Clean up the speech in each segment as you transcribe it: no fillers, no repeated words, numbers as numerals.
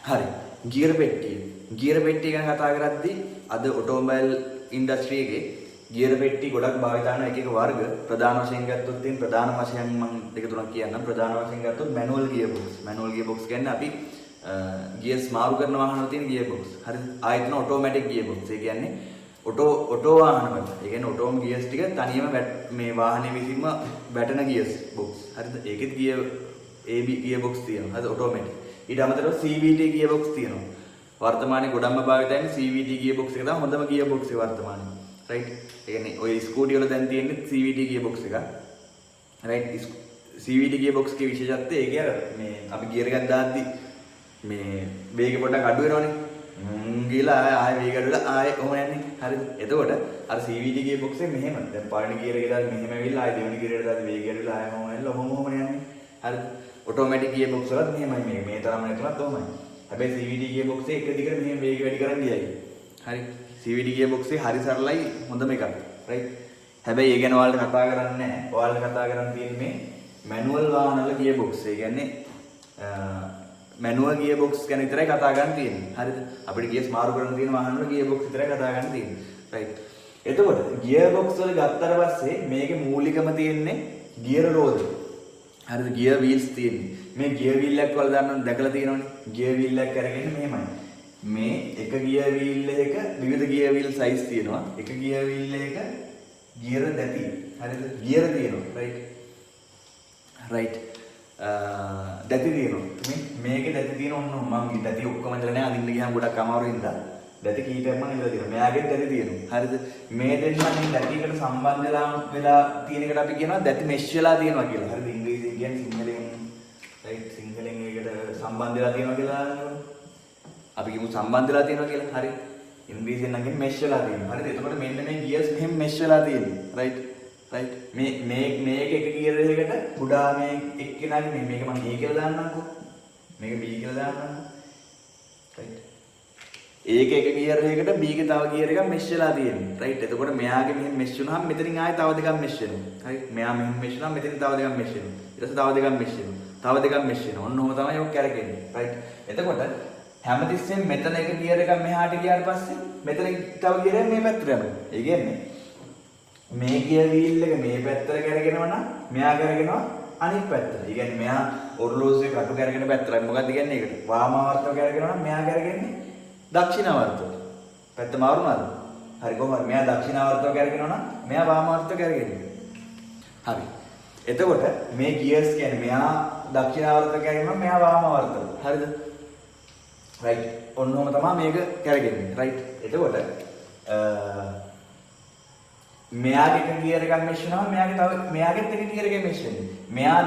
හරි. ගියර් පෙට්ටිය. ගියර් පෙට්ටිය ගැන කතා කරද්දී අද ඔටෝමොබයිල් ඉන්ඩස්ට්‍රි එකේ ගියර් පෙට්ටි ගොඩක් භාවිත කරන එක වර්ග ප්‍රධාන වශයෙන් ගත්තොත් තියෙන ප්‍රධාන වශයෙන් මම දෙක තුනක් කියන්නම්. ප්‍රධාන වශයෙන් ගත්තොත් manual gear box. Manual gear box කියන්නේ අපි ගියර්ස් මාරු කරන වාහන වල තියෙන ගියර් බොක්ස්. හරිද? ආයෙත් තියෙන ඔටෝමැටික් ගියර් බොක්ස්. ඒ කියන්නේ ඔටෝ වාහන වල. ඒ කියන්නේ ඔටෝම ගියර්ස් ටික තනියම මේ වාහනේ විසින්ම වැටෙන ගියර්ස් බොක්ස්. හරිද? ඒකෙත් ගියර් AB ගියර් බොක්ස් තියෙනවා. හරිද? ඔටෝමැටික්. ඊට අමතරව CVT ගියර් බොක්ස් තියෙනවා. වර්තමානයේ ගොඩක්ම භාවිත වෙන්නේ CVT ගියර් බොක්ස් එක තමයි හොඳම ගියර් බොක්ස් එක වර්තමානයේ. රයිට්. ඒ කියන්නේ ඔය ස්කූටි වල දැන් තියෙන්නේ CVT ගියර් බොක්ස් එක. රයිට්. CVT ගියර් බොක්ස් එකේ විශේෂත්වය ඒ කියන්නේ මේ අපි ගියර් එකක් දාද්දි මේ වේගය පොඩ්ඩක් අඩු වෙනවනේ. ගිහලා ආයෙ වේගය අඩු වෙලා ආයෙ කොහොම යන්නේ? හරිද? එතකොට අර CVT ගියර් බොක්ස් එක මෙහෙම. දැන් පළවෙනි ගියර් එක දාලා මෙහෙම ඇවිල්ලා ආයෙ දෙවෙනි ගියර් එකට දාලා වේගය අඩු වෙලා ආයෙ කොහොම යන්නේ? ඔහොම යන්නේ. හරිද? ඔටෝමැටික් ගියර් බොක්ස් වලත් මෙහෙමයි මේක. මේ තරම නැතුණත් ඔහොමයි. හැබැයි CVT ගියර් බොක්ස් එක දිගට මෙහෙම වේගය වැඩි කරන් ගියයි. හරි. CVT ගියර් බොක්ස් එක හරි සරලයි හොඳම එකක්. රයිට්. හැබැයි ඒ ගැන ඔයාලට කතා කරන්නේ නැහැ. ඔයාලට කතා කරන් තියෙන්නේ මේ මැනුවල් වාහන වල ගියර් බොක්ස්. ඒ කියන්නේ මැනුවල් ගියර් බොක්ස් ගැන විතරයි කතා කරන් තියෙන්නේ. හරිද? අපිට ගියර්ස් මාරු කරන් තියෙන වාහන වල ගියර් බොක්ස් විතරයි කතා කරන් තියෙන්නේ. රයිට්. එතකොට ගියර් බොක්ස් වල ගත්තට පස්සේ මේකේ මූලිකම තියෙන්නේ ගියර් රෝද. හරිද? ගියර් වීල්ස් තියෙන්නේ. මේ ගියර් වීල් එකක් වල දැකලා තියෙනවනේ. ගියර් වීල් එකක් අරගෙන මෙහෙමයි. මේ එක ගියර් වීල් එක විවිධ ගියර් වීල් සයිස් තියෙනවා. එක ගියර් වීල් එක ගියර දැති. හරිද? ගියර තියෙනවා. රයිට්. රයිට්. දැති තියෙනවා. මේකේ දැති තියෙන ඔන්න මම දැති ඔක්කොම ඉඳලා නැහැ. අදින්න ගියාම ගොඩක් අමාරුයි ඉඳලා. දැති කීපයක් මම ඉඳලා තියෙනවා. මෙයාගෙත් දැති තියෙනවා. හරිද? මේ දෙන්න මේ දැතියකට සම්බන්ධ වෙලා තියෙන එකට අපි කියනවා දැති මෙෂ් වෙලා තියෙනවා කියලා. හරිද? ඉංග්‍රීසියෙන් කියන්නේ සිංහලෙන් රයිට් සිංහලෙන් ඒකට සම්බන්ධ වෙලා තියෙනවා කියලා අපි කියමු සම්බන්ධ වෙලා තියෙනවා කියලා. හරි. ඉංග්‍රීසියෙන් නම් කියන්නේ මෙෂ් වෙලා තියෙනවා. හරිද? එතකොට මෙන්න මේ ගියර්ස් මෙහෙම මෙෂ් වෙලා තියෙනවා. රයිට්. රයිට්. මේක එක ගියර් එකකට කුඩා මේ එක්කෙනාගේ මේක මම A කියලා දාන්නම්කෝ. මේක B කියලා දාන්නම්කෝ. රයිට්. ඒක එක ගියර් එකකට B ගේ තව ගියර් එකක් මෙෂ් වෙලා තියෙනවා. රයිට්. එතකොට මෙයාගේ මෙහෙම මෙෂ් වුණාම මෙතනින් ආයෙ තව දෙකක් මෙෂ් වෙනවා. හරි. මෙයා මෙහෙම මෙෂ් වුණාම මෙතනින් තව දෙකක් මෙෂ් වෙනවා. ඊට පස්සේ තව දෙකක් මෙෂ් වෙනවා. තව දෙකක් මෙෂ් වෙනවා. ඔන්න ඔහොම තමයි ඔක් කරකෙන්නේ. රයිට්. එතකොට හැමතිස්සෙම මෙතන එක ගියර් එකක් මෙහාට ගියාට පස්සේ මෙතන තව ගියර් එකක් මේ පැත්තට යනවා. ඒ කියන්නේ මේ ගියර් වීල් එක මේ පැත්තට කරගෙනව නම් මෙයා කරගෙනවා අනිත් පැත්තට. ඒ කියන්නේ මෙයා ඔරලෝසුවේ කටු කරගෙන පැත්තට. මොකක්ද කියන්නේ ඒකට? වාමාවර්තව කරගෙනවා නම් මෙයා කරගෙන්නේ දක්ෂිනාවර්තව. පැත්ත මාරුනාද? හරි කොහොමද? මෙයා දක්ෂිනාවර්තව කරගෙනවා නම් මෙයා වාමාවර්තව කරගෙන්නේ. හරි. එතකොට මේ ගියර්ස් කියන්නේ මෙයා දක්ෂිනාවර්තව කරගෙනවා මෙයා වාමාවර්තව. හරිද? රයිට්. ඔන්නෝම තමයි මේක කරගෙන්නේ. රයිට්. එතකොට මෙයාගේ එක ගියර් එකක් මෙෂ් වෙනවා මෙයාගෙත් එක ගියර් එකක් මෙෂ් වෙනවා. මෙයා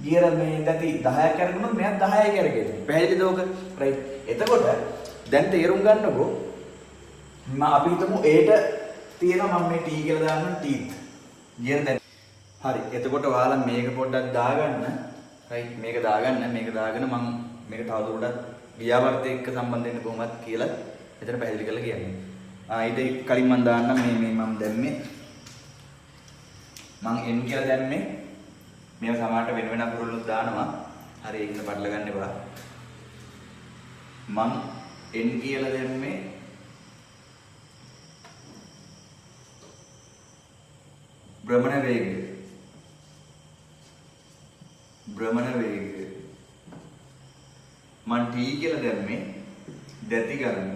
ගියර මේ දැති 10ක් කරගුණොත් මෙයා 10යි කරගෙන්නේ. පැහැදිලිද ඔක? රයිට්. එතකොට දැන් තේරුම් ගන්නකො අපි හිතමු Aට තියෙනවා මම මේ T කියලා දාන්නම් teeth. ගියර දැන් හරි. එතකොට ඔයාලා මේක පොඩ්ඩක් දාගන්න. රයිට්. මේක දාගෙන මම මේක තවදුරටත් ගියාවර්තය එක්ක සම්බන්ධ වෙන්න කොහොමද කියලා මෙතන පැහැදිලි කරලා කියන්නේ. ඊට කලින් මම දාන්නම් මේ මම දැම්මේ මම n කියලා දැම්මේ මේවා සමහරට වෙන වෙන අකුරුවලුත් දානවා. හරි ඒකද පටල ගන්න එපා. මම n කියලා දැම්මේ භ්‍රමණ වේගය. මම t කියලා දැම්මේ දැති ගන්න.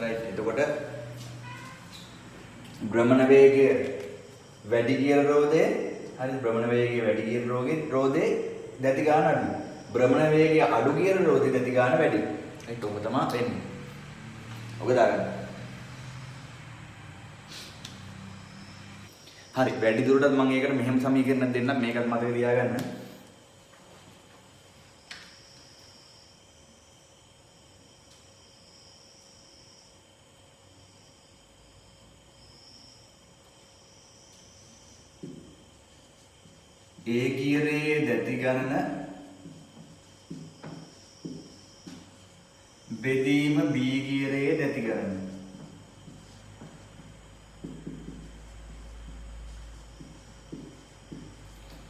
රයිට්. එතකොට භ්‍රමණ වේගය වැඩි ගියර් රෝදේ හරි භ්‍රමණ වේගය වැඩි ගියර් රෝදේ දැති ගන්න අඩුයි. භ්‍රමණ වේගය අඩු ගියර් රෝදේ දැති ගන්න වැඩි. රයිට්. ඔක තමයි වෙන්නේ. ඔක දාගන්න. හරි. වැඩි දුරටත් මම ඒකට මෙහෙම සමීකරණයක් දෙන්නම්. මේකත් මතක තියාගන්න. A ගියරේ දැති ගණන බෙදීම B ගියරේ දැති ගණන.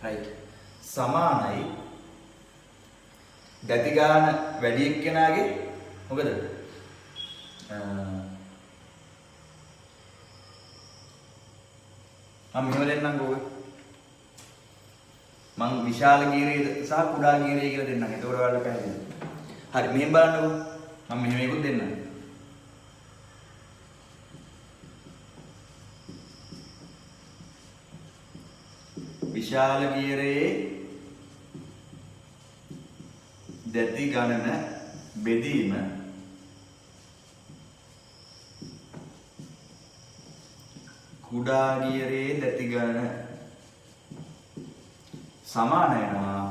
right. සමානයි ගති ගාන වැඩි එක්කෙනාගේ මොකද මම මෙහෙම දෙන්නම්කෝ මං විශාල ගීරේද සහ කුඩා ගීරේ කියලා දෙන්නම්. එතකොට ඔයාලට පැහැදිලි. හරි මෙහෙම බලන්නකෝ. මම මෙහෙම එකක් දෙන්නම්. විශාල ගීරේ දැති ගණන බෙදීම කුඩා ගීරේ දැති ගණන සමාන වෙනවා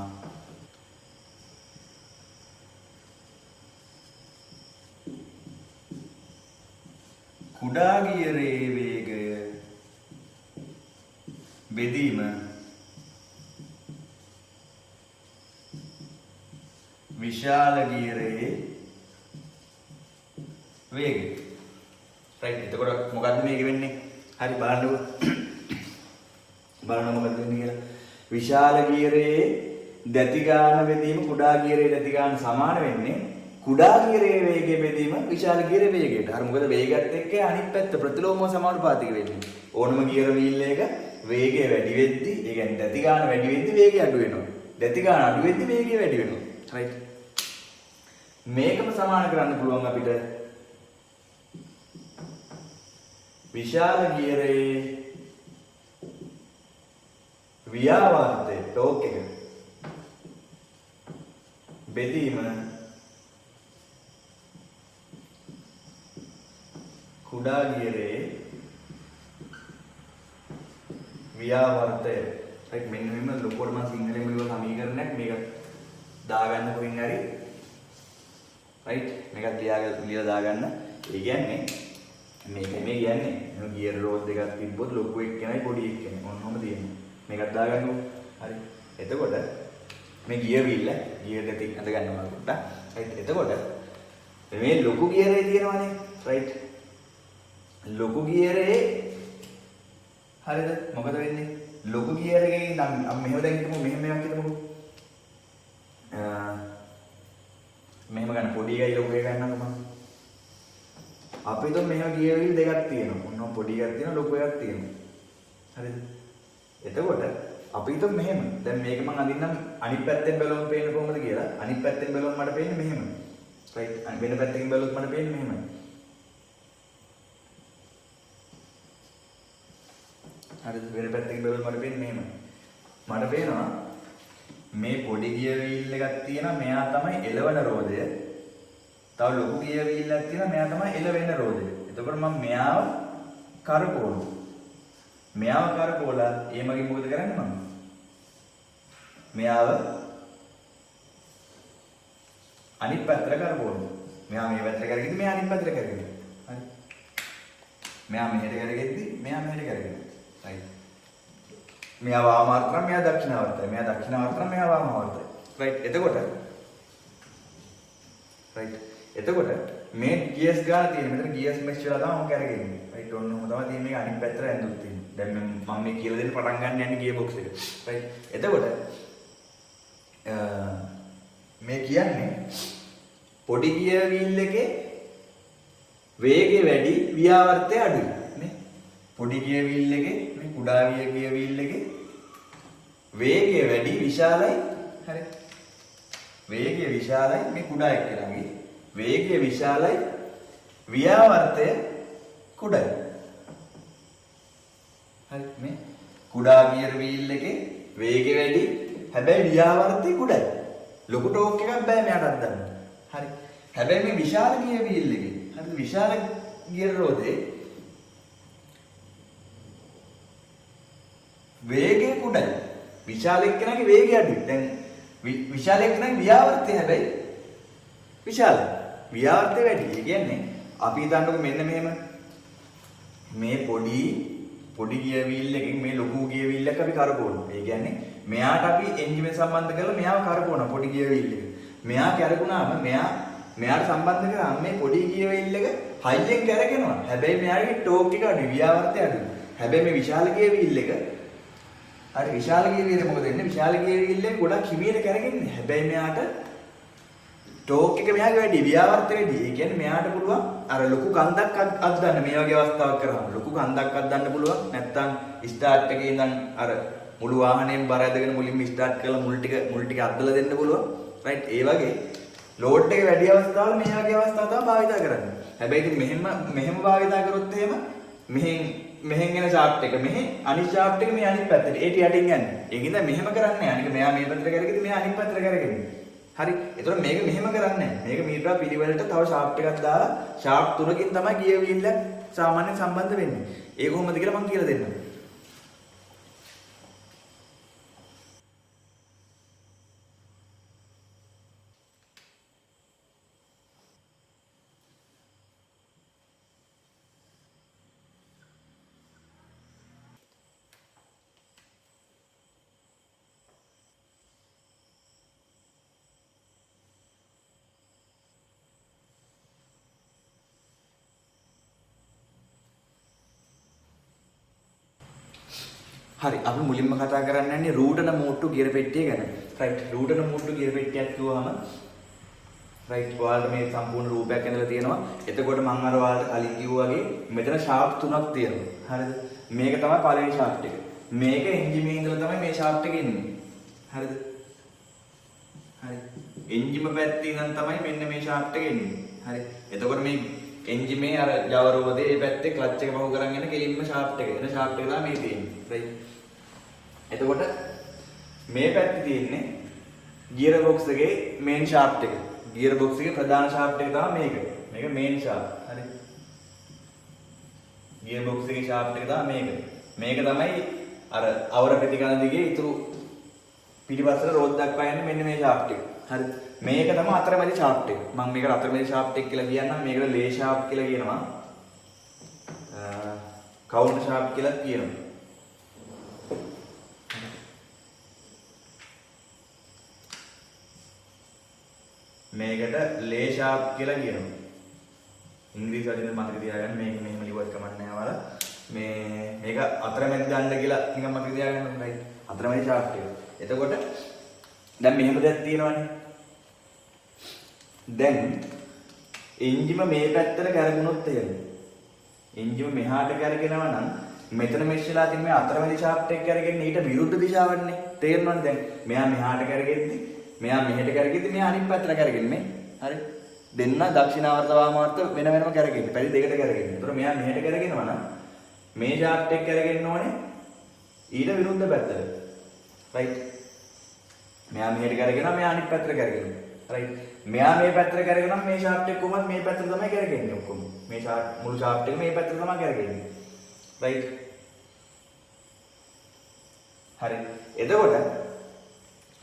කුඩා ගියරේ වේගය බෙදීම විශාල ගියරේ වේගය. රයිට්. එතකොට මොකද්ද මේක වෙන්නේ? හරි බලන්නකො. බලන්න මොකද්ද වෙන්නේ කියලා. විශාල ගියරේ දැති ගාන බෙදීම කුඩා ගියරේ දැති ගාන සමාන වෙන්නේ කුඩා ගියරේ වේගය බෙදීම විශාල ගියරේ වේගයට. හරි මොකද වේගයත් එක්ක අනිත් පැත්ත ප්‍රතිලෝමව සමානුපාතික වෙන්නේ. ඕනම ගියර වීල් එක වේගය වැඩි වෙද්දි, ඒ කියන්නේ දැති ගාන වැඩි වෙද්දි වේගය අඩු වෙනවා. දැති ගාන අඩු වෙද්දි වේගය වැඩි වෙනවා. රයිට්. මේකම සමාන කරන්න පුළුවන් අපිට විශාල ගියරේ ව්‍යාවර්තය ටෝක් එක බෙදීම කුඩා ගියරේ ව්‍යාවර්තය. රයිට්. මෙන්න මෙන්න ලොකුවට මම සිංහලෙන් ලියුව සමීකරණයක් මේක දාගන්න කොහෙන් හරි. රයිට්. මේක ලියලා දාගන්න. ඒ කියන්නේ මේ කියන්නේ ගියර් රෝඩ් දෙකක් තිබ්බොත් ලොකු එක්කෙනයි පොඩි එක්කෙනයි ඔන්නෝම තියෙනවා. මේකත් දාගන්නකො. හරි. එතකොට මේ ගියර් වීල් ගියර් දෙක අඳ ගන්නවා පොඩ්ඩක්. රයිට්. එතකොට මේ ලොකු ගියරේ තියෙනවානේ. රයිට්. ලොකු ගියරේ හරිද? මොකද වෙන්නේ? ලොකු ගියර් එකේ නම් මෙහෙම දැන් හිතමු මෙහෙම එකක් හිතමුකෝ. මෙහෙම ගන්න පොඩි එකයි ලොකු එකයි ගන්නකො මම. අපි તો මෙහෙම ගියර් වීල් දෙකක් තියෙනවා. ඔන්න පොඩි එකක් තියෙනවා ලොකු එකක් තියෙනවා. හරිද? එතකොට අපි හිතමු මෙහෙම. දැන් මේක මම අඳින්නම් අනිත් පැත්තෙන් බැලුවම පේන්නේ කොහොමද කියලා. අනිත් පැත්තෙන් බැලුවම මට පේන්නේ මෙහෙම. රයිට්. වෙන පැත්තකින් බැලුවොත් මට පේන්නේ මෙහෙම. හරිද? වෙන පැත්තකින් බැලුවොත් මට පේන්නේ මෙහෙම. මට පේනවා මේ පොඩි ගියර් වීල් එකක් තියෙනවා. මෙයා තමයි එලවන රෝදය. තව ලොකු ගියර් වීල් එකක් තියෙනවා. මෙයා තමයි එලවෙන රෝදය. එතකොට මම මෙයාව කරකවනවා. මෙයාව කරකවලා ඒ මගින් මොකද කරන්නේ මම? මෙයාව අනිත් පැත්තට කරකවනවා. මෙයා මේ පැත්තට කරගෙද්දි මෙයා අනිත් පැත්තට කරගෙනවා. හරි. මෙයා මෙහෙට කරගෙද්දි මෙයා මෙහෙට කරගෙනවා. රයිට්. මෙයා වාමාර්ථ නම් මෙයා දක්ෂිනාවර්තය. මෙයා දක්ෂිනාවර්ත නම් මෙයා වාමාවර්තය. රයිට්. එතකොට මේ ගියර්ස් ගාන තියෙන මෙතන ගියර්ස් මෙෂ් වෙලා තමයි මොකක් කරගෙන්නේ. රයිට්. ඔන්න ඔහොම තමයි තියෙන්නේ. මේක අනිත් පැත්තට ඇඳුත් තියෙන්නේ. දැන් මම මේ කියලා දෙන්න පටන් ගන්න යන්නේ ගියර් බොක්ස් එක. රයිට්. එතකොට මේ කියන්නේ පොඩි ගියර් වීල් එකේ වේගය වැඩි ව්‍යාවර්තය අඩුයි නේ. පොඩි ගියර් වීල් එකේ මේ කුඩා ගියර් වීල් එකේ වේගය වැඩි විශාලයි. හරි. වේගය විශාලයි මේ කුඩා එක්කෙනාගේ. වේගය විශාලයි ව්‍යාවර්තය කුඩායි. හරි. මේ කුඩා ගියර් වීල් එකේ වේගය වැඩි හැබැයි ව්‍යාවර්තය කුඩායි. ලොකු ටෝක් එකක් බෑ මෙයාට අද්දන්න. හරි. හැබැයි මේ විශාල ගියර් වීල් එකේ හරි විශාල ගියර් රෝදේ වේගය කුඩායි. විශාල එක්කෙනාගේ වේගය අඩුයි. දැන් විශාල එක්කෙනාගේ ව්‍යාවර්තය හැබැයි විශාලයි. ව්‍යාවර්තය වැඩි. ඒ කියන්නේ අපි හිතන්නකො මෙන්න මෙහෙම මේ පොඩි ගියර් වීල් එකකින් මේ ලොකු ගියර් වීල් එක අපි කරකවනවා. ඒ කියන්නේ මෙයාට අපි එන්ජින් එක සම්බන්ධ කරලා මෙයාව කරකවනවා පොඩි ගියර් වීල් එක. මෙයා කරකුණාම මෙයාට සම්බන්ධ කරාම මේ පොඩි ගියර් වීල් එක හයියෙන් කරගෙනවා. හැබැයි මෙයාගේ ටෝක් එක අඩුයි, ව්‍යාවර්තය අඩුයි. හැබැයි මේ විශාල ගියර් වීල් එක හරි විශාල ගියර් වීරය මොකද වෙන්නේ? විශාල ගියර් වීල්ලෙන් ගොඩක් හිමීට කරගෙන්නේ. හැබැයි මෙයාට ටෝක් එක මෙයාගේ වැඩි ව්‍යාවර්ත වැඩි. ඒ කියන්නේ මෙයාට පුළුවන් අර ලොකු කන්දක් අද්දන්න මේ වගේ අවස්ථාවක් කරාම ලොකු කන්දක් අද්දන්න පුළුවන්. නැත්තම් ස්ටාර්ට් එකේ ඉඳන් අර මුළු වාහනේම බර ඇදගෙන මුලින්ම ස්ටාර්ට් කරලා මුල් ටික අද්දලා දෙන්න පුළුවන්. රයිට් ඒ වගේ ලෝඩ් එක වැඩි අවස්ථාවල මේ වගේ අවස්ථා තමයි භාවිත කරන්නේ. හැබැයි ඉතින් මෙහෙම භාවිත කරොත් එහෙම මෙහෙන් එන ෂාෆ්ට් එක මෙහෙ අනිත් ෂාෆ්ට් එක මේ අනිත් පැත්තට ඒක යටින් යන්නේ. ඒකින්ද මෙහෙම කරන්නේ. අනික මෙයා මේ පැත්තට කරගෙද මෙයා අනිත් පැත්තට කරගෙන. හරි. ඒතකොට මේක මෙහෙම කරන්නේ නැහැ. මේක මීටර පිළිවෙලට තව ෂාෆ්ට් එකක් දාලා ෂාෆ්ට් තුනකින් තමයි ගියර් වීල් එක සාමාන්‍යයෙන් සම්බන්ධ වෙන්නේ. ඒක කොහොමද කියලා මම කියලා දෙන්නම්. හරි අපි මුලින්ම කතා කරන්න යන්නේ රූටන මෝට්ටු ගියර් පෙට්ටිය ගැන. රයිට් රූටන මෝට්ටු ගියර් පෙට්ටියක් කිව්වම රයිට් ඔයාලට මේ සම්පූර්ණ රූපයක් ඇඳලා තියෙනවා. එතකොට මම අර ඔයාලට කලින් කිව්වා වගේ මෙතන ෂාෆ්ට් තුනක් තියෙනවා. හරිද? මේක තමයි පළවෙනි ෂාෆ්ට් එක. මේක එන්ජිමේ ඉඳලා තමයි මේ ෂාෆ්ට් එක එන්නේ. හරිද? හරි. එන්ජිම පැත්තේ ඉඳන් තමයි මෙන්න මේ ෂාෆ්ට් එක එන්නේ. හරි. එතකොට මේ එන්ජිමේ අර ජව රෝදේ මේ පැත්තේ ක්ලච් එක පහු කරන් යන කෙලින්ම ෂාෆ්ට් එක. එන ෂාෆ්ට් එක තමයි මේ තියෙන්නේ. රයිට්. එතකොට මේ පැත්තේ තියෙන්නේ ගියර් බොක්ස් එකේ මේන් ෂාෆ්ට් එක. ගියර් බොක්ස් එකේ ප්‍රධාන ෂාෆ්ට් එක තමයි මේක. මේක මේන් ෂාෆ්ට්. හරි. ගියර් බොක්ස් එකේ ෂාෆ්ට් එක තමයි මේක. මේක තමයි අර අවර ප්‍රතිකරණ දිගේ ඉතුරු පිටිපස්සට රෝද දක්වා යන්නේ මෙන්න මේ ෂාෆ්ට් එක. හරි. මේක තමයි අතරමැදි ෂාෆ්ට් එක. මම මේකට අතරමැදි ෂාෆ්ට් එක කියලා කියන්නම්. මේකට ලේ ෂාෆ්ට් කියලා කියනවා. කවුන්ටර් ෂාෆ්ට් කියලා කියනවා. මේකට ලේ ෂාෆ්ට් කියලා කියනවා. ඉංග්‍රීසි වචනේ මතක තියාගන්න මේක මෙහෙම ලිව්වත් කමක් නැහැ වල. මේක අතරමැදි දාන්න කියලා නිකන් මතක තියාගන්න right. අතරමැදි ෂාෆ්ට් එක. එතකොට දැන් මෙහෙම දෙයක් තියෙනවනේ. දැන් එන්ජිම මේ පැත්තට කරගුණොත් එහෙම. එන්ජිම මෙහාට කරගෙනවා නම් මෙතන මෙෂ් වෙලා තියෙන මේ අතරමැදි ෂාෆ්ට් එක කරගෙන ඊට විරුද්ධ දිශාවන්නේ. තේරෙනවද දැන්? මෙයා මෙහාට කරගෙද්දි මෙයා මෙහෙට කරගෙද්දි මෙයා අනිත් පැත්තට කරගෙන්නේ. හරි. දෙන්න දක්ෂිණාවර්ත වාමාවර්ත වෙන වෙනම කරගෙන්නේ. පැති දෙකට කරගෙන්නේ. ඒතර මෙයා මෙහෙට කරගෙනවා නම් මේ ෂාෆ්ට් එක කරගෙන්න ඕනේ ඊට විරුද්ධ පැත්තට. right. මෙයා මෙහෙට කරගෙනවා මෙයා අනිත් පැත්තට කරගෙනවා. right. මෙයා මේ පැත්තට කරගෙනවා මේ ෂාෆ්ට් එක කොහොමද මේ පැත්තට තමයි කරගෙන්නේ ඔක්කොම. මේ ෂාෆ්ට් මුළු ෂාෆ්ට් එක මේ පැත්තට තමයි කරගෙන්නේ. right. හරි. එතකොට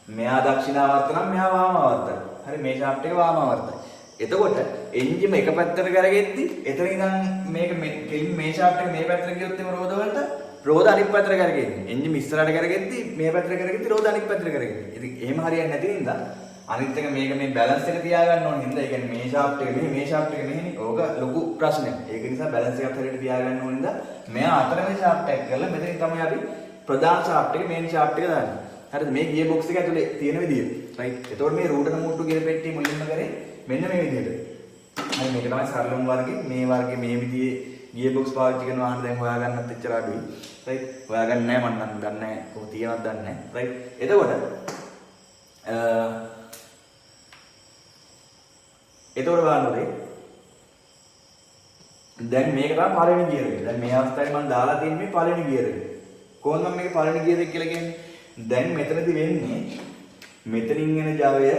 මෙයා දක්ෂිණාවර්ත නම් මෙයා වාමාවර්තයි. හරි මේ ෂාෆ්ට් එක වාමාවර්තයි. එතකොට එන්ජිම එක පැත්තට කරගෙද්දි එතන ඉඳන් මේක කෙලින් මේ ෂාෆ්ට් එක මේ පැත්තට ගියොත් එම රෝද වලට රෝද අනිත් පැත්තට කරගෙන්නේ. එන්ජිම ඉස්සරහට කරගෙද්දි මේ පැත්තට කරගෙද්දි රෝද අනිත් පැත්තට කරගෙන්නේ. ඉතින් එහෙම හරියන්නේ නැති නිසා අනිත් එක මේක මේ බැලන්ස් එක තියාගන්න ඕනේ හින්දා ඒ කියන්නේ මේ ෂාෆ්ට් එක මෙහෙ මේ ෂාෆ්ට් එක මෙහෙනේ. ඕක ලොකු ප්‍රශ්නයක්. ඒක නිසා බැලන්ස් එකත් හරියට තියාගන්න ඕනේ හින්දා මෙයා අතරමැද ෂාෆ්ට් එක කරලා මෙතනින් තමයි අපි ප්‍රධාන ෂාෆ්ට් එක මේන් ෂාෆ්ට් එක දාන්නේ. හරිද? මේ ගියර් බොක්ස් එක ඇතුලේ තියෙන විදිය. රයිට්. එතකොට මේ රූටන මෝට්ටු ගියර් පෙට්ටිය මුලින්ම කරේ මෙන්න මේ විදිහට. හරි මේක තමයි සරලම වර්ගේ මේ විදිහේ ගියර් බොක්ස් පාවිච්චි කරන වාහන දැන් හොයාගන්නත් එච්චර අඩුයි. රයිට්. හොයාගන්න නැහැ මම නම් දන්නේ නැහැ. කොහොම තියනවද දන්නේ නැහැ. රයිට්. එතකොට බලන්නනේ දැන් මේක තමයි පළවෙනි ගියර් එක. දැන් මේ අවස්ථාවේ මම දාලා තියෙන්නේ මේ පළවෙනි ගියර් එක. කොහොමද මම මේක පළවෙනි ගියර් එක කියලා කියන්නේ? දැන් මෙතනදී වෙන්නේ මෙතනින් එන ජවය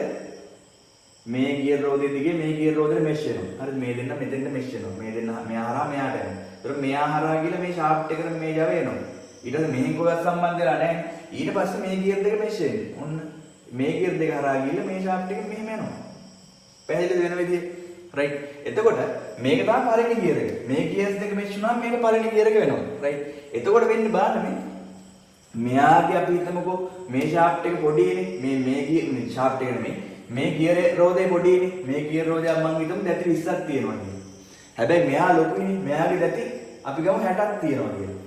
මේ ගියර් රෝදේ දිගේ මේ ගියර් රෝදේ මෙෂ් වෙනවා. හරිද? මේ දෙන්න මෙතෙන්ට මෙෂ් වෙනවා. මේ දෙන්න මෙයා හරහා මෙයාට යනවා. ඒතර මෙයා හරහා ගිහලා මේ ෂාෆ්ට් එකට මේ ජවය එනවා. ඊට පස්සේ මෙහෙන් කොහොමද සම්බන්ධ වෙලා නැහැ. ඊට පස්සේ මේ ගියර් දෙක මෙෂ් වෙන්නේ. ඔන්න මේ ගියර් දෙක හරහා ගිහලා මේ ෂාෆ්ට් එක මෙහෙම යනවා. පැහැදිලිද වෙන විදිය? රයිට්. එතකොට මේක තමයි පළවෙනි ගියර් එක. මේ ගියර්ස් දෙක මෙෂ් වුණාම මේක පළවෙනි ගියර් එක වෙනවා. රයිට්. එතකොට වෙන්නේ බලන්න මේ මෙයාගේ අපි හිතමුකෝ මේ ෂාෆ්ට් එක පොඩිනේ. මේ ෂාෆ්ට් එක නෙමෙයි. මේ ගියර් රෝදේ පොඩිනේ. මේ ගියර් රෝදේ මම හිතමු දැති 20ක් තියෙනවා කියලා. හැබැයි මෙයා ලොකුනේ. මෙයාගේ දැති අපි ගමු 60ක් තියෙනවා කියලා.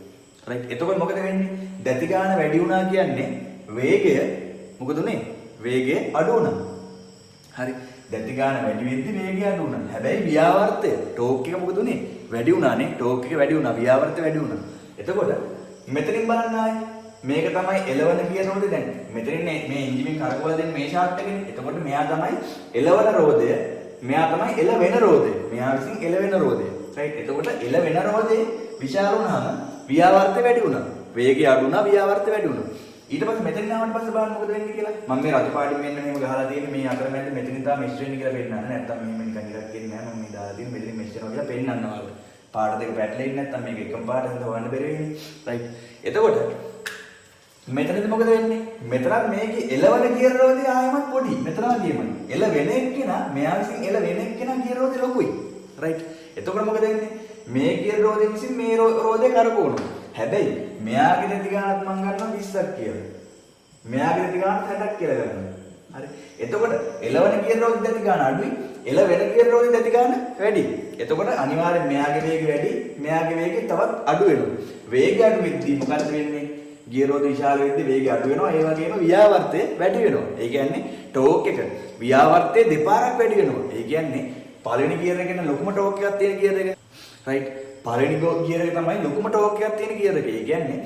රයිට්. එතකොට මොකද වෙන්නේ? දැති ගාන වැඩි වුණා කියන්නේ වේගය මොකද උනේ? වේගය අඩු වුණා. හරි. දැති ගාන වැඩි වෙද්දි වේගය අඩු වුණා. හැබැයි ව්‍යාවර්තය ටෝක් එක මොකද උනේ? වැඩි වුණානේ. ටෝක් එක වැඩි වුණා. ව්‍යාවර්තය වැඩි වුණා. එතකොට මෙතනින් බලන්න ආයේ මේක තමයි එලවන ගියර රෝදේ දැන්. මෙතනින් මේ එන්ජින් කරකවල දෙන්නේ මේ ෂාෆ්ට් එකනේ. එතකොට මෙයා තමයි එලවන රෝදය. මෙයා තමයි එලවෙන රෝදය. මෙයා විසින් එලවෙන රෝදය. රයිට්. එතකොට එලවෙන රෝදේ විශාල වුණාම ව්‍යාවර්තය වැඩි වුණා. වේගය අඩු වුණා, ව්‍යාවර්තය වැඩි වුණා. ඊට පස්සේ මෙතනින් ආවට පස්සේ බලන්න මොකද වෙන්නේ කියලා. මම මේ රතු පාටින් මෙන්න මෙහෙම ගහලා තියෙන්නේ මේ අතරමැද මෙතනින් තමයි මෙෂ් වෙන්නේ කියලා පෙන්නන්න. නැත්තම් මෙහෙම නිකන් ඉරක් කියන්නේ නැහැ. මම මේ දාලා තියෙන්නේ මෙතනින් මෙෂ් වෙනවා කියලා පෙන්නන්න ඔයාලට. පාට දෙක පැටලෙන්නේ නැත්තම් මේක එකම පාටෙන්ද හොයන්න බැරි වෙන්නේ. රයිට්. එතකොට මෙතනදී මොකද වෙන්නේ? මෙතනත් මේකේ එලවන ගියර රෝදේ ආයමත් පොඩි. මෙතන වගේමයි. එල වෙන එක්කෙනා මෙයා විසින් එල වෙන එක්කෙනා ගියර රෝදේ ලොකුයි. රයිට්. එතකොට මොකද වෙන්නේ? මේ ගියර රෝදේ විසින් මේ රෝදේ කරකවනවා. හැබැයි මෙයාගේ දැති ගානත් මම ගන්නවා 20ක් කියලා. මෙයාගේ දැති ගානත් 60ක් කියලා ගන්නවා. හරි. එතකොට එලවන ගියර රෝදේ දැති ගාන අඩුයි. එල වෙන ගියර රෝදේ දැති ගාන වැඩි. එතකොට අනිවාර්යෙන් මෙයාගේ වේගය වැඩි, මෙයාගේ වේගය තවත් අඩු වෙනවා. වේගය අඩු වෙද්දී මොකද වෙන්නේ? ගියර රෝද විශාල වෙද්දී වේගය අඩු වෙනවා. ඒ වගේම ව්‍යාවර්තය වැඩි වෙනවා. ඒ කියන්නේ ටෝක් එක ව්‍යාවර්තය දෙපාරක් වැඩි වෙනවා. ඒ කියන්නේ පළවෙනි ගියර එකේ ලොකුම ටෝක් එකක් තියෙන ගියර එක. රයිට්. පළවෙනි ගියර එක තමයි ලොකුම ටෝක් එකක් තියෙන ගියර එක. ඒ කියන්නේ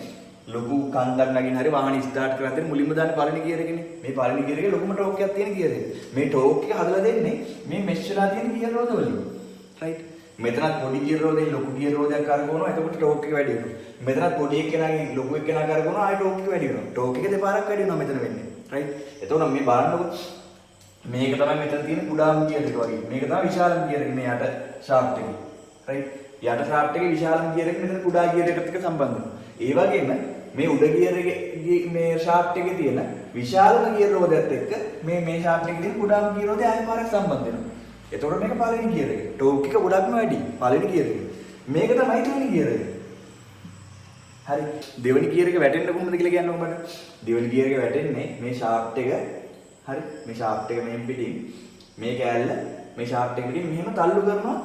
ලොකු කන්දක් නගින්න හරි වාහනේ ස්ටාර්ට් කරලා දෙන්න මුලින්ම දාන්නේ පළවෙනි ගියර එකනේ. මේ පළවෙනි ගියර එකේ ලොකුම ටෝක් එකක් තියෙන ගියර එක. මේ ටෝක් එක හදලා දෙන්නේ මේ මෙෂ් වෙලා තියෙන ගියර රෝද වලින්. රයිට්. මෙතනත් පොඩි ගියර රෝදෙන් ලොකු ගියර රෝදයක් කරකවනවා. එතකොට ටෝක් එක වැඩි වෙනවා. මෙතනත් පොඩි එක්කෙනාගෙන් ලොකු එක්කෙනා කරකවනවා. ආයෙ ටෝක් එක වැඩි වෙනවා. ටෝක් එක දෙපාරක් වැඩි වෙනවා මෙතන වෙන්නේ. රයිට්. එතකොට මේ බලන්නකො මේක තමයි මෙතන තියෙන කුඩාම ගියර එක වගේ. මේක තමයි විශාලම ගියර එක මේ යට ෂාෆ්ට් එකේ. රයිට්. යට ෂාෆ්ට් එකේ විශාලම ගියර එක මෙතන කුඩා ගියර එකත් එක්ක සම්බන්ධ වෙනවා. ඒ වගේම මේ උඩ ගියර එකේ මේ ෂාෆ්ට් එකේ තියෙන විශාලම ගියර රෝදයත් එක්ක මේ ෂාෆ්ට් එකේ තියෙන කුඩාම ගියර රෝදය ආයෙ පාරක් සම්බන්ධ වෙනවා. එතකොට මේක පළවෙනි ගියර එක. ටෝක් එක ගොඩක්ම වැඩි. පළවෙනි ගියර එක. මේක තමයි දෙවෙනි ගියර එක. හරි. දෙවෙනි ගියර එක වැටෙන්න කොහොමද කියලා කියන්න ඔබට. දෙවෙනි ගියර එක වැටෙන්නේ මේ ෂාෆ්ට් එක හරි. මේ ෂාෆ්ට් එක මෙහෙම පිටින් මේ කෑල්ල මේ ෂාෆ්ට් එක පිටින් මෙහෙම තල්ලු කරනවා.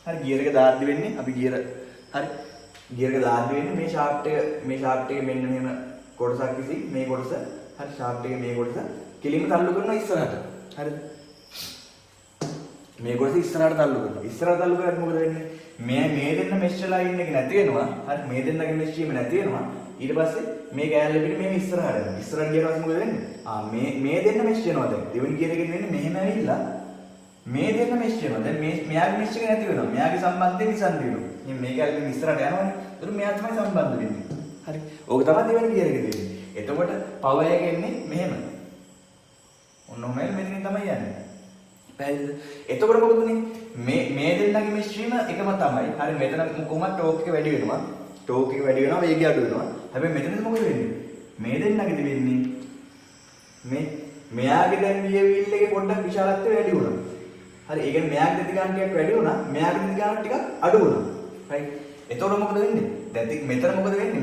හරි. ගියර එක දාද්දි වෙන්නේ අපි ගියර හරි. ගියර එක දාද්දි වෙන්නේ මේ ෂාෆ්ට් එක මෙන්න මෙහෙම කොටසක් විසින් මේ කොටස හරි ෂාෆ්ට් එකේ මේ කොටස කෙලින්ම තල්ලු කරනවා ඉස්සරහට. හරිද? මේ කොටස ඉස්සරහට තල්ලු කරනවා. ඉස්සරහට තල්ලු කරද්දි මොකද වෙන්නේ? මේ දෙන්න මෙෂ් වෙලා ඉන්න එක නැති වෙනවා. හරි මේ දෙන්නගේ මෙෂ් වීම නැති වෙනවා. ඊට පස්සේ මේ කෑල්ල පිට මේ ඉස්සරහට යනවා. ඉස්සරහට ගියට පස්සේ මොකද වෙන්නේ? මේ දෙන්න මෙෂ් වෙනවා දැන්. දෙවෙනි ගියර එකෙන් වෙන්නේ මෙහෙම ඇවිල්ලා මේ දෙන්න මෙෂ් වෙනවා. දැන් මෙයාගේ මෙෂ් එක නැති වෙනවා. මෙයාගේ සම්බන්ධය විසන්ධි වෙනවා. ඉතින් මේ කෑල්ල පිට ඉස්සරහට යනවනේ. ඒතර මෙයා තමයි සම්බන්ධ වෙන්නේ. හරි. ඕක තමයි දෙවෙනි ගියර එකේ තියෙන්නේ. එතකොට පවර් එක එන්නේ මෙහෙම. ඔන්න ඔහම මෙතනින් තමයි යන්නේ. පැහැදිලිද? එතකොට මොකද උනේ? මේ දෙන්නගේ මිශ්‍රීම එකම තමයි. හරි මෙතන කොහොමද ටෝක් එක වැඩි වෙනවා. ටෝක් එක වැඩි වෙනවා, වේගය අඩු වෙනවා. හැබැයි මෙතනද මොකද වෙන්නේ? මේ දෙන්නගේද වෙන්නේ මෙයාගේ දැන් වීල් එකේ පොඩ්ඩක් විශාලත්වය වැඩි වුණා. හරි ඒ කියන්නේ මෙයාගේ දෙති ගාන ටිකක් වැඩි වුණා, මෙයාගේ දෙති ගාන ටිකක් අඩු වුණා. රයිට්. එතකොට මොකද වෙන්නේ? දැන් මෙතන මොකද වෙන්නේ?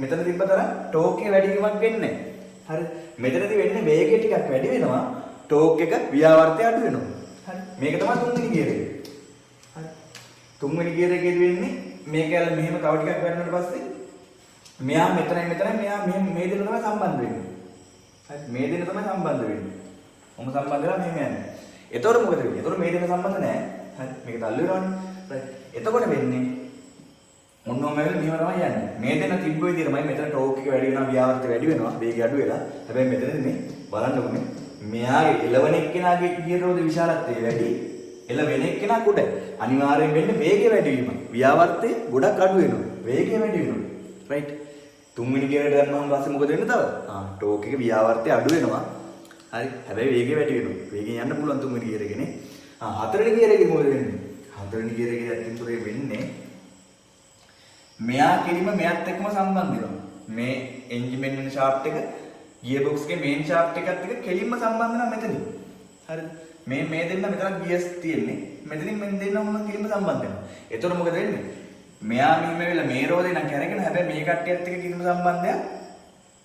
මෙතන තිබ්බ තරම් ටෝක් එක වැඩි වීමක් වෙන්නේ නැහැ. හරි. මෙතනදී වෙන්නේ වේගය ටිකක් වැඩි වෙනවා. ටෝක් එක ව්‍යාවර්තය අඩු වෙනවා. හරි. මේක තමයි තුන්වෙනි ගියර එක. හරි. තුන්වෙනි ගියර එකේදී වෙන්නේ මේක ඇල මෙහෙම තව ටිකක් වැඩනට පස්සේ මෙයා මෙතනයි මෙයා මේ දෙන්න තමයි සම්බන්ධ වෙන්නේ. හරි. මේ දෙන්න තමයි සම්බන්ධ වෙන්නේ. මොම සම්බන්ධ වෙලා මෙහෙම යන්නේ. එතකොට මොකද වෙන්නේ? එතකොට මේ දෙන්න සම්බන්ධ නැහැ. හරි. මේක තල්ලු වෙනවනේ. රයිට්. එතකොට වෙන්නේ මොනවම වෙන්නේ මෙහෙම තමයි යන්නේ. මේ දෙන්න තිබ්බ විදිහටමයි මෙතන ටෝක් එක වැඩි වෙනවා, ව්‍යාවර්තය වැඩි වෙනවා, වේගය අඩු වෙලා. හැබැයි මෙතනදී මේ බලන්නකො මේ මෙයාගේ එළවන එක්කෙනාගේ ගියර රෝද විශාලත්වය වැඩි, එළවෙන එක්කෙනා කුඩ. අනිවාර්යෙන් වෙන්නේ වේගය වැඩි වීම. ව්‍යාවර්තය ගොඩක් අඩු වෙනවා. වේගය වැඩි වෙනවා. රයිට්. තුන්වෙනි ගියරට දැම්මම පස්සේ මොකද වෙන්නේ තව? ටෝක් එක ව්‍යාවර්තය අඩු වෙනවා. හරි. හැබැයි වේගය වැඩි වෙනවා. වේගෙන් යන්න පුළුවන් තුන්වෙනි ගියර එකනේ. හතරවෙනි ගියර එකේ මොකද වෙන්නේ? හතරවෙනි ගියර එකේ ඇත්තටම වෙන්නේ මෙයා කෙලිම මෙයත් එක්කම සම්බන්ධ වෙනවා. මේ එන්ජින් වෙන ෂාෆ්ට් එක ගියර් බොක්ස් එකේ මේන් ෂාෆ්ට් එකත් එක්ක කෙලින්ම සම්බන්ධ වෙනවා මෙතනින්. හරිද? මේ දෙන්න මෙතන ගියර්ස් තියෙන්නේ. මෙතනින් මෙන් දෙන්න මොන කෙලින්ම සම්බන්ධ වෙනවා. එතකොට මොකද වෙන්නේ? මෙයා මෙහෙම වෙලා මේ රෝදේ නම් කැරගෙන හැබැයි මේ කට්ටියත් එක්ක කිසිම සම්බන්ධයක්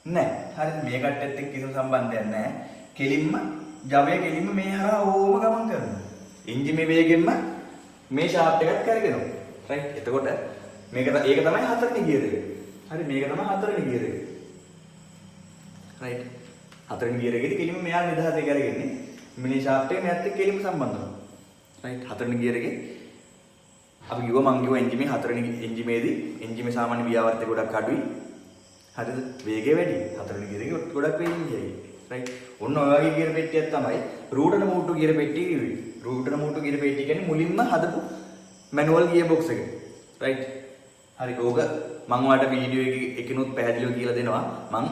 නැහැ. හරිද? මේ කට්ටියත් එක්ක කිසිම සම්බන්ධයක් නැහැ. කෙලින්ම ජවය කෙලින්ම මේ හරහා ඕම ගමන් කරනවා. එන්ජින් මේ වේගෙන්ම මේ ෂාෆ්ට් එකත් කැරගෙනවා. රයිට්? එතකොට ඒක තමයි හතරවෙනි ගියර එක. හරි මේක තමයි හතරවෙනි ගියර එක. රයිට්. හතරවෙනි ගියර එකේදී කෙලින්ම මෙයා නිදහසේ කරගන්නේ මිනි ෂාෆ්ට් එක මෙයාත් එක්ක කෙලින්ම සම්බන්ධ වෙනවා. රයිට්. හතරවෙනි ගියර එකේ අපි කිව්වා මං කිව්වා එන්ජිමේ හතරවෙනි එන්ජිමේදී එන්ජිමේ සාමාන්‍ය ව්‍යාවර්තය ගොඩක් අඩුයි. හරිද? වේගය වැඩි. හතරවෙනි ගියර එකේ ගොඩක් වේගින් ගියයි. රයිට්. ඔන්න ඔය වගේ ගියර පෙට්ටියක් තමයි රූටන මූට්ටු ගියර පෙට්ටිය කිව්වේ. රූටන මූට්ටු ගියර පෙට්ටිය කියන්නේ මුලින්ම හදපු මැනුවල් ගියර් බොක්ස් එක. රයිට්. හරි. ඕක මම ඔයාලට වීඩියෝ එකකිනුත් පැහැදිලිව කියලා දෙනවා. මම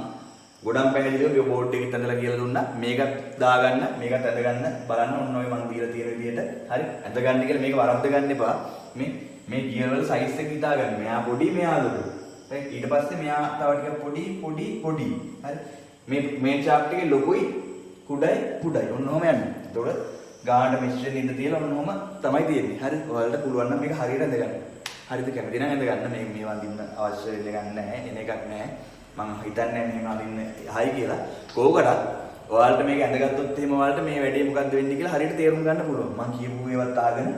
ගොඩක් පැහැදිලිව මේ බෝඩ් එකෙත් ඇඳලා කියලා දුන්නා. මේක දාගන්න, මේකත් ඇඳගන්න බලන්න ඔන්න ඔය මම දීලා තියෙන විදිහට. හරි. ඇඳගන්න කියලා මේක වරද්ද ගන්න එපා. මේ ගියර් වල සයිස් එක හිතාගන්න. මෙයා පොඩි, මෙයා ලොකු. රයිට්. ඊට පස්සේ මෙයා තව ටිකක් පොඩි. හරි. මේ ෂාෆ්ට් එකේ ලොකුයි, කුඩයි. ඔන්න ඔහම යන්නේ. එතකොට ගානට මෙෂ්රෙන් ඉඳ තියලා ඔන්න ඔහම තමයි තියෙන්නේ. හරි. ඔයාලට පුළුවන් නම් මේක හරියට ඇඳගන්න. හරිද? කැමති නම් ඇඳගන්න. මේ වඳින්න අවශ්‍ය වෙන්නේ නැහැ. එන එකක් නැහැ. මම හිතන්නේ මෙහෙම අදින්න හයි කියලා. කෝකටත් ඔයාලට මේක ඇඳගත්තොත් එහෙම ඔයාලට මේ වැඩේ මොකද්ද වෙන්නේ කියලා හරියට තේරුම් ගන්න පුළුවන්. මම කියපු ඒවත් ආගෙන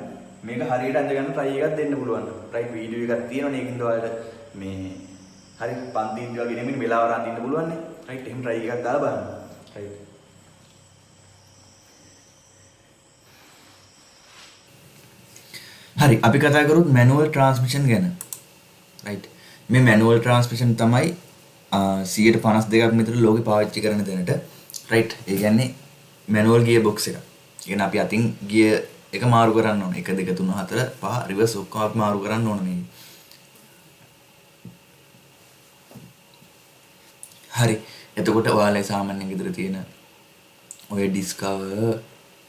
මේක හරියට ඇඳගන්න try එකක් දෙන්න පුළුවන්. right වීඩියෝ එකක් තියෙනවනේ ඒකින්ද ඔයාලට මේ හරි පන්තින්දි වගේ නෙමෙයි වෙලාව රඳින්න පුළුවන් නේ. right එහෙම try එකක් දාලා බලන්න. right හරි අපි කතා කරොත් manual transmission ගැන. right මේ manual transmission තමයි 52ක් විතර ලෝකෙ පාවිච්චි කරන දැනට. right ඒ කියන්නේ manual gear box එක. ඒ කියන්නේ අපි අතින් gear එක මාරු කරන්න ඕනේ. 1 2 3 4 5 reverse ඔක්කොම අපි මාරු කරන්න ඕනේ මේ. හරි. එතකොට ඔයාලා සාමාන්‍යයෙන් ගෙදර තියෙන ඔය Discover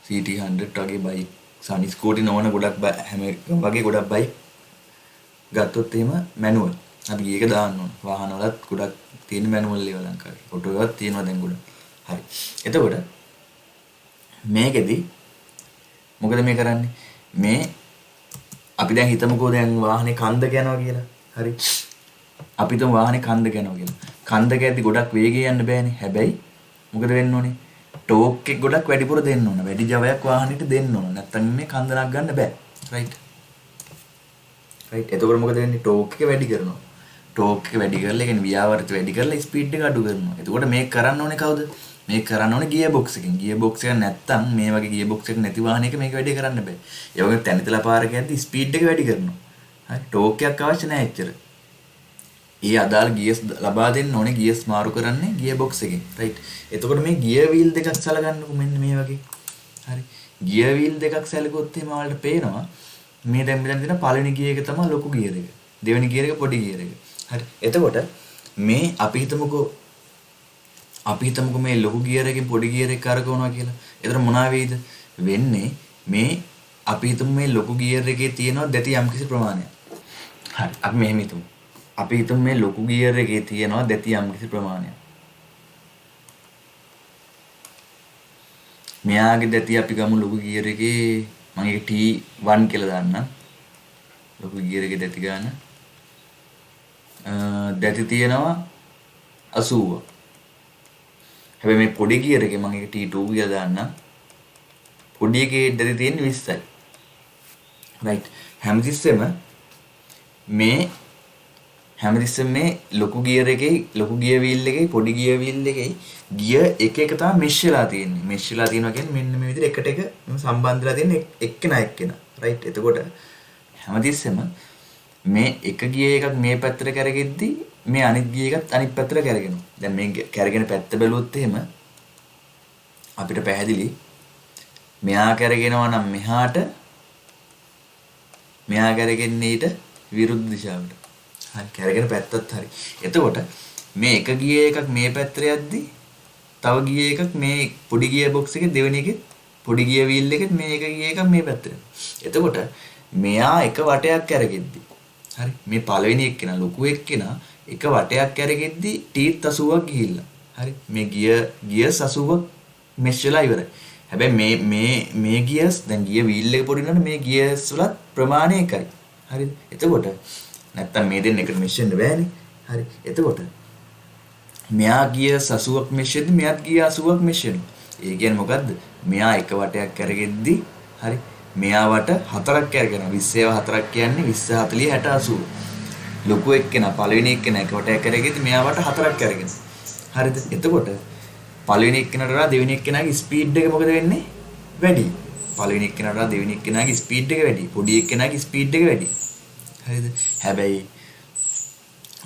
CT100 වගේ බයික් සනි ස්කූටි නොවන ගොඩක් හැම වගේ ගොඩක් බයික් ගත්තොත් එහෙම manual අපි ඒක දාන්න ඕන. වාහන වලත් ගොඩක් තියෙන manual ඒවා ලංකාවේ. ඔටෝ එකක් තියෙනවා දැන් ගොඩක්. හරි. එතකොට මේකෙදි මොකද මේ කරන්නේ? මේ අපි දැන් හිතමුකෝ දැන් වාහනේ කන්දක යනවා කියලා. හරි. අපි තුන් වාහනේ කන්දක යනවා කියලා. කන්දක යද්දි ගොඩක් වේගය යන්න බෑනේ. හැබැයි මොකද වෙන්න ඕනේ? ටෝක් එක ගොඩක් වැඩිපුර දෙන්න ඕන. වැඩි ජවයක් වාහනෙට දෙන්න ඕන. නැත්නම් මේ කන්දනක් ගන්න බෑ. right. right. එතකොට මොකද වෙන්නේ? ටෝක් එක වැඩි කරනවා. ටෝක් එක වැඩි කරලා ඒ කියන්නේ ව්‍යාවෘත වැඩි කරලා ස්පීඩ් එක අඩු කරනවා. එතකොට මේක කරන්න ඕනේ කවුද? මේක කරන්න ඕනේ ගියර් බොක්ස් එකෙන්. ගියර් බොක්ස් එක නැත්තම් මේ වගේ ගියර් බොක්ස් එක නැති වාහනයක මේක වැඩි කරන්න බෑ. ඒ වගේම තැනිතලා පාරක යද්දි ස්පීඩ් එක වැඩි කරනවා. හරි. ටෝක් එකක් අවශ්‍ය නැහැ එච්චර. ඒ අදාළ ගියර්ස් ලබා දෙන්න ඕනේ ගියර්ස් මාරු කරන්නේ ගියර් බොක්ස් එකෙන්. right. එතකොට මේ ගියර් වීල් දෙකක් සලගන්නකො මෙන්න මේ වගේ. හරි. ගියර් වීල් දෙකක් සැලකුවොත් එහෙම ඔයාලට පේනවා මේ දැන් මෙතන තියෙන පළවෙනි ගියර් එක තමයි ලොකු ගියර් එක. දෙවෙනි ගියර් එක පොඩි ගියර් එක. හරි. එතකොට මේ අපි හිතමුකෝ මේ ලොකු ගියර් එකෙන් පොඩි ගියර් එක කරකවනවා කියලා. එතකොට මොනවා වෙයිද? වෙන්නේ මේ අපි හිතමු මේ ලොකු ගියර් එකේ තියෙනවා දැටි යම්කිසි ප්‍රමාණයක්. හරි. අපි මෙහෙම හිතමු. අපි හිතමු මේ ලොකු ගියර් එකේ තියෙනවා දැටි යම්කිසි ප්‍රමාණයක්. මෙයාගේ දැටි අපි ගමු ලොකු ගියර් එකේ මම ඒක T1 කියලා දාන්නම්. ලොකු ගියර් එකේ දැටි ගන්න. දැටි තියෙනවා 80. හැබැයි මේ පොඩි ගියර් එකේ මම ඒක T2 කියලා දාන්නම්. පොඩි එකේ දැටි තියෙන්නේ 20යි. right. හැමතිස්සෙම මේ ලොකු ගියර් එකේ ලොකු ගියර් වීල් එකේ පොඩි ගියර් වීල් එකේ ගියර් එක තමයි මෙෂ් වෙලා තියෙන්නේ. මෙෂ් වෙලා තියෙනවා කියන්නේ මෙන්න මේ විදිහට එකට එක සම්බන්ධ වෙලා තියෙන එක්කෙනා. right. එතකොට හැමතිස්සෙම මේ එක ගියර් එකක් මේ පැත්තට කරගෙද්දි මේ අනිත් ගියර් එකත් අනිත් පැත්තට කරගෙනවා. දැන් මේ කරගෙන පැත්ත බැලුවොත් එහෙම අපිට පැහැදිලි මෙහා කරගෙනවා නම් මෙහාට මෙහා කරගෙන්නේ ඊට විරුද්ධ දිශාවට. හරි. කරගෙන පැත්තත් හරි. එතකොට මේ එක ගියර් එකක් මේ පැත්තට යද්දි තව ගියර් එකක් මේ පොඩි ගියර් බොක්ස් එකේ දෙවෙනි එකේ පොඩි ගියර් වීල් එකේ මේ එක ගියර් එකක් මේ පැත්තට. එතකොට මෙයා එක වටයක් කරගෙද්දි හරි මේ පළවෙනි එක්කෙනා ලොකු එක්කෙනා එක වටයක් කරගෙද්දි T80ක් ගිහිල්ලා. හරි. මේ ගියර්ස් 80ක් මෙෂ් වෙලා ඉවරයි. හැබැයි මේ ගියර්ස් දැන් ගියර් වීල් එක පොඩි නේද මේ ගියර්ස් වලත් ප්‍රමාණය එකයි. හරිද? එතකොට නැත්තම් මේ දෙන්න එකට මෙෂ් වෙන්න බෑනේ. හරි. එතකොට මෙයා ගියර්ස් 80ක් මෙෂ් වෙද්දි මෙයාත් ගියර් 80ක් මෙෂ් වෙනවා. ඒ කියන්නේ මොකද්ද? මෙයා එක වටයක් කරගෙද්දි හරි මෙයා වට 4ක් කරගෙනවා. 20 4ක් කියන්නේ 20 40 60 80. ලොකු එක්කෙනා පළවෙනි එක්කෙනා එකට ඇටැක් කරගෙද්දි මෙයාට 4ක් කරගෙන. හරිද? එතකොට පළවෙනි එක්කෙනාට වඩා දෙවෙනි එක්කෙනාගේ ස්පීඩ් එක මොකද වෙන්නේ? වැඩි. පළවෙනි එක්කෙනාට වඩා දෙවෙනි එක්කෙනාගේ ස්පීඩ් එක වැඩි. පොඩි එක්කෙනාගේ ස්පීඩ් එක වැඩි. හරිද? හැබැයි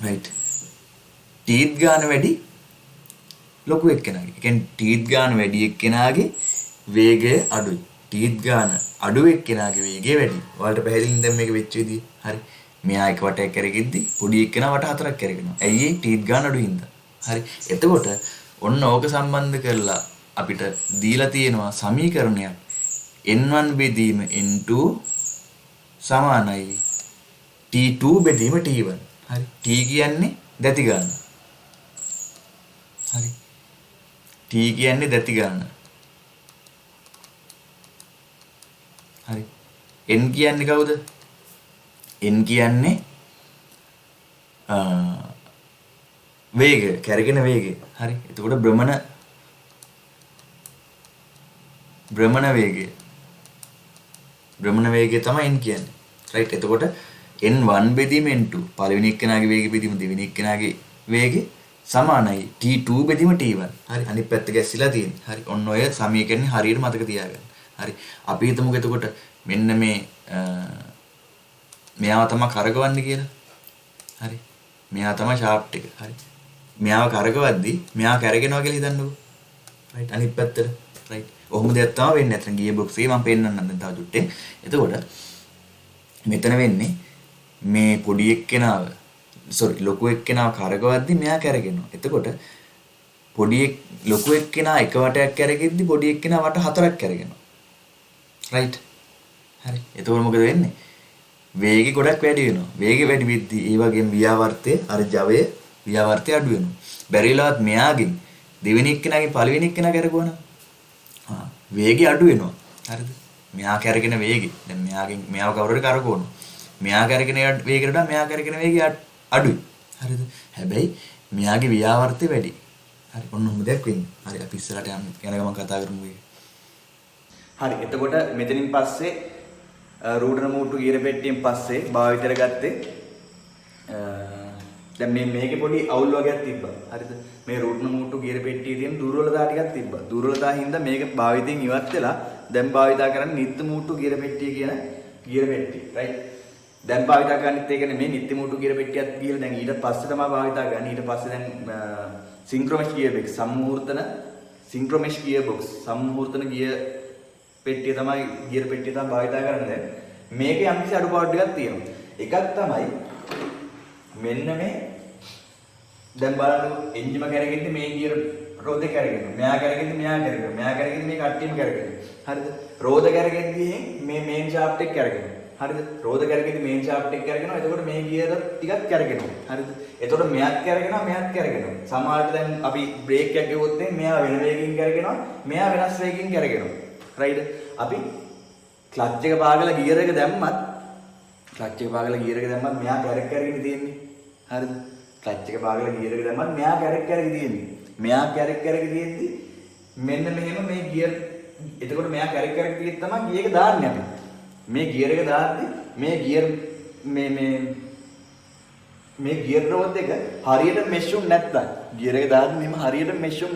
right ටීත් ගාන වැඩි ලොකු එක්කෙනාගේ. ඒ කියන්නේ ටීත් ගාන වැඩි එක්කෙනාගේ වේගය අඩුයි. ටීත් ගාන අඩු එක්කෙනාගේ වේගය වැඩි. ඔයාලට පැහැදිලිද දැන් මේක වෙච්ච විදිය? හරි. මෙයා එක වටයක් කරගෙද්දි පොඩි එක්කෙනා වට 4ක් කරගෙනවා. ඇයි ඒ ටීත් ගාන අඩු හින්දා. හරි. එතකොට ඔන්න ඕක සම්බන්ධ කරලා අපිට දීලා තියෙනවා සමීකරණයක් n1 බෙදීම n2 සමානයි t2 බෙදීම t1. හරි. t කියන්නේ දැති ගාන. හරි. t කියන්නේ දැති ගාන. හරි. n කියන්නේ කවුද? n කියන්නේ වේගය, කැරගෙන වේගය. හරි. එතකොට භ්‍රමණ වේගය. භ්‍රමණ වේගය තමයි n කියන්නේ. රයිට්. එතකොට n1 බෙදීම n2 පළවෙනි එක්කෙනාගේ වේගය බෙදීම දෙවෙනි එක්කෙනාගේ වේගය සමානයි t2 බෙදීම t1. හරි. අනිත් පැත්ත ගැස්සිලා තියෙන්නේ. හරි. ඔන්න ඔය සමීකරණේ හරියට මතක තියාගන්න. හරි. අපි හිතමුකෝ එතකොට මෙන්න මේ මෙයාව තමයි කරකවන්නේ කියලා. හරි. මෙයා තමයි ෂාෆ්ට් එක. හරි. මෙයාව කරකවද්දි මෙයා කැරගෙනවා කියලා හිතන්නකෝ. රයිට්. අනිත් පැත්තට. රයිට්. ඔහොම දෙයක් තමයි වෙන්නේ. නැත්නම් ගියර් බොක්ස් එකේ මම පෙන්නන්නම් දැන් තව චුට්ටේ. එතකොට මෙතන වෙන්නේ මේ පොඩි එක්කෙනාව ලොකු එක්කෙනාව කරකවද්දි මෙයා කැරගෙනවා. එතකොට ලොකු එක්කෙනා එක වටයක් කැරගෙද්දි පොඩි එක්කෙනා වට 4ක් කැරගෙනවා. රයිට්. හරි. එතකොට මොකද වෙන්නේ? වේගය ගොඩක් වැඩි වෙනවා. වේගය වැඩි වෙද්දී ඒ වගේම ව්‍යාවර්තය අර ජවය ව්‍යාවර්තය අඩු වෙනවා. බැරිලාවත් මෙයාගෙන් දෙවෙනි එක්කෙනාගෙන් පළවෙනි එක්කෙනා කරගවනවා. වේගය අඩු වෙනවා. හරිද? මෙයා කරගෙන වේගය. දැන් මෙයාව කවුරුහරි කරකවනවා. මෙයා කරගෙන වේගයට වඩා මෙයා කරගෙන වේගය අඩුයි. හරිද? හැබැයි මෙයාගේ ව්‍යාවර්තය වැඩි. හරි. ඔන්න ඔහොම දෙයක් වෙන්නේ. හරි. අපි ඉස්සරහට යන ගමන් කතා කරමු මේක. හරි. එතකොට මෙතනින් පස්සේ රූටර් මූට්ටු ගියර පෙට්ටියෙන් පස්සේ භාවිතයට ගත්තේ දැන් මේකේ පොඩි අවුල් වගේක් තිබ්බා. හරිද? මේ රූටර් මූට්ටු ගියර පෙට්ටියේ තියෙන දුර්වලතා ටිකක් තිබ්බා. දුර්වලතා හින්දා මේක භාවිතයෙන් ඉවත් වෙලා දැන් භාවිතා කරන්නේ නිත්‍ය මූට්ටු ගියර පෙට්ටිය කියන ගියර පෙට්ටිය. රයිට්? දැන් භාවිතා කරන්නේත් ඒක නෙමෙයි නිත්‍ය මූට්ටු ගියර පෙට්ටියක් කියලා දැන් ඊට පස්සේ තමයි භාවිතා කරන්නේ. ඊට පස්සේ දැන් සින්ක්‍රොමෙෂ් ගියර් බොක්ස් සම්මුහූර්තන සින්ක්‍රොමෙෂ් ගියර් බොක්ස් සම්මුහූර්තන ගියර් පෙට්ටිය තමයි ගියර් පෙට්ටිය තමයි භාවිතා කරන්නේ දැන්. මේකේ යම්කිසි අඩුපාඩු ටිකක් තියෙනවා. එකක් තමයි මෙන්න මේ දැන් බලන්න එන්ජිම කරගෙද්දි මේ ගියර් රෝදේ කරගෙනවා. මෙයා කරගෙද්දි මෙයා කරගෙනවා. මෙයා කරගෙද්දි මේ කට්ටියම කරගෙනවා. හරිද? රෝද කරගෙද්දි මේ මේන් ෂාෆ්ට් එක කරගෙනවා. හරිද? රෝද කරගෙද්දි මේන් ෂාෆ්ට් එක කරගෙනවා. එතකොට මේ ගියර ටිකක් කරගෙනවා. හරිද? එතකොට මෙයාත් කරගෙනවා මෙයාත් කරගෙනවා. සමහරවිට දැන් අපි බ්‍රේක් එකක් ගෙවුවොත් මෙයා වෙන වේගකින් කරගෙනවා. මෙයා වෙනස් වේගකින් කරගෙනවා. රයිට්? අපි ක්ලච් එක පාගලා ගියර් එක දැම්මත් මෙයා කැරක් කරගෙන තියෙන්නේ. හරිද? ක්ලච් එක පාගලා ගියර් එක දැම්මත් මෙයා කැරක් කරගෙන තියෙන්නේ. මෙයා කැරක් කරගෙන තියෙද්දි මෙන්න මෙහෙම මේ ගියර් එතකොට මෙයා කැරක් කරගෙන තියෙද්දි තමයි ගියර් එක දාන්නේ අපි. මේ ගියර් එක දාද්දි මේ ගියර් මේ ගියර් රෝඩ් එක හරියට මෙෂුම් නැත්තම් ගියර් එක දාද්දි මෙහෙම හරියට මෙෂුම්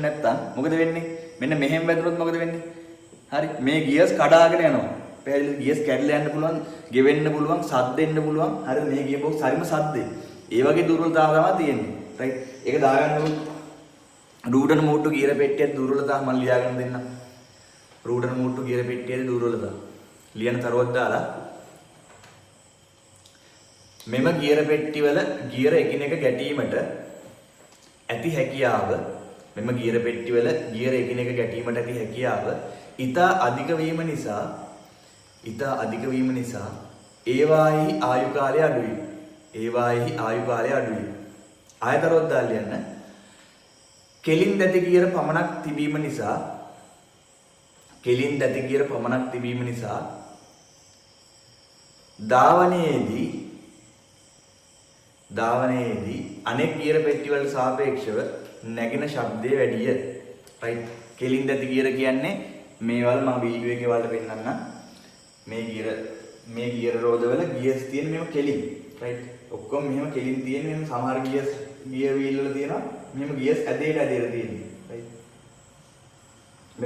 නැත්තම් මොකද වෙන්නේ? මෙන්න මෙහෙම වැදුනොත් මොකද වෙන්නේ? හරි මේ ගියර්ස් කඩාගෙන යනවා. පැහැදිලිද? ගියර්ස් කැඩලා යන්න පුළුවන්, ගෙවෙන්න පුළුවන්, සද්දෙන්න පුළුවන්. හරිද? මේ ගියර් බොක්ස් හරිම සද්දේ. ඒ වගේ දුර්වලතාව තමයි තියෙන්නේ. රයිට්? ඒක දාගන්නකො. රූටර් මූට්ටු ගියර පෙට්ටියේ දුර්වලතාව මම ලියාගෙන දෙන්නම්. රූටර් මූට්ටු ගියර පෙට්ටියේ දුර්වලතාව. ලියන තරුවක් දාලා මෙම ගියර පෙට්ටිවල ගියර එකිනෙක ගැටීමට ඇති හැකියාව ඉතා අධික වීම නිසා ඒවාෙහි ආයු කාලය අඩුයි. ආයතරොත් දාලා ලියන්න. කෙලින් දැති ගියර පමණක් තිබීම නිසා ධාවනයේදී අනෙක් ගියර පෙට්ටිවලට සාපේක්ෂව නැගෙන ශබ්දය වැඩිය. රයිට්? කෙලින් දැති ගියර කියන්නේ මේවල මම වීඩියෝ එකේ වලට පෙන්නන්නම්. මේ මේ ගියර් රෝදවල ගියර්ස් තියෙන මෙහෙම කෙලින් රයිට් ඔක්කොම මෙහෙම කෙලින් තියෙන මෙහෙම සමහර ගියර්ස් ගියර් වීල් වල තියෙනවා මෙහෙම ගියර්ස් ඇදේට තියෙන්නේ රයිට්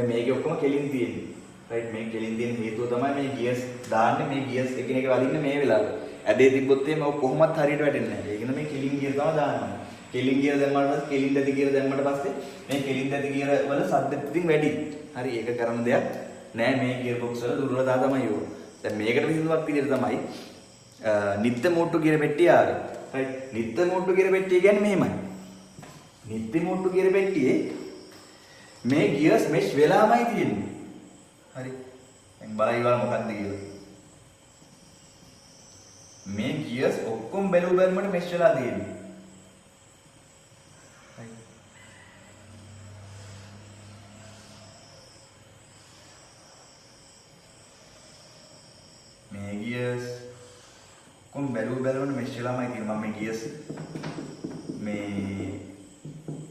මේකේ ඔක්කොම කෙලින් තියෙන්නේ රයිට් මේ කෙලින් තියෙන හේතුව තමයි මේ ගියර්ස් දාන්නේ මේ ගියර්ස් එකිනෙක වලින්න මේ වෙලාවේ ඇදේ තිබ්බොත් එහම කොහොමවත් හරියට වැටෙන්නේ නැහැ ඒක නේ මේ කෙලින් ගියර් තමයි දාන්නේ කෙලින් ගියර දැම්මම පස්සේ කෙලින් දැති ගියර දැම්මට පස්සේ මේ කෙලින් දැති ගියර වල සද්ද පිටින් වැඩි. හරි ඒක කරන දෙයක් නෑ මේ ගියර් බොක්ස් වල දුර්වලතාව තමයි ඕක. දැන් මේකට විසඳුමක් විදිහට තමයි නිත්‍ය මෝට්ටු ගියර පෙට්ටිය ආවේ. රයිට් නිත්‍ය මෝට්ටු ගියර පෙට්ටිය කියන්නේ මෙහෙමයි. නිත්‍ය මෝට්ටු ගියර පෙට්ටියේ මේ ගියර්ස් මෙෂ් වෙලාමයි තියෙන්නේ. හරි. දැන් බලයි වල මොකක්ද කියලා. මේ ගියර්ස් ඔක්කොම බැලුවට මෙෂ් වෙලා තියෙන්නේ. මේ ගියර්ස් කොම් බැලුවන මෙෂ් වෙලාමයි තියෙන්නේ මම මේ ගියර්ස් මේ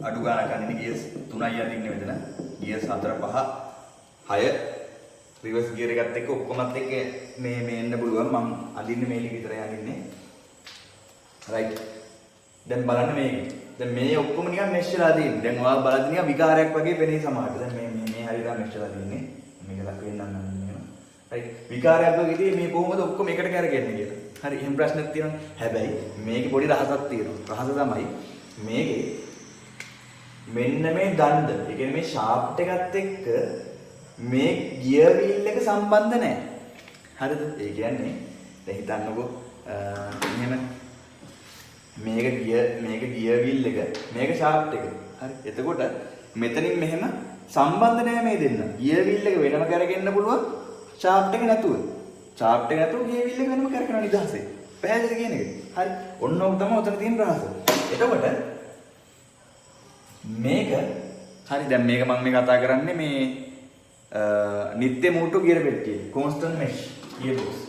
අඩු ගානක් අනිත් ගියර්ස් 3යි අදින්නේ මෙතන ගියර්ස් 4 5 6 රිවර්ස් ගියර් එකත් එක්ක ඔක්කොමත් එක්ක මේ එන්න පුළුවන් මම අදින්නේ මේක විතරයි අදින්නේ රයිට් දැන් බලන්න මේක දැන් මේ ඔක්කොම නිකන් මෙෂ් වෙලා තියෙන්නේ දැන් ඔයාලා බලද්දි නිකන් විකාරයක් වගේ පෙනේ සමහරට දැන් මේ හරියට මෙෂ් වෙලා තියෙන්නේ මේක ලක් වෙන්නන්න රයිට් විකාරයක් වගේ ඉතින් මේ කොහොමද ඔක්කොම එකට කරගන්නේ කියලා. හරි එහෙම ප්‍රශ්නයක් තියෙනවා. හැබැයි මේකේ පොඩි රහසක් තියෙනවා. රහස තමයි මේකේ මෙන්න මේ දණ්ඩ. ඒ කියන්නේ මේ ෂාෆ්ට් එකත් එක්ක මේ ගියර් වීල් එක සම්බන්ධ නැහැ. හරිද? ඒ කියන්නේ දැන් හිතන්නකෝ මෙහෙම මේක ගියර් වීල් එක මේක ෂාෆ්ට් එක. හරි. එතකොට මෙතනින් මෙහෙම සම්බන්ධ නැහැ මේ දෙන්න. ගියර් වීල් එක වෙනම කරගෙන්න පුළුවන්. ෂාෆ්ට් එක නැතුව ගියර් වීල් එක වෙනම කරකනවා නිදහසේ. පැහැදිලිද කියන එක? හරි. ඔන්න ඕක තමයි උතන තියෙන රහස. එතකොට මේක හරි දැන් මේක මම මේ කතා කරන්නේ මේ නිත්‍ය මෝටු ගියර් පෙට්ටිය. Constant mesh gear box.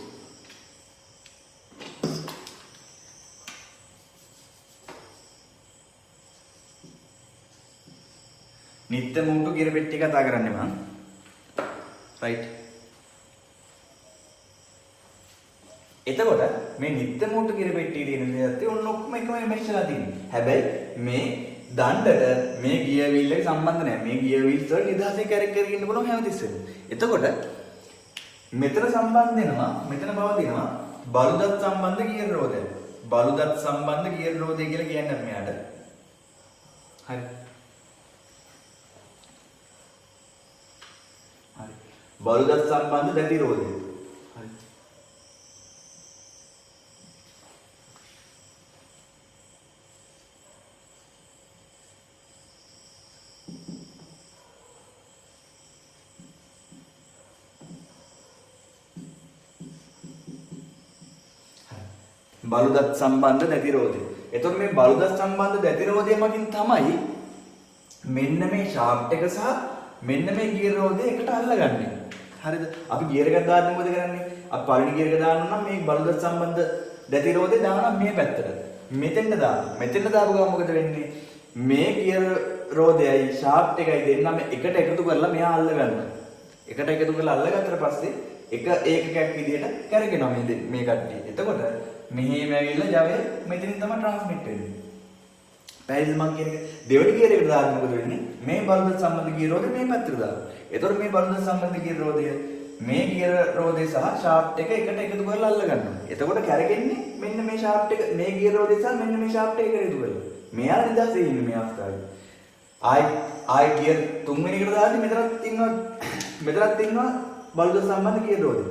නිත්‍ය මෝටු ගියර් පෙට්ටිය කතා කරන්නේ මම. රයිට්. එතකොට මේ නිත්‍ය මෝට්ටු ගියර් පෙට්ටියේ තියෙන දේත් ඔන්න ඔක්කොම එකම මෙෂ් වෙලා තියෙනවා. හැබැයි මේ දණ්ඩට මේ ගියර් වීල් එක සම්බන්ධ නැහැ. මේ ගියර් වීල් වල නිදහසේ කරගෙන ඉන්න පුළුවන් හැමතිස්සෙම. එතකොට මෙතන සම්බන්ධ වෙනවා මෙතන පවතිනවා බලුදත් සම්බන්ධ ගියර් රෝධය. බලුදත් සම්බන්ධ ගියර් රෝධය කියලා කියන්නේ මෙයාට. හරි. හරි. බලුදත් සම්බන්ධ දැති රෝධය. හරි. බලුදත් සම්බන්ධ දැතිරෝධය. එතකොට මේ බලුදත් සම්බන්ධ දැතිරෝධය මගින් තමයි මෙන්න මේ ෂාෆ්ට් එක සහ මෙන්න මේ ගියර් රෝධය එකට අල්ලගන්නේ. හරිද? අපි ගියර් එකක් දාන්න මොකද කරන්නේ? අපි පළවෙනි ගියර් එක දාන්න නම් මේ බලුදත් සම්බන්ධ දැතිරෝධය දානවා මේ පැත්තට. මෙතෙන්ට දානවා. මෙතෙන්ට දාපු ගමන් මොකද වෙන්නේ? මේ ගියර් රෝධයයි ෂාෆ්ට් එකයි දෙන්නම එකට එකතු කරලා මෙහා අල්ල ගන්නවා. එකට එකතු කරලා අල්ලගත්තට පස්සේ එක ඒකකයක් විදිහට කරගෙනවා මේ කට්ටිය. එතකොට මෙහෙම ඇවිල්ලා Java මෙතනින් තමයි ට්‍රාන්ස්මිට් වෙන්නේ. පැහැදිලිද මම කියන එක? දෙවෙනි ගියර් එකට දාන්න මොකද වෙන්නේ? මේ බලුදත් සම්බන්ධ ගියර් රෝධය මේ පැත්තට දානවා. එතකොට මේ බලුදත් සම්බන්ධ ගියර් රෝධය මේ ගියර් රෝධය සහ ෂාෆ්ට් එක එකට එකතු කරලා අල්ල ගන්නවා. එතකොට කරගෙන්නේ මෙන්න මේ ෂාෆ්ට් එක මේ ගියර් රෝධය සහ මෙන්න මේ ෂාෆ්ට් එක එකතු කරලා. මෙයා නිදහසේ ඉන්නේ මේ අවස්ථාවේ. ආයි ගියර් තුන්වෙනි එකට දාද්දි මෙතනත් ඉන්නවා බලුදත් සම්බන්ධ ගියර් රෝධය.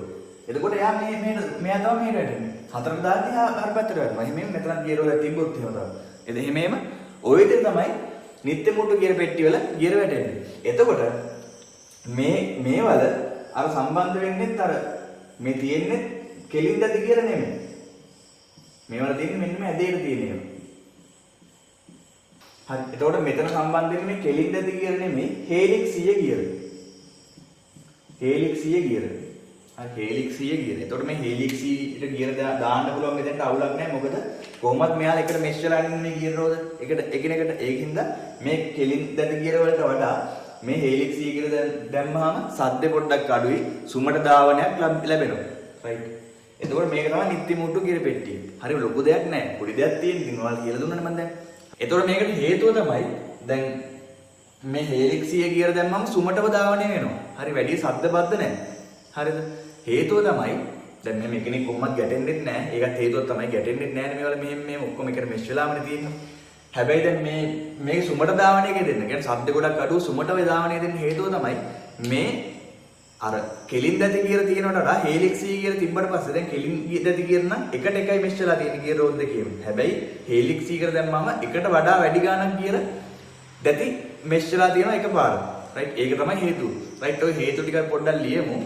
එතකොට එයා මෙයා තමයි මෙහෙට වැටෙන්නේ. හතරට දාද්දි අර පැත්තට වැටෙනවා. එහෙම මෙතනත් ගියර් රෝධය තිබ්බොත් එහෙම තමයි. එහෙමම ඔය විදිහට තමයි නිත්‍ය මෝටු ගියර් පෙට්ටි වල ගියර් වැටෙන්නේ. එතකොට මේ වල අර සම්බන්ධ වෙන්නේත් අර මේ තියෙන්නේ කෙලින් දැති ගියර නෙමෙයි. මේ වල තියෙන්නේ මෙන්න මේ ඇදේට තියෙන ඒවා. හරි. එතකොට මෙතන සම්බන්ධ වෙන්නේ මේ කෙලින් දැති ගියර නෙමෙයි හේලික්සීය ගියර. හේලික්සීය ගියර. හරි හේලික්සීය ගියර. එතකොට මේ හේලික්සීට ගියර දාන්න පුළුවන් මෙතෙන්ට අවුලක් නැහැ. මොකද කොහොමත් මෙයාලා එකට මෙෂ් වෙලා ඉන්නේ මේ ගියර රෝද. එකට එකිනෙකට ඒකින්ද මේ කෙලින් දැති ගියර වලට වඩා මේ හේලික්සීය ගියර දැම්මහම සද්ද පොඩ්ඩක් අඩුයි. සුමට ධාවනයක් ලැබෙනවා. රයිට්. එතකොට මේක තමයි නිත්‍ය මූට්ටු ගියර පෙට්ටිය. හරි ලොකු දෙයක් නෑ. පොඩි දෙයක් තියෙන. ඉතින් ඔයාලා කියලා දුන්නානේ මම දැන්. එතකොට මේකට හේතුව තමයි දැන් මේ හේලික්සිය ගියර දැම්මම සුමටව ධාවනය වෙනවා. හරි වැඩි ශබ්ද බද්ද නැහැ. හරිද? හේතුව තමයි දැන් මේ කෙනෙක් කොහොමද ගැටෙන්නෙත් නැහැ. ඒකත් හේතුව තමයි ගැටෙන්නෙත් නැහැ නේ මේවල මෙහෙම ඔක්කොම එකට මෙෂ් වෙලාමනේ තියෙන්නේ. හැබැයි දැන් මේ සුමට ධාවනය දෙන්න. කියන්නේ ශබ්ද ගොඩක් අඩුව සුමටව ධාවනය දෙන්න හේතුව තමයි මේ අර කෙලින් දැති ගියර තියෙනවට වඩා හේලික්සිය ගියර තිබ්බට පස්සේ දැන් කෙලින් දැති ගියර නම් එකට එකයි මෙෂ් වෙලා තියෙන්නේ ගියර රෝඩ් දෙකේම. හැබැයි හේලික්සිය ගියර දැම්මම එකට වඩා වැඩි ගාණක් ගියර දැති මෙෂ් වෙලා තියෙනවා එකපාරට. රයිට් ඒක තමයි හේතුව. රයිට් ඔය හේතු ටික පොඩ්ඩක් ලියමු.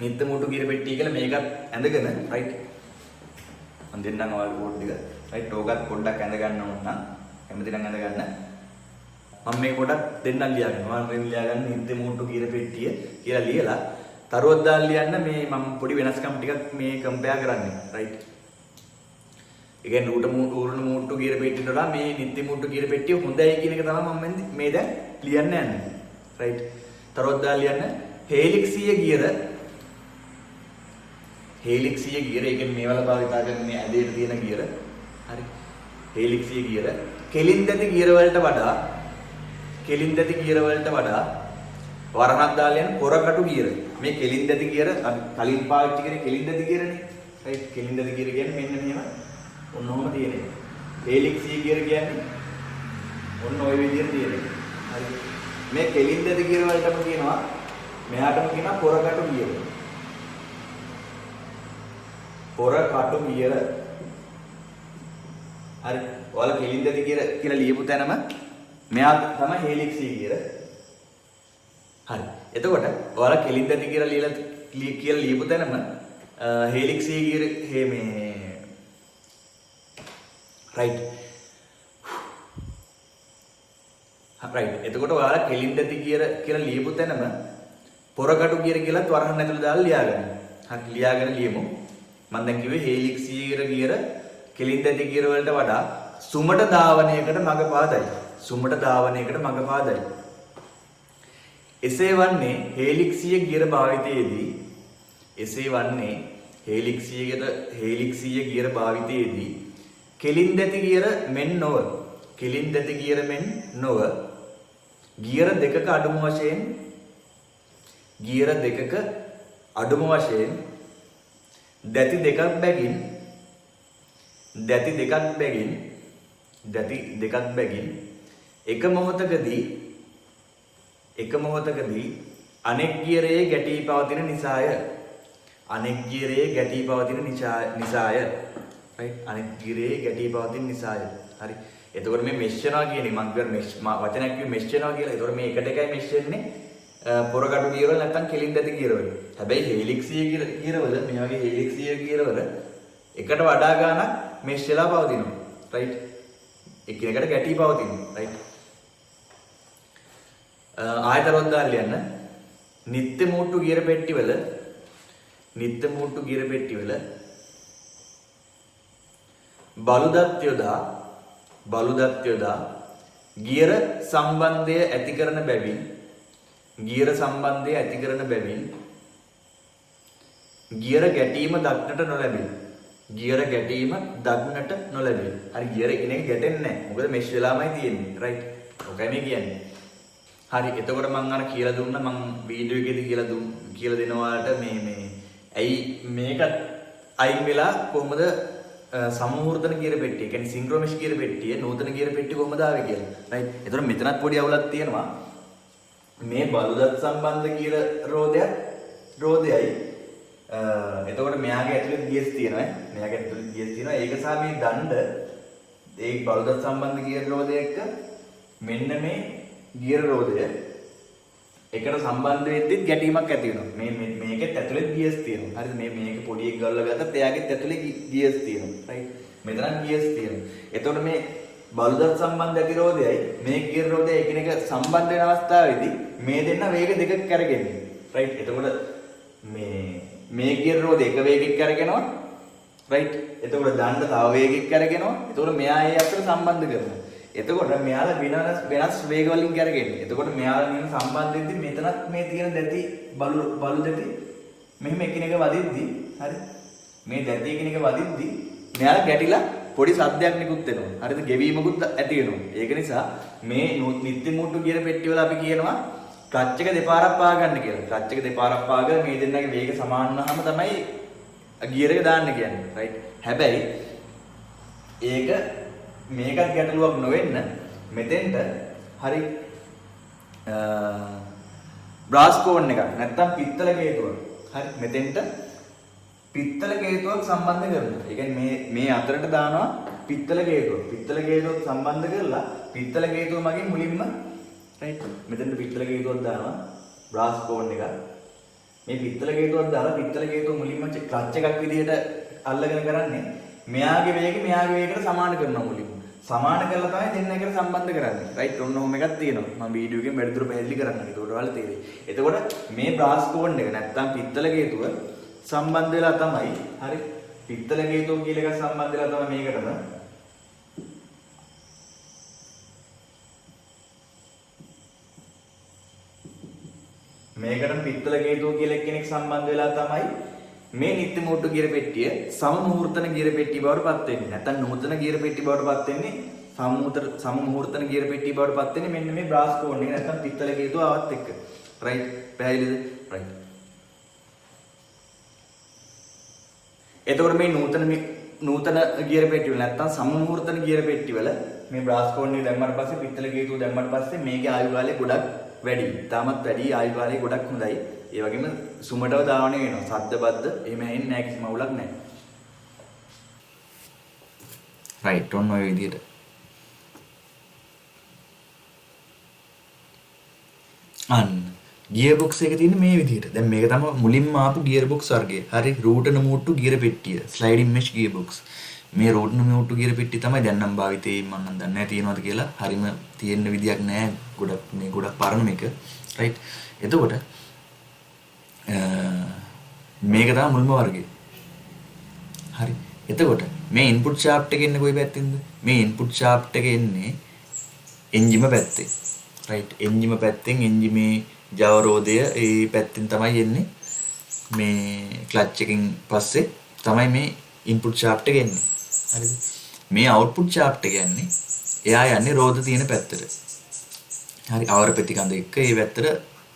නිත්‍ය මූට්ටු ගියර පෙට්ටිය කියලා මේකත් ඇඳගෙන රයිට් මම දෙන්නම් ඔයාලට බෝඩ් එක. රයිට් ඕකත් පොඩ්ඩක් ඇඳ ගන්න ඕන නම් හැමදේම ඇඳ ගන්න. මම මේක පොඩ්ඩක් දෙන්නම් ලියාගන්න. මම මෙන්න ලියාගන්න නිත්‍ය මූට්ටු ගියර පෙට්ටිය කියලා ලියලා තරුවක් දාලා ලියන්න මේ මම පොඩි වෙනස්කම් ටිකක් මේ කම්පෙයාර් කරන්නේ. රයිට් ඒ කියන්නේ ඌරණ මූට්ටු ගියර පෙට්ටියට වඩා මේ නිත්‍ය මූට්ටු ගියර පෙට්ටිය හොඳයි කියන එක තමයි මම මේ දැන් ලියන්න යන්නේ. රයිට් තරුවක් දාලා ලියන්න හේලික්සිය ගියර ඒ කියන්නේ මේවල භාවිතා කරන මේ ඇදේට තියෙන ගියර. හරි. හේලික්සිය ගියර කෙලින් දැති ගියර වලට වඩා වරහක් දාලා යන පොරකටු ගියර. මේ කෙලින් දැති ගියර කලින් පාවිච්චි කරේ කෙලින් දැති ගියරනේ. රයිට් කෙලින් දැති ගියර කියන්නේ මෙන්න මෙහෙම ඔන්නෝම තියෙනවා. හේලික්සිය ගියර කියන්නේ ඔන්න ඔය විදිහට තියෙනවා. හරි. මේ කෙලින් දැති ගියර වලටම කියනවා මෙහාටම කියනවා පොරකටු ගියර. පොරකටු ගියර. හරි. ඔයාලා කෙලින් දැති ගියර කියලා ලියපු තැනම මෙයා තමයි හේලික්සිය ගියර. හරි. එතකොට ඔයාලා කෙලින් දැති කියලා ලියපු තැනම හේලික්සිය ගියර මේ රයිට්. රයිට්. එතකොට ඔයාලා කෙලින් දැති ගියර කියලා ලියපු තැනම පොරකටු ගියර කියලා වරහන් ඇතුළේ දාලා ලියාගන්න. හරි ලියාගෙන ලියමු. මම දැන් කිව්වේ හේලික්සිය ගියර කෙලින් දැති ගියර වලට වඩා සුමට ධාවනයකට මඟ පාදයි. එසේ වන්නේ හේලික්සිය ගියර භාවිතයේදී කෙලින් දැති ගියර මෙන් නොව ගියර දෙකක අඩුම වශයෙන් දැති දෙකක් බැගින් එක මොහොතකදී අනෙක් ගියරේ ගැටී පවතින නිසාය. රයිට් අනෙක් ගියරේ ගැටී පවතින නිසාය. හරි. එතකොට මේ මෙෂ් වෙනවා කියන්නේ මම කියවන මෙෂ් වචනයක් කිව්වේ මෙෂ් වෙනවා කියලා. එතකොට මේ එකට එකයි මෙෂ් වෙන්නේ පොරකටු ගියරවල නැත්නම් කෙලින් දැති ගියරවල. හැබැයි හේලික්සිය ගියරවල මේ වගේ හේලික්සිය ගියරවල එකට වඩා ගාණක් මෙෂ් වෙලා පවතිනවා. රයිට්. එකිනෙකට ගැටී පවතිනවා. රයිට්. ආයතරොත් දාලා ලියන්න නිත්‍ය මූට්ටු ගියර පෙට්ටිවල බලුදත් යොදා ගියර සම්බන්ධය ඇති කරන බැවින් ගියර ගැටීම දක්නට නොලැබේ. හරි ගියර කෙනෙක් ගැටෙන්නේ නැහැ. මොකද මෙෂ් වෙලාමයි තියෙන්නේ. රයිට්. ඔකයි මේ කියන්නේ. හරි එතකොට මම අර කියලා දුන්නා මම වීඩියෝ එකේදී කියලා දෙනවාට මේ ඇයි මේකත් අයින් වෙලා කොහොමද සමූර්ධන ගියර පෙට්ටිය කියන්නේ සින්ක්‍රොමෙෂ් ගියර පෙට්ටිය නූතන ගියර පෙට්ටිය කොහොමද ආවේ කියලා. රයිට්. එතකොට මෙතනත් පොඩි අවුලක් තියෙනවා. මේ බලුදත් සම්බන්ධ ගියර රෝදයයි එතකොට මෙයාගේ ඇතුළේ ගියස් තියෙනවා. ඒක සහ මේ දණ්ඩ ඒ බලුදත් සම්බන්ධ ගියර රෝදය එක්ක මෙන්න මේ ගියර රෝදය එකට සම්බන්ධ වෙද්දිත් ගැටීමක් ඇති වෙනවා. මේකෙත් ඇතුලේ ගියස් තියෙනවා. හරිද? මේක පොඩි එක ගල්ලා ගත්තත් එයාගෙත් ඇතුලේ ගියස් තියෙනවා. රයිට්. මෙතනත් ගියස් තියෙනවා. එතකොට මේ බලුදත් සම්බන්ධ ඇති රෝදයයි මේ ගියර රෝදයයි එකිනෙක සම්බන්ධ වෙන අවස්ථාවේදී මේ දෙන්න වේග දෙකක් කරගෙන්නේ. රයිට්. එතකොට මේ ගියර රෝදය එක වේගයක් කරගෙනවා. රයිට්. එතකොට දණ්ඩ තව වේගයක් කරගෙනවා. එතකොට මෙයා ඒ අතර සම්බන්ධ කරනවා. එතකොට මෙයාලා වෙනස් වේග වලින් කරගෙන්නේ. එතකොට මෙයාලා කියන සම්බන්ධෙද්දි මෙතනත් මේ තියෙන දැති බලු දැති මෙහෙම එකිනෙක වදිද්දි හරි මේ දැතිය කියන එක වදිද්දි මෙයාලා ගැටිලා පොඩි සද්දයක් නිකුත් වෙනවා. හරිද? ගෙවීමකුත් ඇති වෙනවා. ඒක නිසා මේ නිත්‍ය මුට්ටු ගියර පෙට්ටිය වල අපි කියනවා ක්ලච් එක දෙපාරක් පා ගන්න කියලා. ක්ලච් එක දෙපාරක් පාගලා මේ දෙන්නගේ වේග සමාන වුණාම තමයි ගියර එක දාන්න කියන්නේ. රයිට්. හැබැයි ඒක මේකත් ගැටලුවක් නොවෙන්න මෙතෙන්ට හරි බ්‍රාස් කෝන් එකක් නැත්තම් පිත්තල කේතුවක්. හරි මෙතෙන්ට පිත්තල කේතුවක් සම්බන්ධ කරනවා. ඒ කියන්නේ මේ අතරට දානවා පිත්තල කේතුව. පිත්තල කේතුවක් සම්බන්ධ කරලා පිත්තල කේතුව මගින් මුලින්ම රයිට් මෙතෙන්ට පිත්තල කේතුවක් දානවා බ්‍රාස් කෝන් එකක්. මේ පිත්තල කේතුවක් දාලා පිත්තල කේතුව මුලින්ම ක්ලච් එකක් විදිහට අල්ලගෙන කරන්නේ මෙයාගේ වේගය මෙයාගේ වේගයට සමාන කරනවා මුලින්ම. සමාන කරලා තමයි දෙන්න එකට සම්බන්ධ කරන්නේ. රයිට් ඔන්න ඔහොම එකක් තියෙනවා. මම වීඩියෝ එකෙන් වැඩිදුර පැහැදිලි කරන්නම්. ඒකට ඔයාලා තේරෙයි. එතකොට මේ බ්‍රාස් කෝන් එක නැත්තම් පිත්තල කේතුව සම්බන්ධ වෙලා තමයි හරි පිත්තල කේතුව කියලා එකක් සම්බන්ධ වෙලා තමයි මේකටම මේකටම පිත්තල කේතුව කියලා කෙනෙක් සම්බන්ධ වෙලා තමයි මේ නිත්‍ය මුට්ටු ගියර පෙට්ටිය සම මුහූර්තන ගියර පෙට්ටිය බවට පත් වෙන්නේ. නැත්නම් නූතන ගියර පෙට්ටිය බවට පත් වෙන්නේ සම මුහූර්තන ගියර පෙට්ටිය බවට පත් වෙන්නේ මෙන්න මේ බ්‍රාස් කෝන් එක නැත්නම් පිත්තල කේතුව ආවත් එක්ක. රයිට් පැහැදිලිද? රයිට්. එතකොට මේ නූතන ගියර පෙට්ටිය වල නැත්නම් සම මුහූර්තන ගියර පෙට්ටිය වල මේ බ්‍රාස් කෝන් එක දැම්මට පස්සේ පිත්තල කේතුව දැම්මට පස්සේ මේකේ ආයු කාලය ගොඩක් වැඩි. තාමත් වැඩි ආයු කාලය ගොඩක් හොඳයි. ඒ වගේම සුමටව දාවණය වෙනවා. සද්ද බද්ද එහෙම ඇහෙන්නේ නැහැ කිසිම අවුලක් නැහැ. රයිට් ඔන්න ඔය විදිහට. අන්න ගියර් බොක්ස් එකේ තියෙන මේ විදිහට. දැන් මේක තමයි මුලින්ම ආපු ගියර් බොක්ස් වර්ගය. හරි රූටන මූට්ටු ගියර පෙට්ටිය. ස්ලයිඩින් මෙෂ් ගියර් බොක්ස්. මේ රූටන මූට්ටු ගියර පෙට්ටිය තමයි දැන් නම් භාවිතේ මම නම් දන්නේ නැහැ තියෙනවද කියලා. හරිම තියෙන්න විදියක් නැහැ. ගොඩක් පරණ මේක. රයිට්. එතකොට මේක තමයි මුල්ම වර්ගය. හරි. එතකොට මේ ඉන්පුට් ෂාෆ්ට් එක එන්නේ කොයි පැත්තෙන්ද? මේ ඉන්පුට් ෂාෆ්ට් එක එන්නේ එන්ජිම පැත්තෙන්. රයිට්. එන්ජිම පැත්තෙන් එන්ජිමේ ජව රෝධය ඒ පැත්තෙන් තමයි එන්නේ. මේ ක්ලච් එකකින් පස්සේ තමයි මේ ඉන්පුට් ෂාෆ්ට් එක එන්නේ. හරිද? මේ අවුට්පුට් ෂාෆ්ට් එක යන්නේ එයා යන්නේ රෝධ තියෙන පැත්තට. හරි. අවර ප්‍රතිකන්ද එක්ක ඒ පැත්තට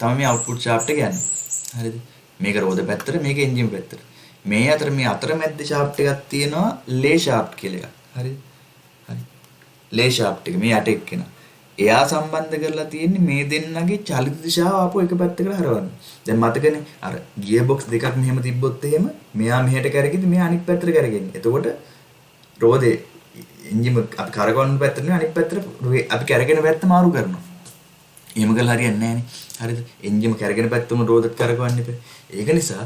තමයි මේ අවුට්පුට් ෂාෆ්ට් එක යන්නේ. හරිද? මේක රෝධ පැත්තට මේක එන්ජිම පැත්තට. මේ අතර මේ අතරමැද්ද ෂාෆ්ට් එකක් තියෙනවා ලේ ෂාෆ්ට් කියලා එකක්. හරිද? හරි. ලේ ෂාෆ්ට් එක මේ යට එක්කෙන. එයා සම්බන්ධ කරලා තියෙන්නේ මේ දෙන්නගේ චලිත දිශාව ආපු එක පැත්තකට හරවන්න. දැන් මතකනේ අර ගියර් බොක්ස් දෙකක් මෙහෙම තිබ්බොත් එහෙම මෙයා මෙහෙට කරගෙද්දි මෙයා අනිත් පැත්තට කරගෙන්නේ. එතකොට රෝදේ එන්ජිම අපි කරගවන්න පැත්තට නෙවෙයි අනිත් පැත්තට අපි කරගෙන පැත්ත මාරු කරනවා. එහෙම කළා හරියන්නේ නැහැ නේ. හරිද? එන්ජිම කරගෙන පැත්තම රෝදත් කරගවන්න එපා. ඒක නිසා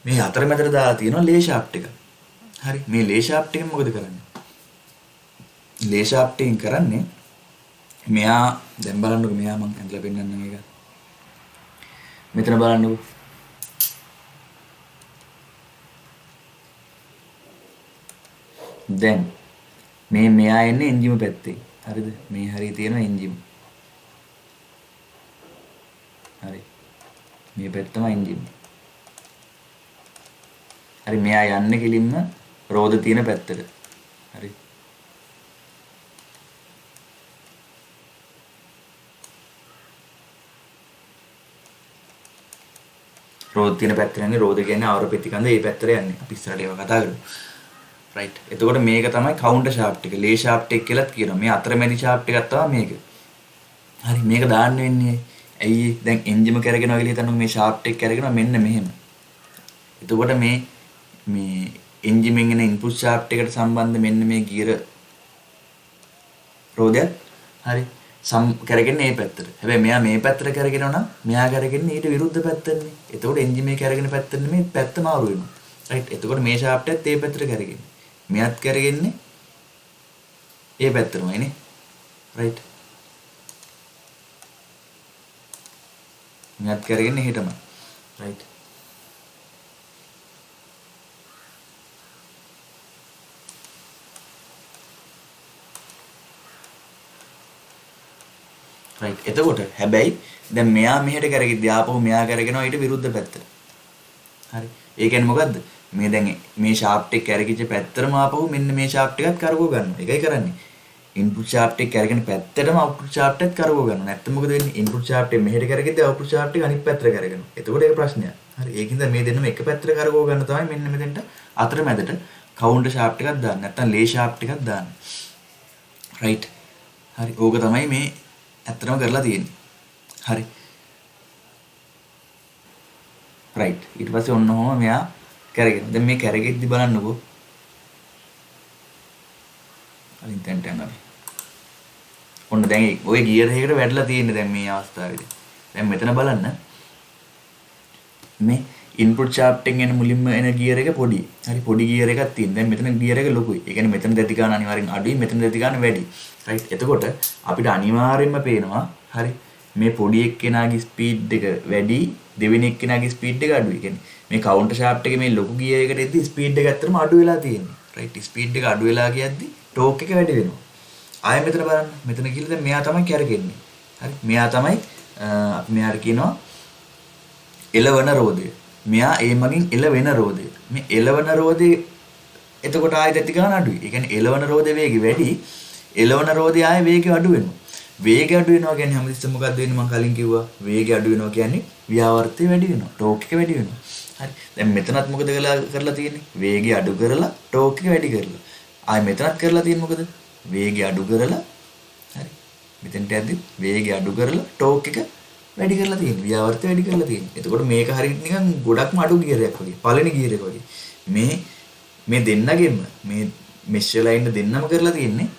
මේ අතරමැදට දාලා තියෙනවා ලේ ෂාෆ්ට් එක. හරි. මේ ලේ ෂාෆ්ට් එකෙන් මොකද කරන්නේ? ලේ ෂාෆ්ට් එකෙන් කරන්නේ මෙයා දැන් බලන්නකෝ මෙයා මම ඇඳලා පෙන්නන්න මේක. මෙතන බලන්නකෝ. දැන් මෙයා එන්නේ එන්ජිම පැත්තේ. හරිද? මේ හරිය තියෙන එන්ජිම. හරි. මේ පැත්ත තමයි එන්ජිම. හරි මෙයා යන්නේ කෙලින්ම රෝද තියෙන පැත්තට. හරි. රෝද තියෙන පැත්තට යන්නේ රෝද කියන්නේ ආවර ප්‍රතිකන්ද ඒ පැත්තට යන්නේ. අපි ඉස්සරහට ඒවා කතා කරමු. රයිට්. එතකොට මේක තමයි කවුන්ටර් ෂාෆ්ට් එක. ලේ ෂාෆ්ට් එක කියලාත් කියනවා. මේ අතරමැදි ෂාෆ්ට් එකක් තමයි මේක. හරි මේක දාන්න වෙන්නේ ඇයි දැන් එන්ජිම කරගෙනවා කියලා හිතන්න මේ ෂාෆ්ට් එක කරගෙනවා මෙන්න මෙහෙම. එතකොට මේ එන්ජිමෙන් එන ඉන්පුට් ෂාෆ්ට් එකට සම්බන්ධ මෙන්න මේ ගියර රෝදයක් හරි කරගෙන මේ පැත්තට. හැබැයි මෙයා මේ පැත්තට කරගෙනවා නම් මෙයා කරගෙන ඊට විරුද්ධ පැත්තනේ. එතකොට එන්ජිමේ කරගෙන පැත්තට නෙමෙයි පැත්ත මාරු වෙනවා. රයිට්. එතකොට මේ ෂාෆ්ට් එකත් මේ පැත්තට කරගෙන. මෙයාත් කරගෙන්නේ මේ පැත්තටමයි නේ. රයිට්. මෙයාත් කරගෙන්නේ එහෙටමයි. රයිට්. රයිට්. එතකොට හැබැයි දැන් මෙයා මෙහෙට කරගෙද්දී ආපහු මෙයා කරගෙනවා ඊට විරුද්ධ පැත්තට. හරි. ඒ කියන්නේ මොකද්ද? මේ දැන් මේ ෂාෆ්ට් එක කැරකිච්ච පැත්තටම ආපහු මෙන්න මේ ෂාෆ්ට් එකත් කරකව ගන්නවා. ඒකයි කරන්නේ. ඉන්පුට් ෂාෆ්ට් එක කැරගෙන පැත්තටම අවුට්පුට් ෂාෆ්ට් එකත් කරකව ගන්නවා. නැත්නම් මොකද වෙන්නේ? ඉන්පුට් ෂාෆ්ට් එක මෙහෙට කරගෙද්දී අවුට්පුට් ෂාෆ්ට් එක අනිත් පැත්තට කරගෙනවා. එතකොට ඒක ප්‍රශ්නයක්. හරි. ඒකින්ද මේ දෙන්නම එක පැත්තට කරකව ගන්න තමයි මෙන්න මෙතෙන්ට අතරමැදට කවුන්ටර් ෂාෆ්ට් එකක් දාන්න. නැත්නම් ලේ ෂාෆ්ට් එකක් දාන්න. රයිට්. හරි. ඕක තමයි මේ ඇත්තටම කරලා තියෙන්නේ. හරි. රයිට්. ඊට පස්සේ ඔන්න ඔහොම මෙයා කරගෙන. දැන් මේ කරගෙද්දි බලන්නකෝ. අලින් තැන්ට යනවා. ඔන්න දැන් ඔය ගියර් එකකට වැටලා තියෙන්නේ දැන් මේ අවස්ථාවේදී. දැන් මෙතන බලන්න. මේ ඉන්පුට් ෂාෆ්ට් එකෙන් එන මුලින්ම එන ගියර් එක පොඩි. හරි පොඩි ගියර් එකක් තියෙන. දැන් මෙතන ගියර් එක ලොකුයි. ඒ කියන්නේ මෙතන දැති ගන්න අනිවාර්යෙන් අඩුයි, මෙතන දැති ගන්න වැඩි. රයිට්. එතකොට අපිට අනිවාර්යෙන්ම පේනවා හරි මේ පොඩි එක්කෙනාගේ ස්පීඩ් එක වැඩි, දෙවෙනි එක්කෙනාගේ ස්පීඩ් එක අඩුයි. කියන්නේ මේ කවුන්ටර් ෂාෆ්ට් එකේ මේ ලොකු ගියර් එකට එද්දි ස්පීඩ් එක ඇත්තටම අඩු වෙලා තියෙනවා. රයිට්. ස්පීඩ් එක අඩු වෙලා ගියද්දි ටෝක් එක වැඩි වෙනවා. ආයෙ මෙතන බලන්න. මෙතන කියලා දැන් මෙයා තමයි කැරකෙන්නේ. හරි. මෙයා තමයි අපි මෙයාට කියනවා එළවන රෝදය. මෙයා ඒ මගින් එළවෙන රෝදය. මේ එළවන රෝදේ එතකොට ආයෙ දැති ගන්න අඩුයි. ඒ කියන්නේ එළවන රෝදේ වේගය වැඩි. එළවන රෝදේ ආයෙ වේගය අඩු වෙනවා. වේගය අඩු වෙනවා කියන්නේ හැමතිස්සෙම මොකක්ද වෙන්නේ මම කලින් කිව්වා. වේගය අඩු වෙනවා කියන්නේ ව්‍යාවර්තය වැඩි වෙනවා. ටෝක් එක වැඩි වෙනවා. හරි. දැන් මෙතනත් මොකද කරලා තියෙන්නේ? වේගය අඩු කරලා ටෝක් එක වැඩි කරලා. ආයෙ මෙතනත් කරලා තියෙන්නේ මොකද? වේගය අඩු කරලා හරි. මෙතෙන්ට යද්දි වේගය අඩු කරලා ටෝක් එක වැඩි කරලා තියෙනවා. ව්‍යාවර්තය වැඩි කරලා තියෙනවා. එතකොට මේක හරියට නිකන් ගොඩක්ම අඩු ගියරයක් වගේ. පළවෙනි ගියර එක වගේ. මේ දෙන්නගෙම මේ මෙෂ් වෙලා ඉන්න දෙන්නම කරලා තියෙන්නේ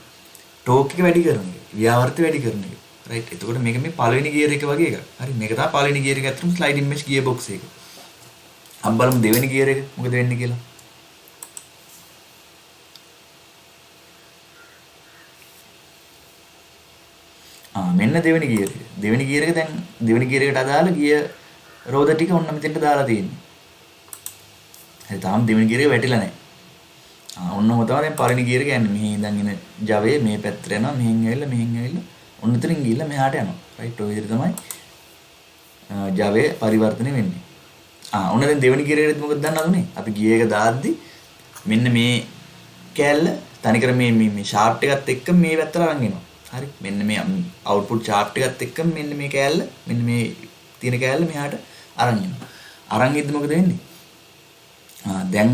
ටෝක් එක වැඩි කරන එක. ව්‍යාවර්තය වැඩි කරන එක. රයිට්. එතකොට මේක මේ පළවෙනි ගියර එක වගේ එකක්. හරි. මේක තමයි පළවෙනි ගියර එක අතරම ස්ලයිඩින් මෙෂ් ගියර් බොක්ස් එක. අපි බලමු දෙවෙනි ගියර එක මොකද වෙන්නේ කියලා. මෙන්න දෙවෙනි ගියර එක. දෙවෙනි ගියර එක දැන් දෙවෙනි ගියර එකට අදාළ ගිය රෝද ටික ඔන්න මෙතෙන්ට දාලා තියෙන්නේ. හරි තාම දෙවෙනි ගියර එක වැටිලා නැහැ. ඔන්නම තමයි දැන් පළවෙනි ගියර එක යන්නේ. මෙහි ඉඳන් එන ජවයේ මේ පැත්තට යනවා. මෙහෙන් ඇවිල්ලා ඔන්න එතනින් ගිහිල්ලා මෙහාට යනවා. රයිට්. ඔය විදිහට තමයි ජවයේ පරිවර්තනය වෙන්නේ. ඔන්න දැන් දෙවෙනි ගියර එකේදී මොකද දන්නවද උනේ? අපි ගියර් එක දාද්දි මෙන්න මේ කෑල්ල තනිකර මේ ෂාෆ්ට් එකත් එක්ක මේ පැත්තට අරන් එනවා. හරි මෙන්න මේ අවුට්පුට් ෂාෆ්ට් එකත් එක්ක මෙන්න මේ කෑල්ල මෙන්න මේ තියෙන කෑල්ල මෙහාට අරන් යනවා. අරන් ඉද්දි මොකද වෙන්නේ? දැන්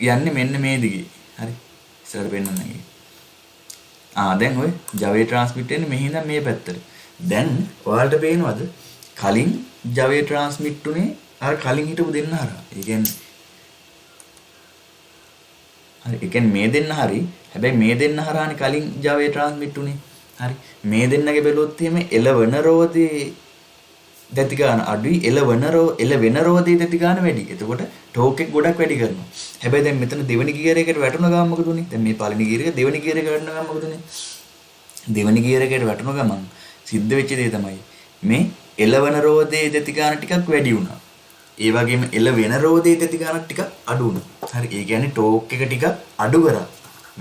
යන්නේ මෙන්න මේ දිගේ. හරි. ඉස්සරහට පෙන්නන්න ගියේ. දැන් ඔය ජවයේ ට්‍රාන්ස්මිට් වෙන්නේ මෙහි ඉඳන් මේ පැත්තට. දැන් ඔයාලට පේනවද? කලින් ජවයේ ට්‍රාන්ස්මිට් උනේ අර කලින් හිටපු දෙන්න හරහා. ඒ කියන්නේ හරි ඒ කියන්නේ මේ දෙන්න හරි. හැබැයි මේ දෙන්න හරහානේ කලින් ජවයේ ට්‍රාන්ස්මිට් උනේ. හරි මේ දෙන්නගේ බැලුවොත් එහෙම එළවන රෝදේ දැති ගන්න අඩුයි එළවෙන රෝදේ දැති ගන්න වැඩි. එතකොට ටෝක් එක ගොඩක් වැඩි කරනවා. හැබැයි දැන් මෙතන දෙවෙනි ගියර් එකට වැටුණ ගමන් මොකද උනේ? දැන් මේ පළවෙනි ගියර් එක දෙවෙනි ගියර් එකට වැටුණ ගමන් මොකද උනේ? දෙවෙනි ගියර් එකට වැටුණ ගමන් සිද්ධ වෙච්ච දේ තමයි මේ එළවන රෝදේ දැති ගන්න ටිකක් වැඩි වුණා. ඒ වගේම එළවෙන රෝදේ දැති ගන්න ටිකක් අඩු වුණා. හරි ඒ කියන්නේ ටෝක් එක ටිකක් අඩු කරා.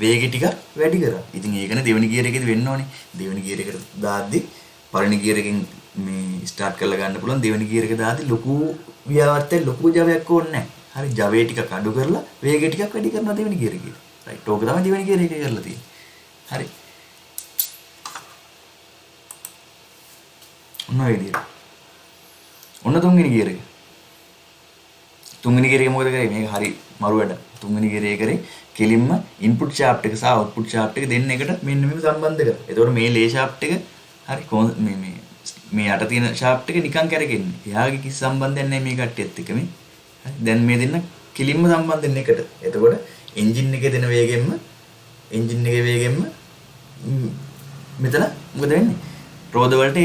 වේගය ටිකක් වැඩි කරා. ඉතින් ඒකනේ දෙවෙනි ගියර් එකේදී වෙන්න ඕනේ. දෙවෙනි ගියර් එකට දාද්දි පළවෙනි ගියර් එකෙන් මේ ස්ටාර්ට් කරලා ගන්න පුළුවන්. දෙවෙනි ගියර් එක දාද්දි ලොකු ව්‍යාවර්තයක් ලොකු ජවයක් ඕනේ නැහැ. හරි ජවය ටිකක් අඩු කරලා වේගය ටිකක් වැඩි කරනවා දෙවෙනි ගියර් එකේ. රයිට්. ඕක තමයි දෙවෙනි ගියර් එකේ කරලා තියෙන්නේ. හරි. ඔන්න ඔය විදියට. ඔන්න තුන්වෙනි ගියර් එක. තුන්වෙනි ගියර් එක මොකද කරේ? මේක හරි මරු වැඩ. තුන්වෙනි ගියර් එකේ කෙලින්ම ඉන්පුට් ෂාෆ්ට් එක සහ අවුට්පුට් ෂාෆ්ට් එක දෙන්න එකට මෙන්න මෙහෙම සම්බන්ධ කරා. එතකොට මේ ලේ ෂාෆ්ට් එක හරි මේ යට තියෙන ෂාෆ්ට් එක නිකන් කැරකෙන්නේ. එයාගේ කිසි සම්බන්ධයක් නැහැ මේ කට්ටියත් එක්ක මේ. හරි දැන් මේ දෙන්න කෙලින්ම සම්බන්ධ වෙන එකට. එතකොට එන්ජින් එකේ දෙන වේගෙන්ම මෙතන මොකද වෙන්නේ? රෝද වලට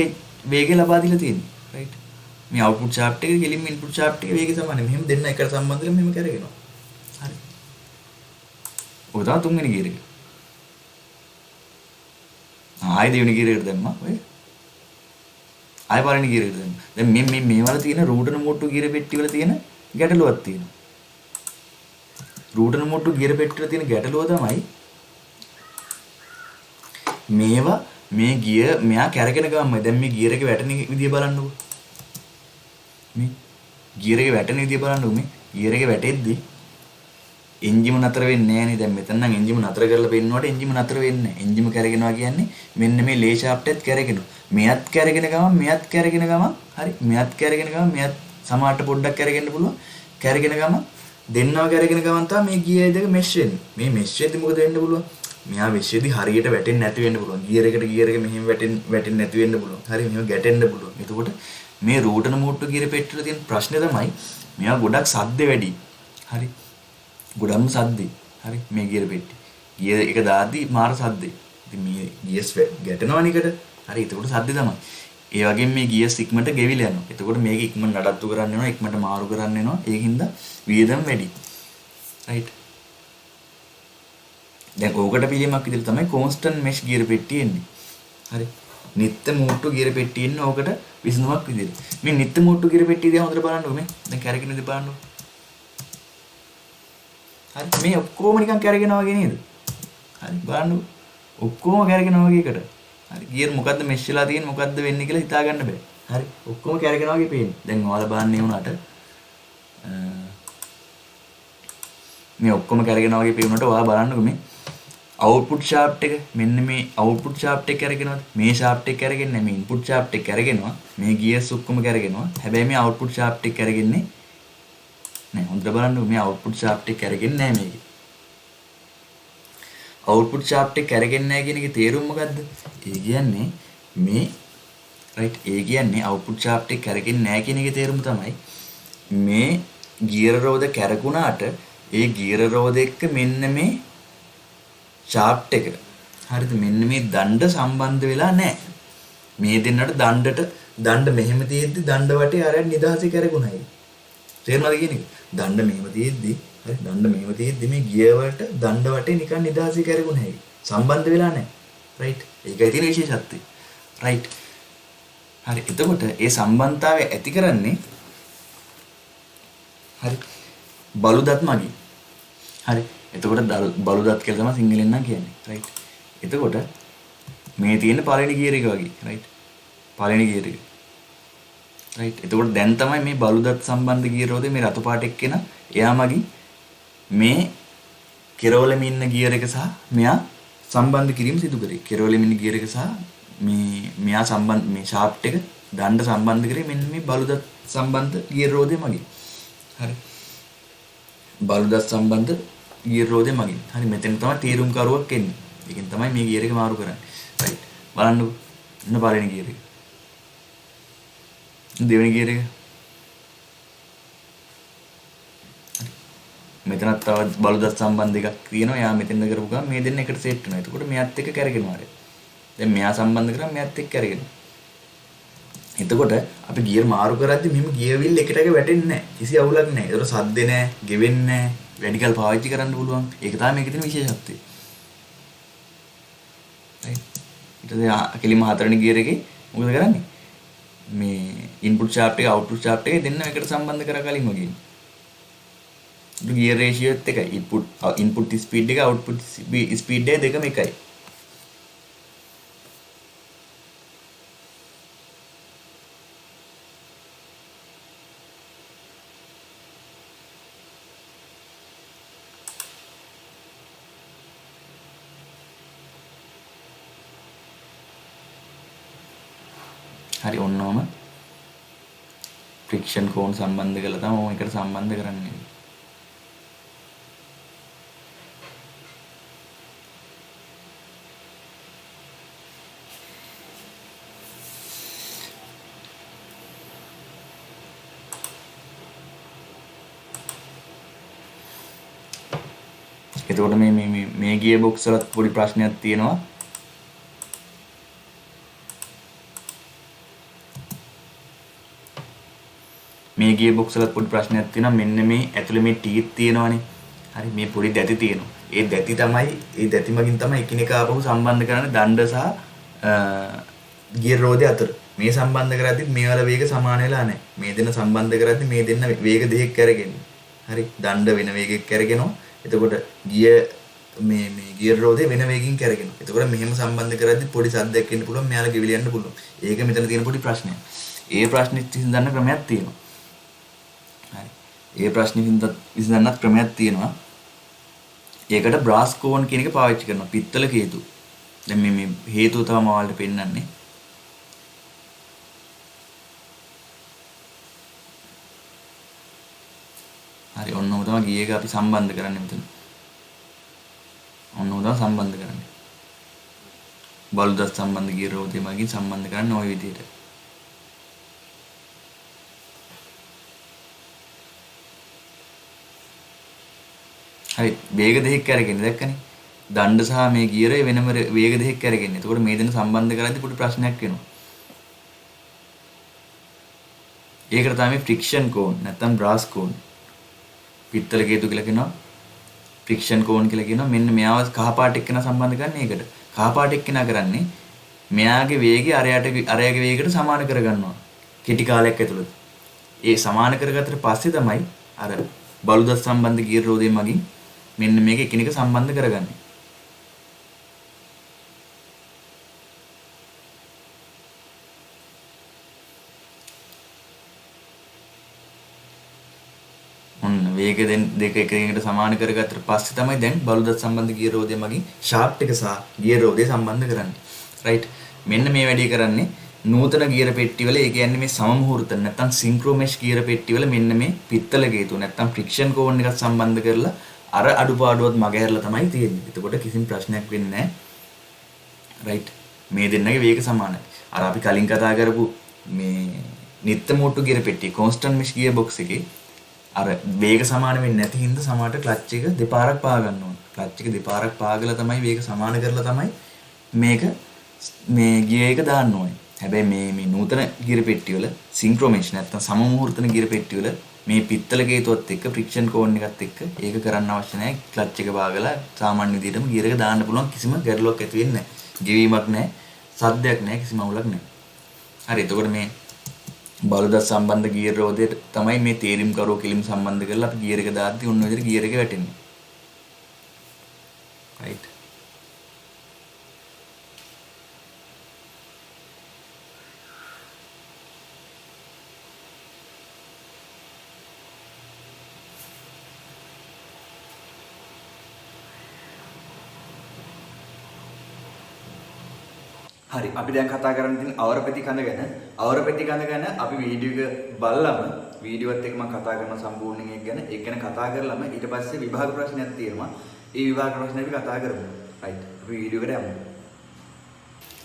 වේගය ලබා දීලා තියෙන්නේ. රයිට්. මේ අවුට්පුට් ෂාෆ්ට් එක කෙලින්ම ඉන්පුට් ෂාෆ්ට් එක වේගය සමානයි. මෙහෙම දෙන්න එකට සම්බන්ධ කරලා මෙහෙම කැරගෙනවා. හරි. ඔය තමයි තුන්වෙනි ගියර් එක. ආයෙ දෙවෙනි ගියර් එකට දැම්මා. ඔය. ආයෙ පළවෙනි ගියර් එකට දැම්මා. දැන් මේ වල තියෙන රූටන මොට්ටු ගියර් පෙට්ටි වල තියෙන ගැටලුවක් තියෙනවා. රූටන මොට්ටු ගියර් පෙට්ටි වල තියෙන ගැටලුව තමයි මෙයා කැරගෙන ගමයි. දැන් මේ ගියර් එකේ වැටෙන විදිය බලන්නකෝ. මේ ගියර් එකේ වැටෙන විදිය බලන්නකෝ මේ. ගියර් එකේ වැටෙද්දි එන්ජිම නතර වෙන්නේ නැහැ නේ. දැන් මෙතන නම් එන්ජිම නතර කරලා පෙන්නනකොට එන්ජිම නතර වෙන්නේ නැහැ. එන්ජිම කැරගෙනවා කියන්නේ මෙන්න මේ ලේ ෂාෆ්ට් එකත් කැරගෙනවා. මෙයත් කැරගෙන ගමන් මෙයත් කැරගෙන ගමන් හරි මෙයත් කැරගෙන ගමන් මෙයත් සමානට පොඩ්ඩක් කැරගෙන්න පුළුවන්. කැරගෙන ගමන් දෙන්නව කැරගෙන ගමන් තමයි මේ ගියර් දෙක මෙෂ් වෙන්නේ. මේ මෙෂ් වෙද්දි මොකද වෙන්න පුළුවන්? මෙහා මෙෂ් වෙද්දි හරියට වැටෙන්නේ නැති වෙන්න පුළුවන්. ගියර් එකට ගියර් එක මෙහෙම වැටෙන්නේ නැති වෙන්න පුළුවන්. හරි මෙහෙම ගැටෙන්න පුළුවන්. එතකොට මේ රූටන මෝට්ටු ගියර් පෙට්ටිවල තියෙන ප්‍රශ්නේ තමයි මෙයා ගොඩක් සද්ද වැඩි. හරි. ගොඩක්ම සද්දේ. හරි මේ ගියර් පෙට්ටි. ගියර් එක දාද්දි මාර සද්දේ. ඉතින් මේ ගියර්ස් ගැටෙනවනේ එකට. හරි එතකොට සද්දේ තමයි. ඒ වගේම මේ ගියර්ස් ඉක්මනට ගෙවිලා යනවා. එතකොට මේක ඉක්මනට නඩත්තු කරන්න වෙනවා, ඉක්මනට මාරු කරන්න වෙනවා. ඒකින්ද වියදම් වැඩි. රයිට්. දැන් ඕකට පිළියමක් විදිහට තමයි කොන්ස්ටන්ට් මෙෂ් ගියර් පෙට්ටිය එන්නේ. හරි. නිත්‍ය මෝට්ටු ගියර් පෙට්ටිය එන්නේ ඕකට විසඳුමක් විදිහට. මේ නිත්‍ය මෝට්ටු ගියර් පෙට්ටිය දිහා හොඳට බලන්නකෝ මේ. දැන් කැරගෙන ඉඳි බලන්නකෝ. හරි මේ ඔක්කොම නිකන් කැරගෙනා වගේ නේද? හරි බලන්නකෝ. ඔක්කොම කැරගෙනා වගේ එකට. හරි ගියර් මොකද්ද මෙෂ් වෙලා තියෙන්නේ මොකද්ද වෙන්නේ කියලා හිතා ගන්න බෑ. හරි ඔක්කොම කැරගෙනා වගේ පේන්නේ. දැන් ඔයාලා බලන්නේ වුණාට මේ ඔක්කොම කැරගෙනා වගේ පේනකොට ඔයාලා බලන්නකෝ මේ අවුට්පුට් ෂාෆ්ට් එක මෙන්න මේ අවුට්පුට් ෂාෆ්ට් එක කැරගෙනවද? මේ ෂාෆ්ට් එක කැරගෙන්නේ නැහැ. මේ ඉන්පුට් ෂාෆ්ට් එක කැරගෙනවා. මේ ගියර්ස් ඔක්කොම කැරගෙනවා. හැබැයි මේ අවුට්පුට් ෂාෆ්ට් එක කැරගෙන්නේ නෑ. හොඳට බලන්නකෝ මේ අවුට්පුට් ෂාෆ්ට් එක කැරගෙන්නේ නැහැ මේකේ. අවුට්පුට් ෂාෆ්ට් එක කැරගෙන්නේ නැහැ කියන එකේ තේරුම මොකද්ද? ඒ කියන්නේ මේ රයිට් ඒ කියන්නේ අවුට්පුට් ෂාෆ්ට් එක කැරගෙන්නේ නැහැ කියන එකේ තේරුම තමයි මේ ගියර් රෝද කැරකුණාට ඒ ගියර් රෝද එක්ක මෙන්න මේ ෂාෆ්ට් එක හරිද මෙන්න මේ දණ්ඩ සම්බන්ධ වෙලා නැහැ. මේ දෙන්නට දණ්ඩ මෙහෙම තියෙද්දි දණ්ඩ වටේ අර නිදහසේ කැරකුණයි. තේරුණාද කියන එක? දණ්ඩ මෙහෙම තියෙද්දි හරි දණ්ඩ මෙහෙම තියෙද්දි මේ ගියර් වලට දණ්ඩ වටේ නිකන් නිදහසේ කැරකුණයි. සම්බන්ධ වෙලා නැහැ. රයිට්. ඒකයි තියෙන විශේෂත්වය. රයිට්. හරි එතකොට ඒ සම්බන්ධතාවය ඇති කරන්නේ හරි බලුදත් මගින්. හරි එතකොට බලුදත් කියලා තමයි සිංහලෙන් නම් කියන්නේ. රයිට්. එතකොට මේ තියෙන පළවෙනි ගියර් එක වගේ. රයිට්. පළවෙනි ගියර් එක. රයිට්. එතකොට දැන් තමයි මේ බලුදත් සම්බන්ධ ගියර් රෝදේ මේ රතු පාට එක්කෙන එයා මගින් මේ කෙරවලෙම ඉන්න ගියර් එක සහ මෙයා සම්බන්ධ කිරීම සිදු කරේ. කෙරවලෙම ඉන්න ගියර් එක සහ මෙයා සම්බන්ධ මේ ෂාෆ්ට් එක දණ්ඩ සම්බන්ධ කරේ මෙන්න මේ බලුදත් සම්බන්ධ ගියර් රෝදේ මගින්. හරි. බලුදත් සම්බන්ධ ගියර් රෝදේ මගින්. හරි මෙතන තමයි තීරුම් කරුවක් එන්නේ. ඒකෙන් තමයි මේ ගියර් එක මාරු කරන්නේ. රයිට්. බලන්නකෝ. ඉන්න පළවෙනි ගියර් එක. දෙවෙනි ගියර් එක. මෙතනත් තව බලුදත් සම්බන්ධ එකක් තියෙනවා. යා මෙතෙන්ද කරපු ගමන් මේ දෙන්න එකට සෙට් වෙනවා. එතකොට මෙයාත් එක්ක කැරගෙනවා. දැන් මෙයා සම්බන්ධ කරා මෙයාත් එක්ක කැරගෙනවා. එතකොට අපි ගියර් මාරු කරද්දි මෙහෙම ගියර් වීල් එකට එක වැටෙන්නේ නැහැ. කිසි අවුලක් නැහැ. ඒතර සද්ද නැහැ, ගෙවෙන්නේ නැහැ. වැඩිකල් පාවිච්චි කරන්න පුළුවන්. ඒක තමයි මේකේ තියෙන විශේෂත්වය. රයිට්. ඊට පස්සේ කෙලිම හතරවෙනි ගියර් එකේ මොකද කරන්නේ? මේ ඉන්පුට් ෂාෆ්ට් එක අවුට්පුට් ෂාෆ්ට් එක දෙන්න එකට සම්බන්ධ කරා කලින් වගේ. ගියර් රේෂියෝ එකත් එකයි. ඉන්පුට් ස්පීඩ් එක අවුට්පුට් ස්පීඩ් එක දෙකම එකයි. හරි ඔන්නෝම ෆ්‍රික්ෂන් කෝන් සම්බන්ධ කරලා තමයි ඕම එකට සම්බන්ධ කරන්නේ. එතකොට මේ ගියර් බොක්ස් වලත් පොඩි ප්‍රශ්නයක් තියෙනවා. මේ ගියර් බොක්ස් වල පොඩි ප්‍රශ්නයක් තියෙනවා. මෙන්න මේ ඇතුලේ මේ ටීත් තියෙනවනේ. හරි මේ පොඩි දැති තියෙනවා. ඒ දැති මගින් තමයි එකිනෙක ආපහු සම්බන්ධ කරන්නේ දණ්ඩ සහ ගියර් රෝදේ අතර. මේ සම්බන්ධ කරද්දි මේ වල වේග සමාන වෙලා නැහැ. මේ දෙන්න සම්බන්ධ කරද්දි මේ දෙන්න වේග දෙකක් කරගෙන්නේ. හරි දණ්ඩ වෙන වේගයක් කරගෙනවා. එතකොට මේ ගියර් රෝදේ වෙන වේගකින් කරගෙනවා. එතකොට මෙහෙම සම්බන්ධ කරද්දි පොඩි සද්දයක් එන්න පුළුවන්. මෙයාලා ගෙවිල යන්න පුළුවන්. ඒක මෙතන තියෙන පොඩි ප්‍රශ්නයක්. ඒ ප්‍රශ්නේ විසඳන්න ක්‍රමයක් තියෙනවා. හරි. ඒ ප්‍රශ්නේ විසඳන්නත් ක්‍රමයක් තියෙනවා. ඒකට බ්‍රාස් කෝන් කියන එක පාවිච්චි කරනවා. පිත්තල කේතු. දැන් මේ හේතුව තමයි මම ඔයාලට පෙන්නන්නේ. හරි ඔන්නෝම තමයි ගිය එක අපි සම්බන්ධ කරන්නේ මෙතන. ඔන්නෝම තමයි සම්බන්ධ කරන්නේ. බලුදත් සම්බන්ධ ගිය රෝධය මගින් සම්බන්ධ කරන්නේ ওই විදිහට. හරි වේග දෙකක් අරගෙන දැක්කනේ. දණ්ඩ සහ මේ ගියරේ වෙනම වේග දෙකක් අරගෙන. එතකොට මේ දෙන්න සම්බන්ධ කරද්දී පොඩි ප්‍රශ්නයක් වෙනවා. ඒකට තමයි ෆ්‍රික්ෂන් කෝන් නැත්නම් බ්‍රාස් කෝන්. පිත්තල කේතු කියලා කියනවා. ෆ්‍රික්ෂන් කෝන් කියලා කියනවා. මෙන්න මෙයාව කහ පාට එක්කන සම්බන්ධ කරන්නේ ඒකට. කහ පාට එක්කන කරන්නේ මෙයාගේ වේගය අරයාගේ වේගයට සමාන කරගන්නවා. කෙටි කාලයක් ඇතුළත. ඒ සමාන කරගත්තට පස්සේ තමයි අර බලුදත් සම්බන්ධ ගියර් රෝදය මගින් මෙන්න මේක එකිනෙක සම්බන්ධ කරගන්නේ. වේග දෙක එකිනෙකට සමාන කරගත්තට පස්සේ තමයි දැන් බලුදත් සම්බන්ධ ගියර් රෝදය මගින් ෂාෆ්ට් එක සහ ගියර් රෝදය සම්බන්ධ කරන්නේ. රයිට්. මෙන්න මේ වැඩේ කරන්නේ නූතන ගියර පෙට්ටිවල ඒ කියන්නේ මේ සම මුහුර්ත නැත්නම් සින්ක්‍රෝමෙෂ් ගියර පෙට්ටිවල මෙන්න මේ පිත්තල ගේතු නැත්නම් ෆ්‍රික්ෂන් කෝන් එකක් සම්බන්ධ කරලා අර අඩුපාඩුවත් මගහැරලා තමයි තියෙන්නේ. එතකොට කිසිම ප්‍රශ්නයක් වෙන්නේ නැහැ. රයිට්. මේ දෙන්නගේ වේග සමානයි. අර අපි කලින් කතා කරපු මේ නිත්‍ය මෝට්ටු ගියර පෙට්ටිය කොන්ස්ටන්ට් මෙෂ් ගියර් බොක්ස් එකේ අර වේග සමාන වෙන්නේ නැති හින්දා සමහරට ක්ලච් එක දෙපාරක් පා ගන්න ඕන. ක්ලච් එක දෙපාරක් පාගලා තමයි වේග සමාන කරලා තමයි මේක මේ ගියර් එක දාන්න ඕනේ. හැබැයි මේ නූතන ගියර් පෙට්ටිවල සින්ක්‍රොමෙෂ් නැත්නම් සම මුහුර්තන ගියර් පෙට්ටිවල මේ පිත්තල ගේතුවත් එක්ක ෆ්‍රික්ෂන් කෝන් එකත් එක්ක ඒක කරන්න අවශ්‍ය නැහැ. ක්ලච් එක පාගලා සාමාන්‍ය විදිහටම ගියර් එක දාන්න පුළුවන් කිසිම ගැටලුවක් ඇති වෙන්නේ නැහැ. ගෙවීමක් නැහැ. සද්දයක් නැහැ. කිසිම අවුලක් නැහැ. හරි. එතකොට මේ බලුදත් සම්බන්ධ ගියර් රෝදයට තමයි මේ තේරිම් කරෝ කිලිම් සම්බන්ධ කරලා අපි ගියර් එක දාද්දි ඔන්න ඔය විදිහට ගියර් එක වැටෙන්නේ. රයිට්. හරි අපි දැන් කතා කරන්න තියෙන අවරපෙති කඳ ගැන. අවරපෙති කඳ ගැන අපි වීඩියෝ එක බලලම වීඩියෝත් එක්ක මම කතා කරන සම්පූර්ණ එක ගැන ඒක ගැන කතා කරලම ඊට පස්සේ විභාග ප්‍රශ්නයක් තියෙනවා. ඒ විභාග ප්‍රශ්න අපි කතා කරමු. රයිට්. අපි වීඩියෝ එකට යමු.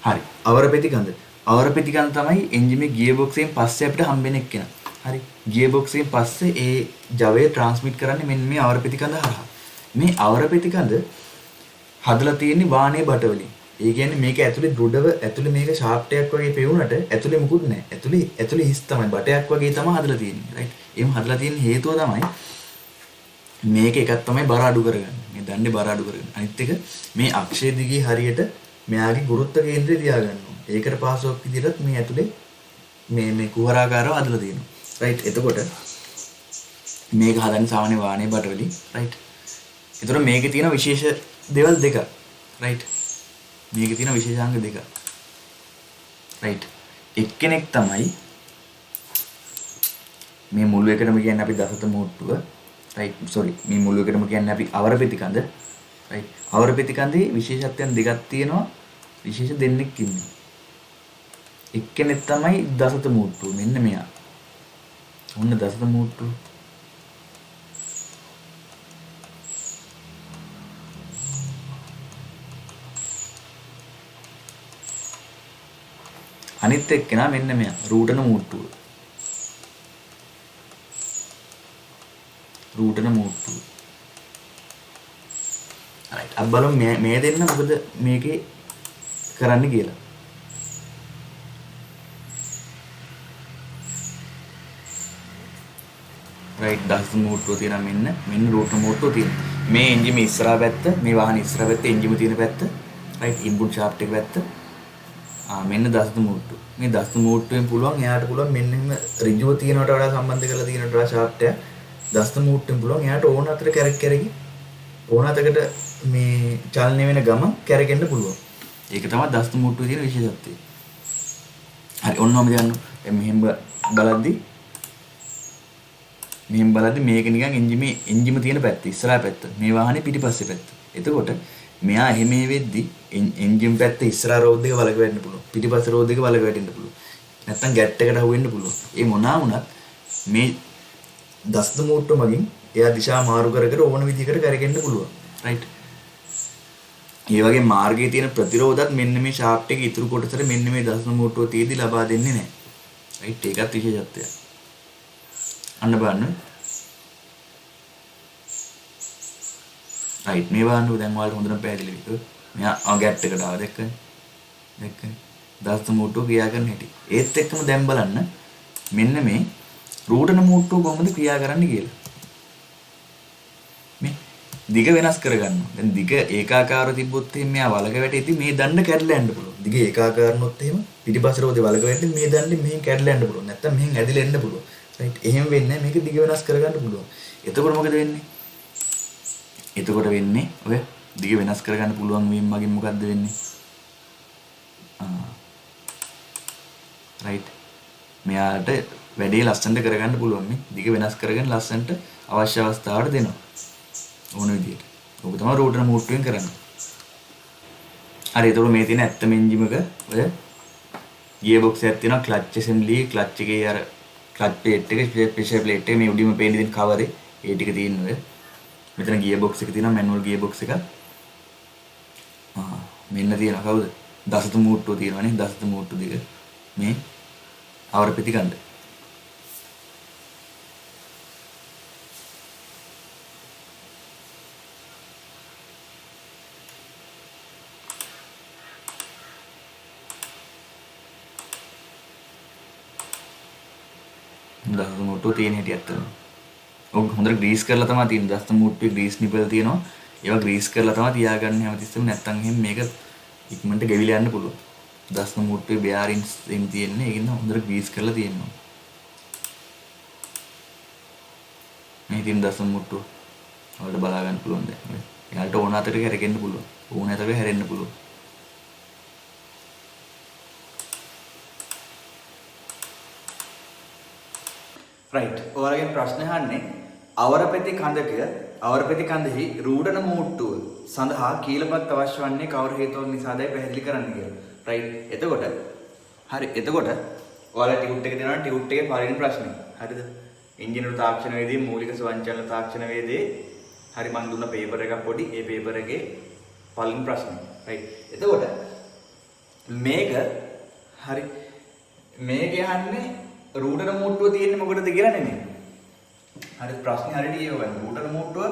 හරි. අවරපෙති කඳ. අවරපෙති කඳ තමයි එන්ජිමේ ගියර් බොක්ස් එකෙන් පස්සේ අපිට හම්බෙන එක්කෙනා. හරි. ගියර් බොක්ස් එකෙන් පස්සේ ඒ ජවය ට්‍රාන්ස්මිට් කරන්නේ මෙන්න මේ අවරපෙති කඳ හරහා. මේ අවරපෙති කඳ හදලා තියෙන්නේ වානේ බට වලින්. ඒ කියන්නේ මේක ඇතුලේ දෘඩව ඇතුලේ මේක ෂාෆ්ට් එකක් වගේ පෙවුනට ඇතුලේ මුකුත් නැහැ. ඇතුලේ හිස් තමයි බටයක් වගේ තමයි හදලා තියෙන්නේ. රයිට්. එහෙම හදලා තියෙන හේතුව තමයි මේක එකක් තමයි බර අඩු කරගන්නේ. මේ දණ්ඩේ බර අඩු කරගන්න. අනිත් එක මේ අක්ෂය දිගේ හරියට මෙයාගේ ගුරුත්ව කේන්ද්‍රය තියාගන්න ඕනේ. ඒකට පාසුවක් විදිහට මේ ඇතුලේ මේ කුහරාකාරව හදලා තියෙනවා. රයිට්. එතකොට මේක හදන්නේ සාමාන්‍ය වානේ බට වලින්. රයිට්. එතකොට මේකේ තියෙන විශේෂ දේවල් දෙකක්. රයිට්. මේකේ තියෙන විශේෂාංග දෙක. රයිට්. එක්කෙනෙක් තමයි මේ මුළු එකටම කියන්නේ අපි දසත මුට්ටුව. රයිට්. සෝරි. මේ මුළු එකටම කියන්නේ අපි අවරපෙති කඳ. රයිට්. අවරපෙති කඳේ විශේෂත්වයන් දෙකක් තියෙනවා. විශේෂ දෙන්නෙක් ඉන්නවා. එක්කෙනෙක් තමයි දසත මුට්ටුව. මෙන්න මෙයා. ඔන්න දසත මුට්ටුව. අනිත් එක්කෙනා මෙන්න මෙයා රූටන මුට්ටුව. රූටන මුට්ටුව. right අපි බලමු මේ දෙන්න මොකද මේකේ කරන්න කියලා. right දස් මුට්ටුව තියෙනවා මෙන්න රූටන මුට්ටුව තියෙනවා. මේ එන්ජිම ඉස්සරහා පැත්ත මේ වාහනේ ඉස්සරහා පැත්තේ එන්ජිම තියෙන පැත්ත. right ඉන්පුට් ෂාෆ්ට් එක පැත්ත. මෙන්න දස්තු මුට්ටු. මේ දස්තු මුට්ටුවෙන් පුළුවන් එයාට පුළුවන් මෙන්න මෙහෙම ඍජුව තියෙනවට වඩා සම්බන්ධ කරලා තියෙනවට වඩා ෂාෆ්ට් එක දස්තු මුට්ටුවෙන් පුළුවන් එයාට ඕන අතර කැරකි ඕන අතකට මේ චලනය වෙන ගම කැරකෙන්න පුළුවන්. ඒක තමයි දස්තු මුට්ටුවේ තියෙන විශේෂත්වය. හරි ඔන්නෝම දැන් මෙහෙම බලද්දි මේක නිකන් එන්ජිම තියෙන පැත්ත ඉස්සරහා පැත්ත මේ වාහනේ පිටිපස්සේ පැත්ත. එතකොට මෙයා එහෙම වෙද්දි එන්ජින් පැත්ත ඉස්සරහා රෝඩ් එක වලක වැටෙන්න පුළුවන්. පිටිපස්ස රෝඩ් එක වලක වැටෙන්න පුළුවන්. නැත්තම් ගැට් එකට අහු වෙන්න පුළුවන්. ඒ මොනවා වුණත් මේ දස්ත මෝට්ටුව මගින් එයා දිශා මාරු කර කර ඕන විදිහකට කරගෙන්න පුළුවන්. රයිට්. ඒ වගේ මාර්ගයේ තියෙන ප්‍රතිරෝධත් මෙන්න මේ ෂාෆ්ට් එකේ ඉතුරු කොටසට මෙන්න මේ දස්ත මෝට්ටුව තියදී ලබා දෙන්නේ නැහැ. රයිට්. ඒකත් විශේෂත්වයක්. අන්න බලන්න. රයිට් මේ බලන්න දැන් ඔයාලට හොඳට පැහැදිලි වෙයි. මෙයා ගැට් එකට ආවා දැක්කනේ. දැක්කනේ. දස්ත මෝට්ටුව ක්‍රියා කරන හැටි. ඒත් එක්කම දැන් බලන්න මෙන්න මේ රූටන මෝට්ටුව කොහොමද ක්‍රියා කරන්නේ කියලා. මේ දිග වෙනස් කරගන්නවා. දැන් දිග ඒකාකාරව තිබ්බොත් එහෙනම් මෙයා වලක වැටෙද්දි මේ දණ්ඩ කැඩලා යන්න පුළුවන්. දිග ඒකාකාරනොත් එහෙම පිටිපස්ස රෝදේ වලක වැටෙද්දි මේ දණ්ඩේ මෙහෙන් කැඩලා යන්න පුළුවන්. නැත්තම් මෙහෙන් ඇදිලා එන්න පුළුවන්. රයිට්. එහෙම වෙන්නේ මේක දිග වෙනස් කරගන්න පුළුවන්. එතකොට මොකද වෙන්නේ? එතකොට වෙන්නේ ඔය දිග වෙනස් කරගන්න පුළුවන් වීම මගින් මොකද්ද වෙන්නේ? රයිට්. මෙයාට වැඩේ ලස්සනට කරගන්න පුළුවන් මේ දිග වෙනස් කරගෙන ලස්සනට අවශ්‍ය අවස්ථාවට දෙනවා. ඕන විදියට. ඔබ තමයි රෝටර මෝට්ටුවෙන් කරන්නේ. හරි. ඒතකොට මේ තියෙන ඇත්තම එන්ජින් එක ඔය ගියර් බොක්ස් එකක් තියෙනවා ක්ලච් ඇසෙම්බලි ක්ලච් එකේ අර ක්ලච් ප්ලේට් එක ප්‍රෙෂර් ප්ලේට් එක මේ උඩින්ම පේන ඉතින් කවරේ ඒ ටික තියෙනවා. මෙතන ගියර් බොක්ස් එක තියෙනවා මැනුවල් ගියර් බොක්ස් එක. මෙන්න තියෙනවා කවුද? දසත මෝට්ටුව තියෙනවානේ දසත මෝට්ටුව දෙක. මේ අවර ප්‍රතිකණ්ඩ. දසත මෝට්ටුව තියෙන හැටි ඇත්තම. ඔක හොඳට ග්‍රීස් කරලා තමයි තියෙන්නේ. දසත මෝට්ටුවේ ග්‍රීස් නිපල් තියෙනවා. ඒවා ග්‍රීස් කරලා තමයි තියාගන්නේ හැමතිස්සෙම. නැත්තම් එහෙම මේක ඉක්මනට ගෙවිලා යන්න පුළුවන්. දස්න මෝට්ටුවේ බෙයාරින්ස් එහෙම තියෙන්නේ. ඒකින් හොඳට ග්‍රීස් කරලා තියෙනවා. මේ තියෙන දස්න මෝට්ටුව වලට බලා ගන්න පුළුවන් දැන්. එයාලට ඕන අතට හැරෙන්න පුළුවන්. ඕන අතට හැරෙන්න පුළුවන්. රයිට්. ඔයාලගේ ප්‍රශ්නේ අහන්නේ අවරපෙති කඳක අවරපෙති කඳෙහි රූඩන මෝට්ටුව සඳහා කීලපත් අවශ්‍ය වන්නේ කවර හේතුවක් නිසාදයි පැහැදිලි කරන්න කියලා. රයිට්. එතකොට හරි. එතකොට ඔයාලා ටියුට් එක දෙනවා ටියුට් එකේ පළවෙනි ප්‍රශ්නේ. හරිද? ඉංජිනේරු තාක්ෂණ වේදයේ මූලික ස්වයංචලන තාක්ෂණ වේදයේ හරි මම දුන්න පේපර් එකක් පොඩි. ඒ පේපර් එකේ පළවෙනි ප්‍රශ්නේ. රයිට්. එතකොට මේක හරි මේක යන්නේ රූටන මෝට්ටුව තියෙන්නේ මොකටද කියලා නෙමෙයි. හරි ප්‍රශ්නේ හරියට කියවගන්න. රූටන මෝට්ටුව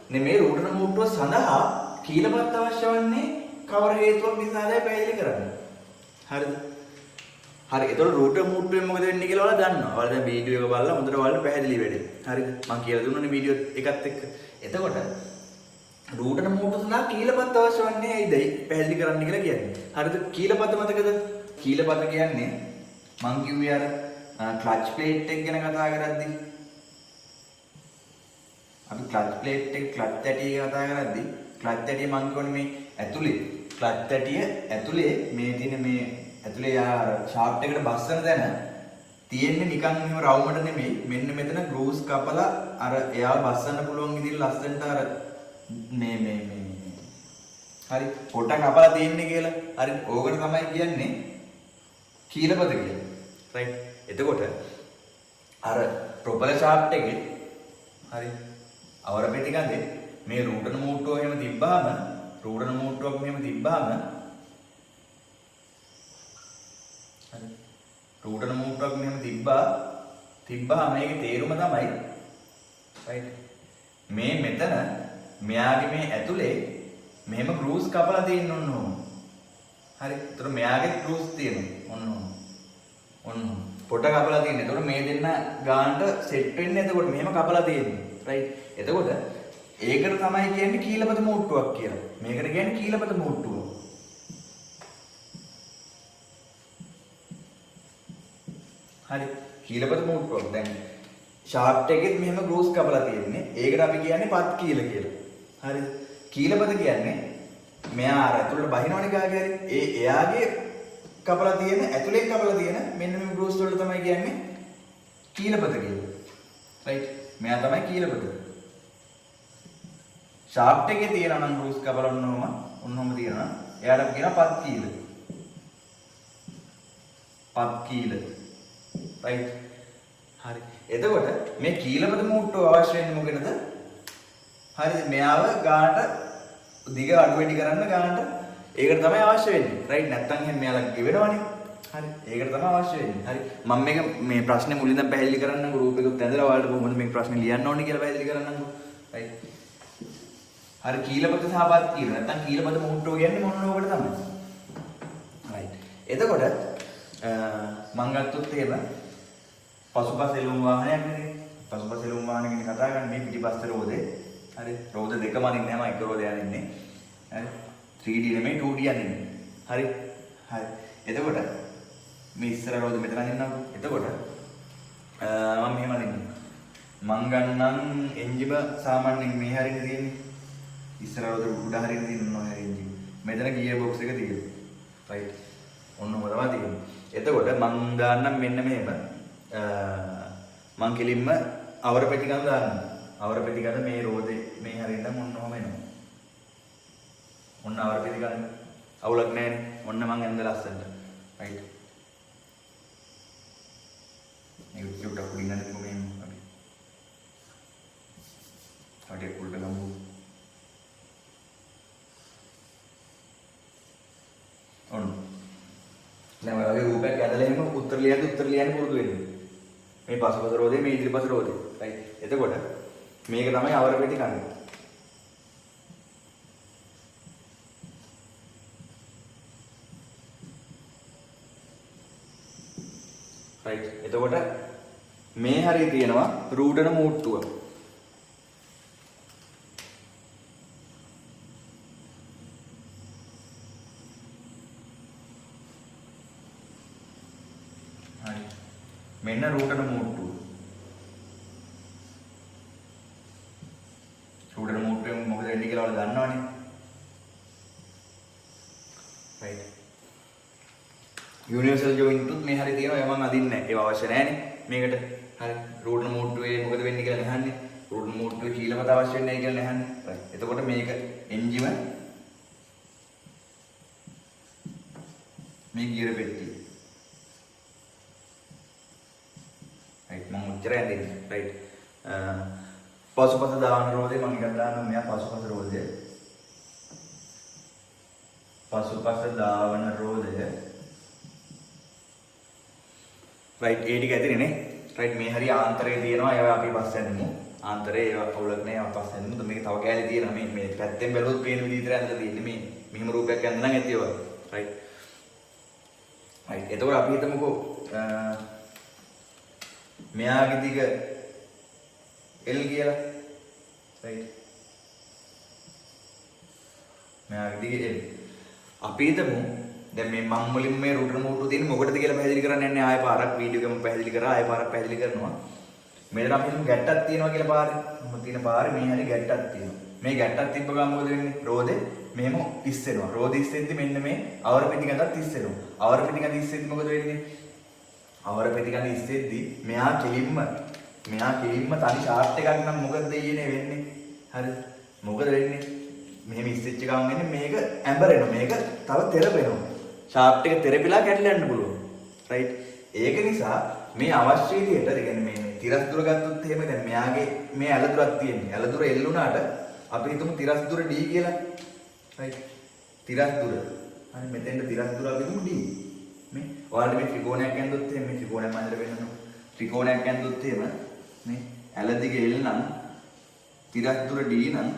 නෙමෙයි රූටන මෝට්ටුව සඳහා කීලපත් අවශ්‍ය වන්නේ කවර හේතුවක් නිසාදයි පැහැදිලි කරන්නේ. හරිද? හරි. ඒතකොට රූටර් මෝට්ටුවෙන් මොකද වෙන්නේ කියලා ඔයාලා දන්නවා. ඔයාලා දැන් වීඩියෝ එක බලලා හොඳට ඔයාලට පැහැදිලි වෙන්නේ. හරිද? මම කියලා දුන්නානේ වීඩියෝ එකත් එක්ක. එතකොට රූටර් මෝට්ටුව සඳහා කීලපත් අවශ්‍ය වන්නේ ඇයිදයි පැහැදිලි කරන්න කියලා කියන්නේ. හරිද? කීලපත මතකද? කීලපත කියන්නේ මං කිව්වේ අර ක්ලච් ප්ලේට් එක ගැන කතා කරද්දී අපි ක්ලච් ප්ලේට් එක ක්ලච් තැටිය කතා කරද්දී ක්ලච් තැටිය මං කියන්නේ මේ ඇතුලේ ක්ලච් තැටිය ඇතුලේ මේ තියෙන මේ ඇතුලේ යා ෂාෆ්ට් එකට බස්සන තැන තියෙන්නේ නිකන් මෙහෙම රවුමඩ නෙමෙයි මෙන්න මෙතන ග්‍රූස් කපලා අර එයාව බස්සන්න පුළුවන් විදිහට ලස්සනට අර මේ හරි පොට කපලා තියෙන්නේ කියලා හරි ඕකට තමයි කියන්නේ කීලපත කියලා රයිට් එතකොට අර ප්‍රොපලර් ෂාෆ්ට් එකේ හරි අවර පෙති ගඳේ මේ රූටන මෝට්ටුව එහෙම තිබ්බාම රූටන මෝට්ටුවක් මෙහෙම තිබ්බාම හරි රූටන මෝට්ටුවක් මෙහෙම තිබ්බාම මේකේ තේරුම තමයි රයිට් මේ මෙතන මෙයාගේ මේ ඇතුලේ මෙහෙම ග්‍රූස් කපලා තියෙන්න ඕන ඕන හරි ඒතර මෙයාගේ ග්‍රූස් තියෙනවා ඔන්න පොට කපලා තියෙන්නේ. එතකොට මේ දෙන්න ගානට සෙට් වෙන්නේ එතකොට මෙහෙම කපලා තියෙන්නේ. රයිට්. එතකොට ඒකට තමයි කියන්නේ කීලපත මෝට්ටුවක් කියලා. මේකට කියන්නේ කීලපත මෝට්ටුව. හරි. කීලපත මෝට්ටුවක්. දැන් ෂාෆ්ට් එකෙත් මෙහෙම ග්‍රූස් කපලා තියෙන්නේ. ඒකට අපි කියන්නේ පත් කීල කියලා. හරිද? කීලපත කියන්නේ මෙයා අර ඇතුළට බහිනවනේ කාගේ හරි. එයාගේ කපලා තියෙන ඇතුලෙන් කපලා තියෙන මෙන්න මේ ග්‍රෝස් වලට තමයි කියන්නේ කීලපත කියලා. රයිට්. මෙයා තමයි කීලපත. ෂාෆ්ට් එකේ තියෙනවා නම් රූට්ස් කපලා ඔන්නෝම තියෙනවා. එයාට අපි කියනවා පත් කීල. පත් කීල. රයිට්. හරි. එතකොට මේ කීලපද මූට්ටුව අවශ්‍ය වෙන්නේ මොකේද? හරිද? මෙයාව ගානට දිග අඩු වැඩි කරන්න ගානට ඒකට තමයි අවශ්‍ය වෙන්නේ. රයිට්. නැත්තම් එහෙනම් මෙයාලා ගෙවෙනවනේ. හරි. ඒකට තමයි අවශ්‍ය වෙන්නේ. හරි. මම මේ ප්‍රශ්නේ මුලින්ම පැහැදිලි කරන්නම්කෝ. ගෲප් එකකුත් ඇඳලා ඔයාලට කොහොමද මේ ප්‍රශ්නේ ලියන්න ඕනේ කියලා පැහැදිලි කරන්නම්කෝ. රයිට්. හරි. කීලපද සහ පත් කීල. නැත්තම් කීලපද මූට්ටුව කියන්නේ මොන ඕකට තමයි. රයිට්. එතකොට මම ගත්තොත් එහෙම පසුපස එළුම් වාහනයක් නේ. පසුපස එළුම් වාහන ගැන කතා කරන්නේ මේ පිටිපස්සේ රෝදේ. හරි. රෝද දෙකම අනින්නේ නැහැ. එක රෝදයක් අනින්නේ. හරි. 3D නෙමෙයි 2D අනින්නේ. හරි. හරි. එතකොට මේ ඉස්සර රෝද මෙතන අනින්නම්කෝ. එතකොට මම මෙහෙම අනින්නම්. මං ගන්නම් එන්ජිම සාමාන්‍යයෙන් මේ හරියට තියෙන්නේ. ඉස්සර රෝද උඩ හරියට තියෙන මොනවා හරි එන්ජිම. මෙතන ගියර් බොක්ස් එක තියෙනවා. රයිට්. ඔන්නම තමයි තියෙන්නේ. එතකොට මං දාන්නම් මෙන්න මෙහෙම. මං කෙලින්ම අවර පෙටි ගන්න දාන්නම්. අවර පෙටි ගන්න මේ රෝදේ මේ හරියට මොන්නම එනවා. ඔන්න අවර පෙටි ගන්න. අවුලක් නැහැනේ. ඔන්න මං ඇඳ ලස්සනට. රයිට්. මේක චුට්ටක් උඩින් යන්න කොහොමද අපි. හරිය උඩට ගමු. ඔන්න. දැන් ඔය වගේ රූපයක් ඇදලා එහෙම උත්තර ලියන්න පුරුදු වෙන්න. මේ පසුපස රෝදේ මේ ඉදිරිපස රෝදේ. රයිට්. එතකොට මේක තමයි අවර පෙටි කන්නේ. රයිට්. එතකොට මේ හරිය තියෙනවා රූටන මූට්ටුව. හරි. මෙන්න රූටන මූට්ටුව. රූටන මූට්ටුවෙන් මොකද වෙන්නේ කියලා ඔයාලා දන්නවනේ. රයිට්. යුනිවර්සල් ජොයින්ට් උත් මේ හරිය තියෙනවා. ඒවා මම අදින්නේ නැහැ. ඒව අවශ්‍ය නැහැනේ මේකට. හරි. රූටන මූට්ටුවේ මොකද වෙන්නේ කියලා නැහන්නේ. රූටන මූට්ටුවේ කීලපත අවශ්‍ය වෙන්නේ නැහැ කියලා නැහන්නේ. රයිට්. එතකොට මේක එන්ජිම මේ ගියර පෙට්ටිය. රයිට්. මම උච්චර ඇඳින්නේ. රයිට්. පසුපස දාන රෝදේ මම එකක් දාන්නම්. මෙයා පසුපස රෝදේ. පසුපස දාවන රෝදය. රයිට්. ඒ ටික ඇදිනේ නේ. රයිට්. මේ හරිය ආන්තරේ තියෙනවා. ඒවා අපි පස්සේ අනිමු. ආන්තරේ ඒවා අවුලක් නැහැ. අපි පස්සේ අනිමු. මේක තව කෑලි තියෙනවා. මේ පැත්තෙන් බැලුවොත් පේන විදිහට ඇඳලා තියෙන්නේ. මේ මෙහෙම රූපයක් ඇඳලා නම් ඇති ඒවා. රයිට්. රයිට්. එතකොට අපි හිතමුකෝ මෙයාගේ දිග L කියලා. රයිට්. මෙයාගේ දිග L. අපි හිතමු දැන් මේ මම් වලින් මේ රූටර් මූට්ටුව තියෙන්නේ මොකටද කියලා පැහැදිලි කරන්න යන්නේ. ආයෙ පාරක් වීඩියෝ එකම පැහැදිලි කරා. ආයෙ පාරක් පැහැදිලි කරනවා. මෙතන අපි හිතමු ගැට්ටක් තියෙනවා කියලා පාරේ. මොකද තියෙන පාරේ මේ හැරි ගැට්ටක් තියෙනවා. මේ ගැට්ටක් තිබ්බ ගමන් මොකද වෙන්නේ? රෝදේ මෙහෙම ඉස්සෙනවා. රෝදේ ඉස්සෙද්දි මෙන්න මේ අවර පෙටි ගඳක් ඉස්සෙනවා. අවර පෙටි ගඳ ඉස්සෙද්දි මොකද වෙන්නේ? අවර පෙටි ගඳ ඉස්සෙද්දි මෙයා කෙලින්ම තනි ෂාෆ්ට් එකක් නම් මොකද දෙන්නේ වෙන්නේ? හරිද? මොකද වෙන්නේ? මෙහෙම ඉස්සෙච්ච ගමන් වෙන්නේ මේක ඇඹරෙනවා. මේක තව තෙරපෙනවා. ෂාෆ්ට් එක තෙරපිලා කැඩලා යන්න පුළුවන්. රයිට්. ඒක නිසා මේ අවශ්‍ය විදිහට කියන්නේ මේ තිරස් දුර ගත්තොත් එහෙම දැන් මෙයාගේ මේ ඇලදුරක් තියෙන්නේ. ඇලදුර L උනාට අපි හිතමු තිරස් දුර D කියලා. රයිට්. තිරස් දුර. හරි මෙතෙන්ට තිරස් දුර අපි හිතමු D. මේ ඔයාලට මේ ත්‍රිකෝණයක් ඇඳුත් එහෙම මේ ත්‍රිකෝණයක් මන්දර වෙන්නු. ත්‍රිකෝණයක් ඇඳුත් එහෙම මේ ඇල දිග L නම් තිරස් දුර D නම්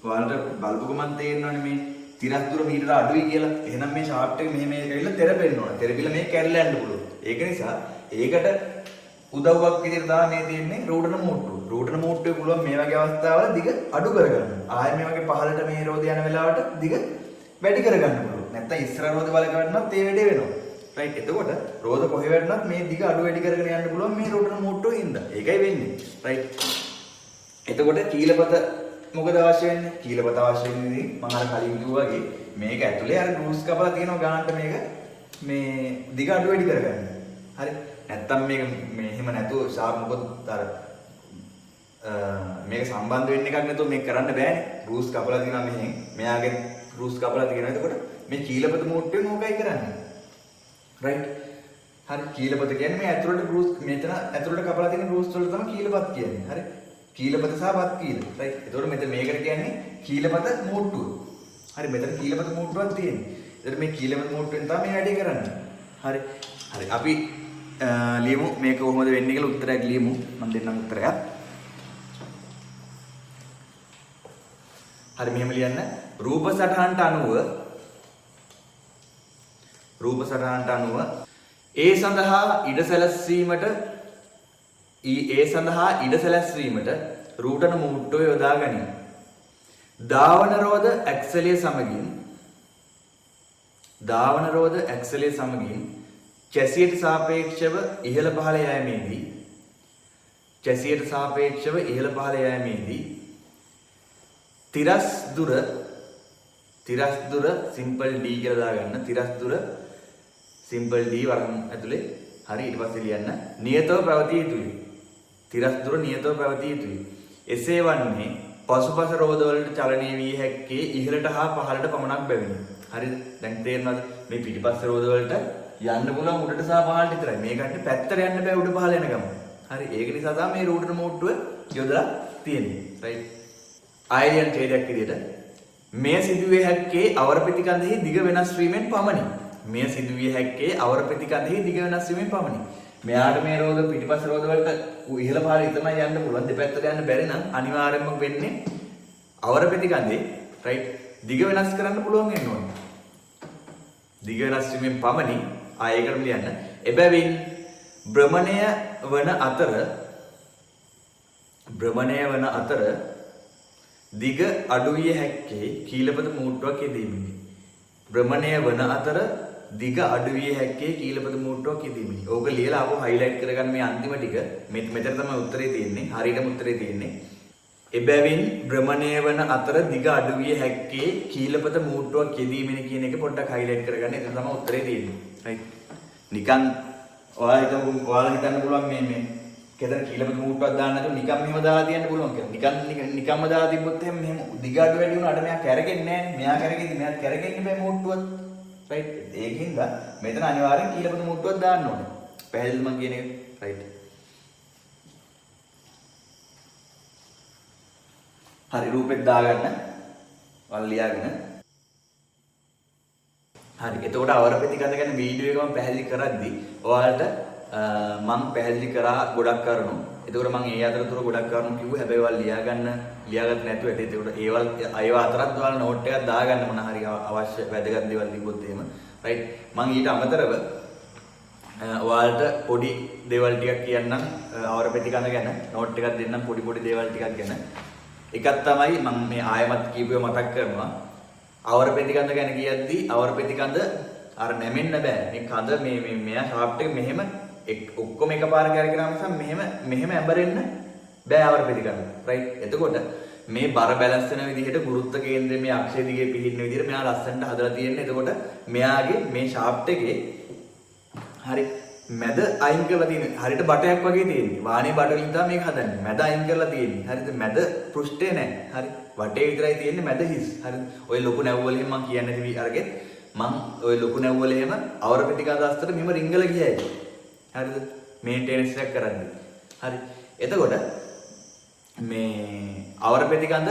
ඔයාලට බලපුවකම තේරෙනවනේ මේ තිරස් දුර මීටර අඩුයි කියලා. එහෙනම් මේ ෂාෆ්ට් එක මෙහෙම ඇවිල්ලා තෙරපෙන්න ඕන. තෙරපිලා මේක කැඩලා යන්න පුළුවන්. ඒක නිසා ඒකට උදව්වක් විදිහට තමයි මේ තියෙන්නේ රූටන මූට්ටුව. රූටන මූට්ටුවේ පුළුවන් මේ වගේ අවස්ථාවල දිග අඩු කරගන්න. ආයෙ මේ වගේ පහළට මේ රෝද යන වෙලාවට දිග වැඩි කරගන්න පුළුවන්. නැත්තම් ඉස්සර රෝද වල ගන්නත් ඒ වැඩේ වෙනවා. රයිට්. එතකොට රෝද කොහේ වැටුණත් මේ දිග අඩු වැඩි කරගෙන යන්න පුළුවන් මේ රූටන මූට්ටුවේ හින්දා. ඒකයි වෙන්නේ. රයිට්. එතකොට කීලපත මොකද අවශ්‍ය වෙන්නේ? කීලපත අවශ්‍ය වෙන්නේ මම අර කලින් කිව්වා වගේ මේක ඇතුලේ අර ග්‍රූස් කපලා තියෙනවා ගානට මේක මේ දිග අඩු වැඩි කරගන්න. හරි. නැත්තම් මේක මේ එහෙම නැතුව ෂාප් මොකද අර මේක සම්බන්ධ වෙන්න එකක් නැතුව මේක කරන්න බෑනේ. රූස් කපලා තියෙනවා මෙහෙන්. මෙයාගේ රූස් කපලා තියෙනවා. එතකොට මේ කීලපත මූට්ටුවෙන් ඕකයි කරන්නේ. රයිට්. හරි කීලපත කියන්නේ මේ ඇතුළට රූස් මෙතන ඇතුළට කපලා තියෙන රූස් වල තමයි කීලපත කියන්නේ. හරි. කීලපත සහ පත් කීල. රයිට්. එතකොට මෙතන මේකට කියන්නේ කීලපත මූට්ටුව. හරි මෙතන කීලපත මූට්ටුවක් තියෙන්නේ. එතකොට මේ කීලපත මූට්ටුවෙන් තමයි මේ වැඩේ කරන්නේ. හරි. හරි අපි ලියමු මේක කොහොමද වෙන්නේ කියලා උත්තරයක් ලියමු. මම දෙන්නම් උත්තරයක්. හරි මෙහෙම ලියන්න. රූප සටහනට අනුව ඒ සඳහා ඉඩ සැලැස්වීමට රූටන මූට්ටුව යොදා ගනිමු. ධාවන රෝධ ඇක්සලයේ සමගින් චැසියට සාපේක්ෂව ඉහළ පහළ යෑමේදී තිරස් දුර සිම්පල් D කියලා දාගන්න. තිරස් දුර සිම්පල් D වරන් ඇතුලේ. හරි ඊට පස්සේ ලියන්න නියතව පැවතිය යුතුයි. තිරස් දුර නියතව පැවතිය යුතුයි. එසේ වන්නේ පසුපස රෝධ වලට චලනය වී හැක්කේ ඉහළට හා පහළට පමණක් බැවිනි. හරිද? දැන් තේරෙනවද? මේ පිටිපස්ස රෝධ වලට යන්න පුළුවන් උඩට සහ පහළට විතරයි. මේකට පැත්තට යන්න බෑ උඩ පහළ යන ගම. හරි ඒක නිසා තමයි මේ රූටන මූට්ටුව යොදලා තියෙන්නේ. රයිට්. ආයතන ඡේදයක් විදිහට මේ සිදුවේ හැක්කේ අවර ප්‍රතිකන්දෙහි දිග වෙනස් වීමෙන් පමණි. මෙයාට මේ රෝධ පිටිපස්ස රෝධ වලට ඉහළ පහළ විතරයි යන්න පුළුවන්. දෙපැත්තට යන්න බැරි නම් අනිවාර්යයෙන්ම වෙන්නේ අවර ප්‍රතිකන්දේ රයිට් දිග වෙනස් කරන්න පුළුවන් වෙන්න ඕනේ. දිග වෙනස් වීමෙන් පමණි. ඒකට ලියන්න. එබැවින් භ්‍රමණය වන අතර දිග අඩු විය හැක්කේ කීලපත මූට්ටුවක් යෙදීමෙනි. ඕක ලියලා ආපහු හයිලයිට් කරගන්න මේ අන්තිම ටික. මෙතන තමයි උත්තරේ තියෙන්නේ. හරියටම උත්තරේ තියෙන්නේ. එබැවින් භ්‍රමණය වන අතර දිග අඩු විය හැක්කේ කීලපත මූට්ටුවක් යෙදීමෙනි කියන එක පොඩ්ඩක් හයිලයිට් කරගන්න. එතන තමයි උත්තරේ තියෙන්නේ. රයිට්. නිකන් ඔයාලා හිතන්න පුළුවන් මේ කෙතන කීලපත මූට්ටුවක් දාන්න නැතුව නිකන් මෙහෙම දාලා තියන්න පුළුවන් කියලා. නිකන්ම දාලා තිබ්බොත් එහෙම මෙහෙම දිග අඩු වැඩි වුණාට මෙයා කැරගෙන්නේ නැහැ. මෙයා කැරගෙද්දි මෙයාත් කැරගෙන්නේ බෑ මූට්ටුවත්. රයිට්. ඒකින්ද මෙතන අනිවාර්යෙන් කීලපත මූට්ටුවක් දාන්න ඕනේ. පැහැදිලිද මම කියන එක? රයිට්. හරි රූපෙත් දාගන්න. වල ලියාගෙන. හරි. එතකොට අවර ප්‍රතිකන්ද ගැන වීඩියෝ එකම පැහැදිලි කරද්දි ඔයාලට මම පැහැදිලි කරා ගොඩක් කරුණු. එතකොට මම ඒ අතරතුර ගොඩක් කරුණු කිව්වා. හැබැයි ඔයාලා ලියාගන්න නැතුව ඇටි. එතකොට ඒව අතරත් ඔයාලා නෝට් එකක් දාගන්න මොන හරි අවශ්‍ය වැදගත් දේවල් තිබ්බොත් එහෙම. රයිට්. මම ඊට අමතරව ඔයාලට පොඩි දේවල් ටිකක් කියන්නම් අවර ප්‍රතිකන්ද ගැන. නෝට් එකක් දෙන්නම් පොඩි දේවල් ටිකක් ගැන. එකක් තමයි මම මේ ආයමත් කීපුව මතක් කරනවා. අවර ප්‍රතිකන්ද ගැන කියද්දි අවර ප්‍රතිකන්ද අර නැමෙන්න බෑ. මේ කඳ මේ මෙයා ෂාෆ්ට් එක මෙහෙම ඔක්කොම එකපාර කරගෙන නිසා මෙහෙම ඇඹරෙන්න බෑ අවර ප්‍රතිකන්ද. රයිට්. එතකොට මේ බර බැලන්ස් වෙන විදිහට ගුරුත්ව කේන්ද්‍රයේ මේ අක්ෂය දිගේ පිහින්න විදිහට මෙයා ලස්සනට හදලා තියෙන්නේ. එතකොට මෙයාගේ මේ ෂාෆ්ට් එකේ හරි මැද අයින් කරලා තියෙන හරියට බටයක් වගේ තියෙන්නේ. වාහනේ බට වලින් තමයි මේක හදන්නේ. මැද අයින් කරලා තියෙන්නේ. හරිද? මැද පෘෂ්ඨේ නැහැ. හරි. වටේ විතරයි තියෙන්නේ මැද හිස්. හරිද? ඔය ලොකු නැව් වලින් මම කියන්නේ නැති අරගෙන මම ඔය ලොකු නැව් වල එහෙම අවර ප්‍රතිකන්ද අස්තර මෙහෙම රිංගල ගියයි. හරිද? මේන්ටේනන්ස් එකක් කරන්නේ. හරි. එතකොට මේ අවර ප්‍රතිකන්ද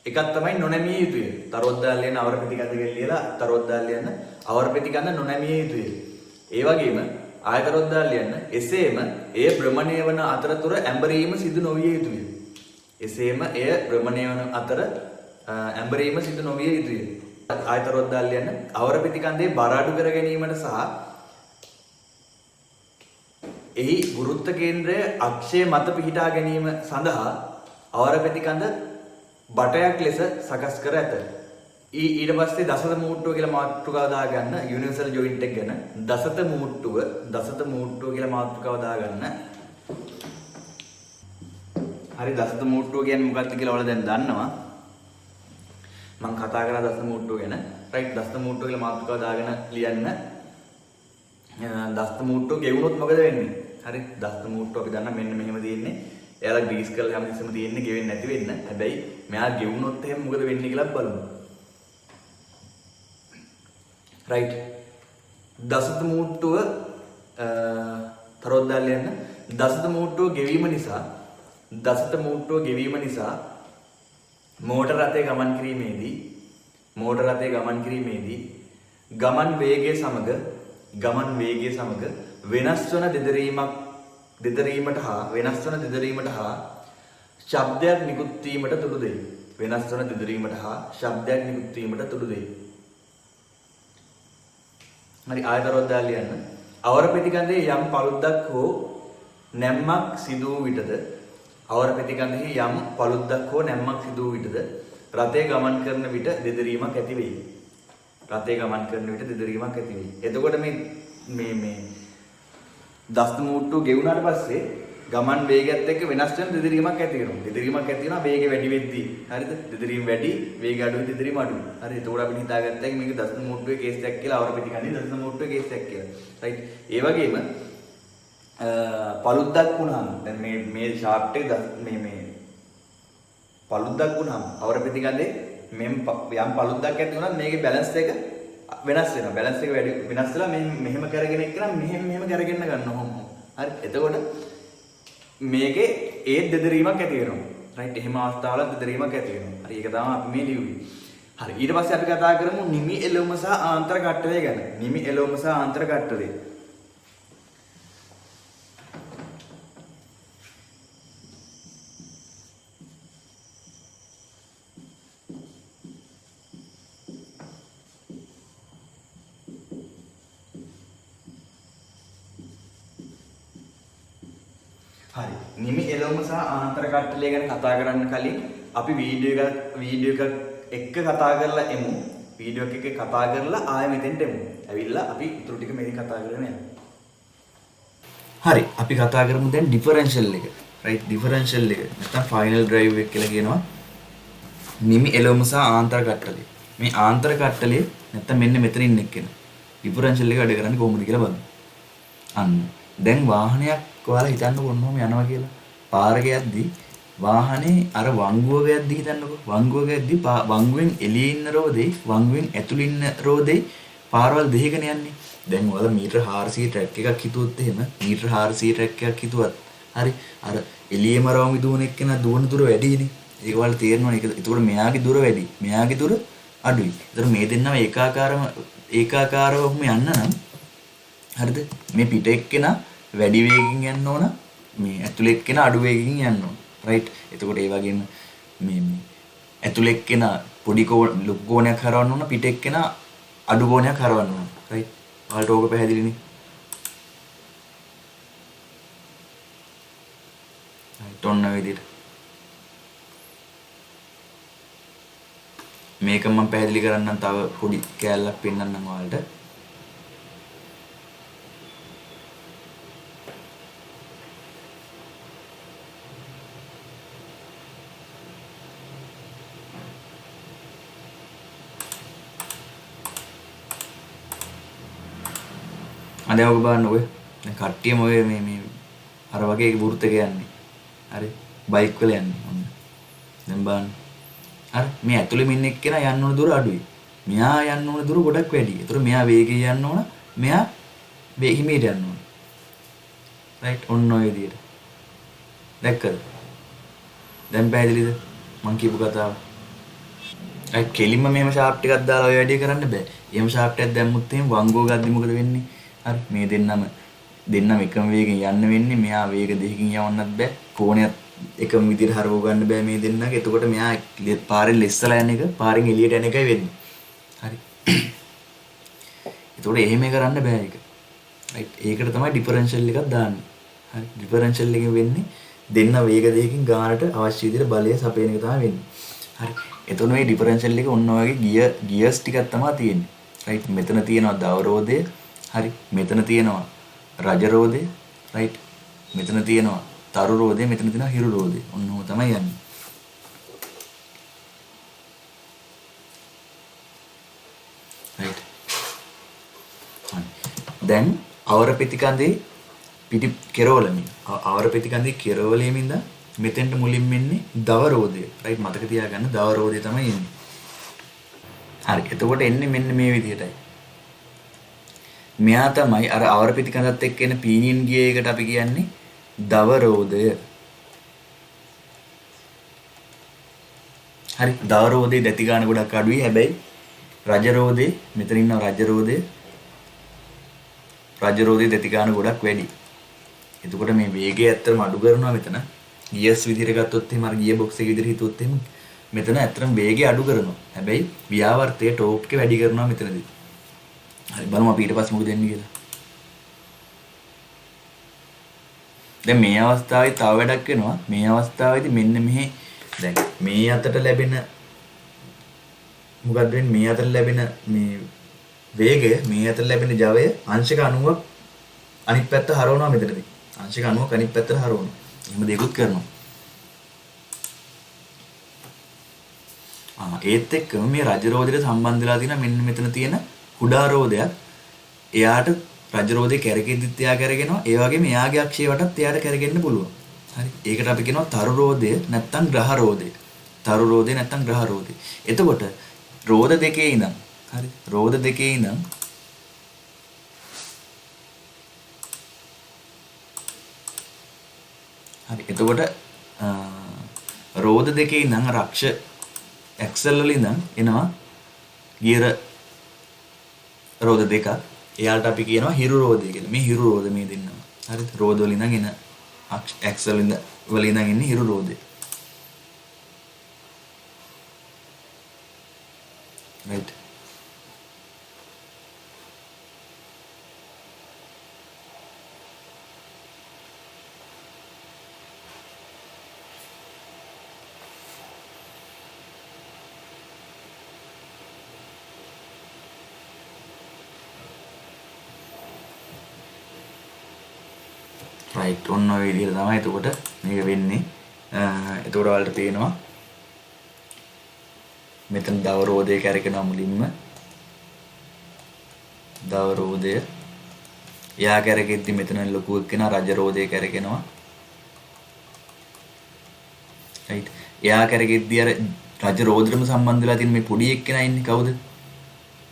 එකක් තමයි නොනැමිය යුතුය. තරොද්දාල් ලියන අවර ප්‍රතිකන්ද කියලා ලියලා තරොද්දාල් ලියන අවර ප්‍රතිකන්ද නොනැමිය යුතුය. ඒ වගේම ආයතරොද්දාල් ලියන්න එසේම එය භ්‍රමණය වන අතරතුර ඇඹරීම සිදු නොවිය යුතුය. ඇඹරීම සිදු නොවිය යුතුය. ආයතරොද්දාල් ලියන්න අවර ප්‍රතිකන්දේ බර අඩු කර ගැනීමට සහ එහි ගුරුත්ව කේන්ද්‍රය අක්ෂය මත පිහිටා ගැනීම සඳහා අවර ප්‍රතිකන්ද බටයක් ලෙස සකස් කර ඇත. ඊට පස්සේ දසත මූට්ටුව කියලා මාතෘකාව දාගන්න යුනිවර්සල් ජොයින්ට් එක ගැන දසත මූට්ටුව කියලා මාතෘකාව දාගන්න. හරි දසත මූට්ටුව කියන්නේ මොකක්ද කියලා ඔයාලා දැන් දන්නවා. මම කතා කරා දසත මූට්ටුව ගැන. රයිට් දසත මූට්ටුව කියලා මාතෘකාව දාගෙන ලියන්න. දසත මූට්ටුව ගෙවුනොත් මොකද වෙන්නේ? හරි දසත මූට්ටුව අපි දන්නා මෙන්න මෙහෙම තියෙන්නේ. එයා එයාලා ග්‍රීස් කරලා හැමතිස්සෙම තියෙන්නේ ගෙවෙන්නේ නැති වෙන්න. හැබැයි මෙයා ගෙවුනොත් එහෙම මොකද වෙන්නේ කියලා බලමු. රයිට්. දසත මූට්ටුව තරොත් දාලා යන්න. දසත මූට්ටුව ගෙවීම නිසා මෝටර රථයේ ගමන් කිරීමේදී ගමන් වේගය සමග වෙනස් වන දෙදරීමට හා ශබ්දයක් නිකුත් වීමට තුඩු දෙයි. හරි ආයතරොත් දාලා ලියන්න. අවර ප්‍රතිකන්දේ යම් පළුද්දක් හෝ නැම්මක් සිදු වූ විටද රථය ගමන් කරන විට දෙදරීමක් ඇති වෙයි. එතකොට මේ දස්ත මූට්ටුව ගෙවුනාට පස්සේ ගමන් වේගයත් එක්ක වෙනස් වෙන දෙදරීමක් ඇති වෙනවා. වේගය වැඩි වෙද්දී. හරිද? දෙදරීම වැඩි, වේගය අඩු වෙද්දී දෙදරීම අඩුයි. හරි. එතකොට අපි හිතාගත්තා මේක දස්ත මූට්ටුවේ කේස් එකක් කියලා, අවර ප්‍රතිකන්දේ දස්ත මූට්ටුවේ කේස් එකක් කියලා. රයිට්. ඒ වගේම පළුද්දක් වුණාම දැන් මේ ෂාෆ්ට් එක මේ පළුද්දක් වුණාම අවර ප්‍රතිකන්දේ යම් පළුද්දක් ඇති වුණා මේකේ බැලන්ස් එක වෙනස් වෙනවා. බැලන්ස් එක වැඩි වෙනස් වෙලා මෙහෙම කරගෙන එක්කනම් මෙහෙම කරගෙන ගන්නවා. හරි. එතකොට මේකේ ඒ දෙදරීමක් ඇති වෙනවා. රයිට්. එහෙම අවස්ථාවල දෙදරීමක් ඇති වෙනවා. හරි. ඒක තමයි අපි මේ ලියුවේ. හරි. ඊට පස්සේ අපි කතා කරමු නිමි එළවුම සහ ආන්තර කට්ටලය ගැන. හරි. නිමි එළවුම සහ ආන්තර කට්ටලය ගැන කතා කරන්න කලින් අපි වීඩියෝ එකක් එක්ක කතා කරලා එමු. ආයෙ මෙතෙන්ට එමු. ඇවිල්ලා අපි ඊටු ටික මේක කතා කරගෙන යමු. හරි. අපි කතා කරමු දැන් ඩිෆරන්ෂියල් එක. රයිට්. ඩිෆරන්ෂියල් එක නැත්නම් ෆයිනල් ඩ්‍රයිව් එක කියලා කියනවා. නිමි එළවුම සහ ආන්තර කට්ටලය. මේ ආන්තර කට්ටලය නැත්නම් මෙන්න මෙතනින් එක්කෙන. ඩිෆරන්ෂියල් එක වැඩ කරන්නේ කොහොමද කියලා බලමු. අන්න. දැන් වාහනයක් ඔයාලා හිතන්නකො ඔන්නෝම යනවා කියලා. පාරක යද්දී වාහනේ අර වංගුවක යද්දී හිතන්නකො. වංගුවෙන් එළියේ ඉන්න රෝදේ වංගුවෙන් ඇතුළේ ඉන්න රෝදේ පාරවල් දෙකකනේ යන්නේ. දැන් ඔයාලා මීටර 400 ට්‍රැක් එකක් හිතුවොත් එහෙම මීටර 400 ට්‍රැක් එකක් හිතුවත් හරි අර එළියේම රවුමි දුවන එක්කන දුවන දුර වැඩිනේ. ඒක ඔයාලා තේරෙනවනේ. ඒතකොට මෙයාගේ දුර වැඩි. මෙයාගේ දුර අඩුයි. ඒතර මේ දෙන්නම ඒකාකාරවම යන්න නම් හරිද? මේ පිට එක්කෙනා වැඩි වේගකින් යන්න ඕන. මේ ඇතුළේ එක්කෙනා අඩු වේගකින් යන්න ඕන. රයිට්. එතකොට ඒ වගේම මේ ඇතුළේ එක්කෙනා පොඩි ලොකු කෝණයක් හරවන්න ඕන. පිට එක්කෙනා අඩු කෝණයක් හරවන්න ඕන. රයිට්. ඔයාලට ඕක පැහැදිලිනේ. රයිට්. ඔන්න ඔය විදිහට. මේක මම පැහැදිලි කරන්නම් තව පොඩි කෑල්ලක් පෙන්නන්නම් ඔයාලට. දැන් ඔබ බලන්න ඔය දැන් කට්ටියම ඔය මේ අර වගේ වෘත්තක යන්නේ. හරි. බයික් වල යන්නේ. ඔන්න. දැන් බලන්න. හරි. මේ ඇතුළේ ඉන්න එක්කෙනා යන්න ඕන දුර අඩුයි. මෙයා යන්න ඕන දුර ගොඩක් වැඩි. ඒතර මෙයා වේගයෙන් යන්න ඕන. මෙයා හිමීට යන්න ඕන. රයිට්. ඔන්න ඔය විදියට. දැක්කද? දැන් පැහැදිලිද? මං කියපු කතාව. රයිට්. කෙලින්ම මෙහෙම ෂාෆ්ට් එකක් දාලා ඔය වැඩේ කරන්න බෑ. එහෙම ෂාෆ්ට් එකක් දැම්මුත් එහෙම වංගුව ගද්දි මොකද වෙන්නේ? හරි මේ දෙන්නම එකම වේගෙන් යන්න වෙන්නේ. මෙයා වේග දෙකකින් යවන්නත් බෑ. කෝණයක් එකම විදිහට හරව ගන්න බෑ මේ දෙන්නගේ. එතකොට මෙයා පාරෙන් ලෙස්සලා යන එක පාරෙන් එළියට යන එකයි වෙන්නේ. හරි. එතකොට එහෙම කරන්න බෑ ඒක. රයිට්. ඒකට තමයි ඩිෆරන්ෂියල් එකක් දාන්නේ. හරි. ඩිෆරන්ෂියල් එකෙන් වෙන්නේ දෙන්න වේග දෙකකින් ගානට අවශ්‍ය විදිහට බලය සපයන එක තමයි වෙන්නේ. හරි. එතකොට මේ ඩිෆරන්ෂියල් එක ඔන්න ඔයගේ ගියර්ස් ටිකක් තමයි තියෙන්නේ. රයිට්. මෙතන තියෙනවා දවරෝධය. හරි. මෙතන තියෙනවා රජරෝධය. රයිට්. මෙතන තියෙනවා තරු රෝධය. මෙතන තියෙනවා හිරු රෝධය. ඔන්න ඔහොම තමයි යන්නේ. රයිට්. දැන් අවර ප්‍රතිකන්දේ පිටි කෙරවලමින් අවර ප්‍රතිකන්දේ කෙරවලීමෙන්ද මෙතෙන්ට මුලින්ම එන්නේ දව රෝදය. රයිට් මතක තියාගන්න දව රෝදය තමයි එන්නේ. හරි. එතකොට එන්නේ මෙන්න මේ විදිහටයි. මෙයා තමයි අර අවරපිති කඳත් එක්ක එන පීනියන් ගිය එකට අපි කියන්නේ දව රෝදය. හරි. දව රෝදේ දැති ගන්න ගොඩක් අඩුයි. හැබැයි රජ රෝදේ මෙතන ඉන්න රජ රෝදේ දැති ගන්න ගොඩක් වැඩි. එතකොට මේ වේගය ඇත්තටම අඩු කරනවා මෙතන. ගියර්ස් විදිහට ගත්තොත් එහෙම අර ගියර් බොක්ස් එක විදිහට හිතුවොත් එහෙම මෙතන ඇත්තටම වේගය අඩු කරනවා. හැබැයි ව්‍යාවර්තයේ ටෝප් එක වැඩි කරනවා මෙතනදී. හරි බලමු අපි ඊට පස්සේ මොකද වෙන්නේ කියලා. දැන් මේ අවස්ථාවේ තව වැඩක් වෙනවා. මේ අවස්ථාවේදී මෙන්න මෙහි දැන් මේ අතට ලැබෙන මොකක්ද වෙන්නේ මේ අතට ලැබෙන මේ වේගය මේ අතට ලැබෙන ජවය අංශක 90ක් අනිත් පැත්ත හරවනවා මෙතනදී. අංශක 90ක් අනිත් පැත්තට හරවනවා. එහෙම දෙකුත් කරනවා. ඒත් එක්කම මේ රජ රෝදයට සම්බන්ධ වෙලා තියෙන මෙන්න මෙතන තියෙන කුඩා රෝදයක් එයාට රජ රෝදේ කැරකෙද්දිත් එයා කැරගෙනවා. ඒ වගේම එයාගේ අක්ෂය වටත් එයාට කැරගෙන්න පුළුවන්. හරි. ඒකට අපි කියනවා තරු රෝදය නැත්නම් ග්‍රහ රෝදය. තරු රෝදය නැත්නම් ග්‍රහ රෝදය. එතකොට රෝද දෙකේ ඉඳන් හරි. රෝද දෙකේ ඉඳන් හරි. එතකොට රෝද දෙකේ ඉඳන් අර අක්ෂ ඇක්සල් වල ඉඳන් එනවා ගියර රෝද දෙකක්. එයාට අපි කියනවා හිරු රෝදය කියලා. මේ හිරු රෝද මේ දෙන්නවා. හරිද? රෝද වල ඉඳන් එන ඇක්සල් වල ඉඳන් එන්නේ හිරු රෝදය. right. right ඔන්න ඔය විදිහට තමයි එතකොට මේක වෙන්නේ. එතකොට ඔයාලට පේනවා මෙතන දව රෝදය කැරකෙනවා මුලින්ම. දව රෝදය එයා කැරකෙද්දි මෙතන ලොකු එක්කෙනා රජ රෝදය කැරකෙනවා. right. එයා කැරකෙද්දි අර රජ රෝදෙටම සම්බන්ධ වෙලා තියෙන මේ පොඩි එක්කෙනා ඉන්නේ කවුද?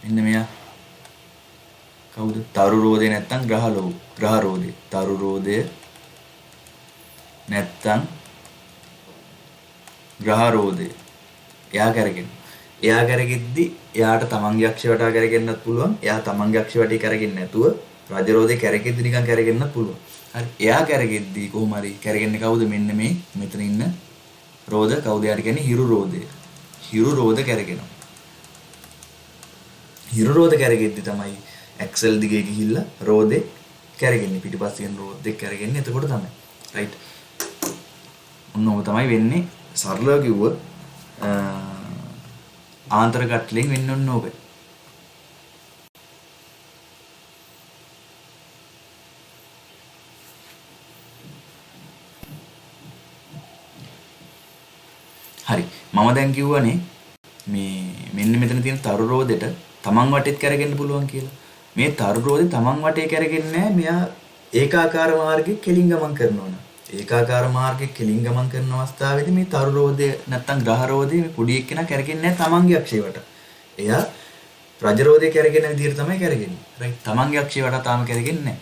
මෙන්න මෙයා. කවුද? තරු රෝදේ නැත්තම් ග්‍රහ රෝදේ. තරු රෝදය නැත්තම් ග්‍රහ රෝදය. එයා කරගෙන. එයා කරගෙද්දි එයාට තමන්ගේ අක්ෂය වටා කරගෙන්නත් පුළුවන්. එයා තමන්ගේ අක්ෂය වටේ කරගෙන්නේ නැතුව රජ රෝදේ කරගෙද්දි නිකන් කරගෙන්නත් පුළුවන්. හරි. එයා කරගෙද්දි කොහොම හරි කරගෙන්නේ කවුද? මෙන්න මේ මෙතන ඉන්න රෝද කවුද? යාට කියන්නේ හිරු රෝදය. හිරු රෝද කරගෙනවා. හිරු රෝද කරගෙද්දි තමයි ඇක්සල් දිගේ ගිහිල්ලා රෝදේ කැරගෙන්නේ. පිටිපස්සෙන් රෝදේ කැරගෙන්නේ. එතකොට තමයි. රයිට්. ඔන්නෝම තමයි වෙන්නේ. සරලව කිව්වොත් ආන්තර කට්ලෙන් වෙන්න ඕන ඕක. හරි. මම දැන් කිව්වනේ මේ මෙන්න මෙතන තියෙන තරු රෝදෙට තමන් වටේත් කැරගෙන්න පුළුවන් කියලා. මේ තරු රෝදේ තමන් වටේ කැරගෙන්නේ නැහැ. මෙයා ඒකාකාර මාර්ගයේ කෙලින් ගමන් කරනවා න ะ. ඒකාකාර මාර්ගයේ කෙලින් ගමන් කරන අවස්ථාවේදී මේ තරු රෝදය නැත්තම් ග්‍රහ රෝදේ මේ පොඩි එක්කෙනා කැරගෙන්නේ නැහැ තමන්ගේ අක්ෂය වට. එයා රජ රෝදේ කැරගෙන විදිහට තමයි කැරගෙන්නේ. රයිට්. තමන්ගේ අක්ෂය වට තාම කැරගෙන්නේ නැහැ.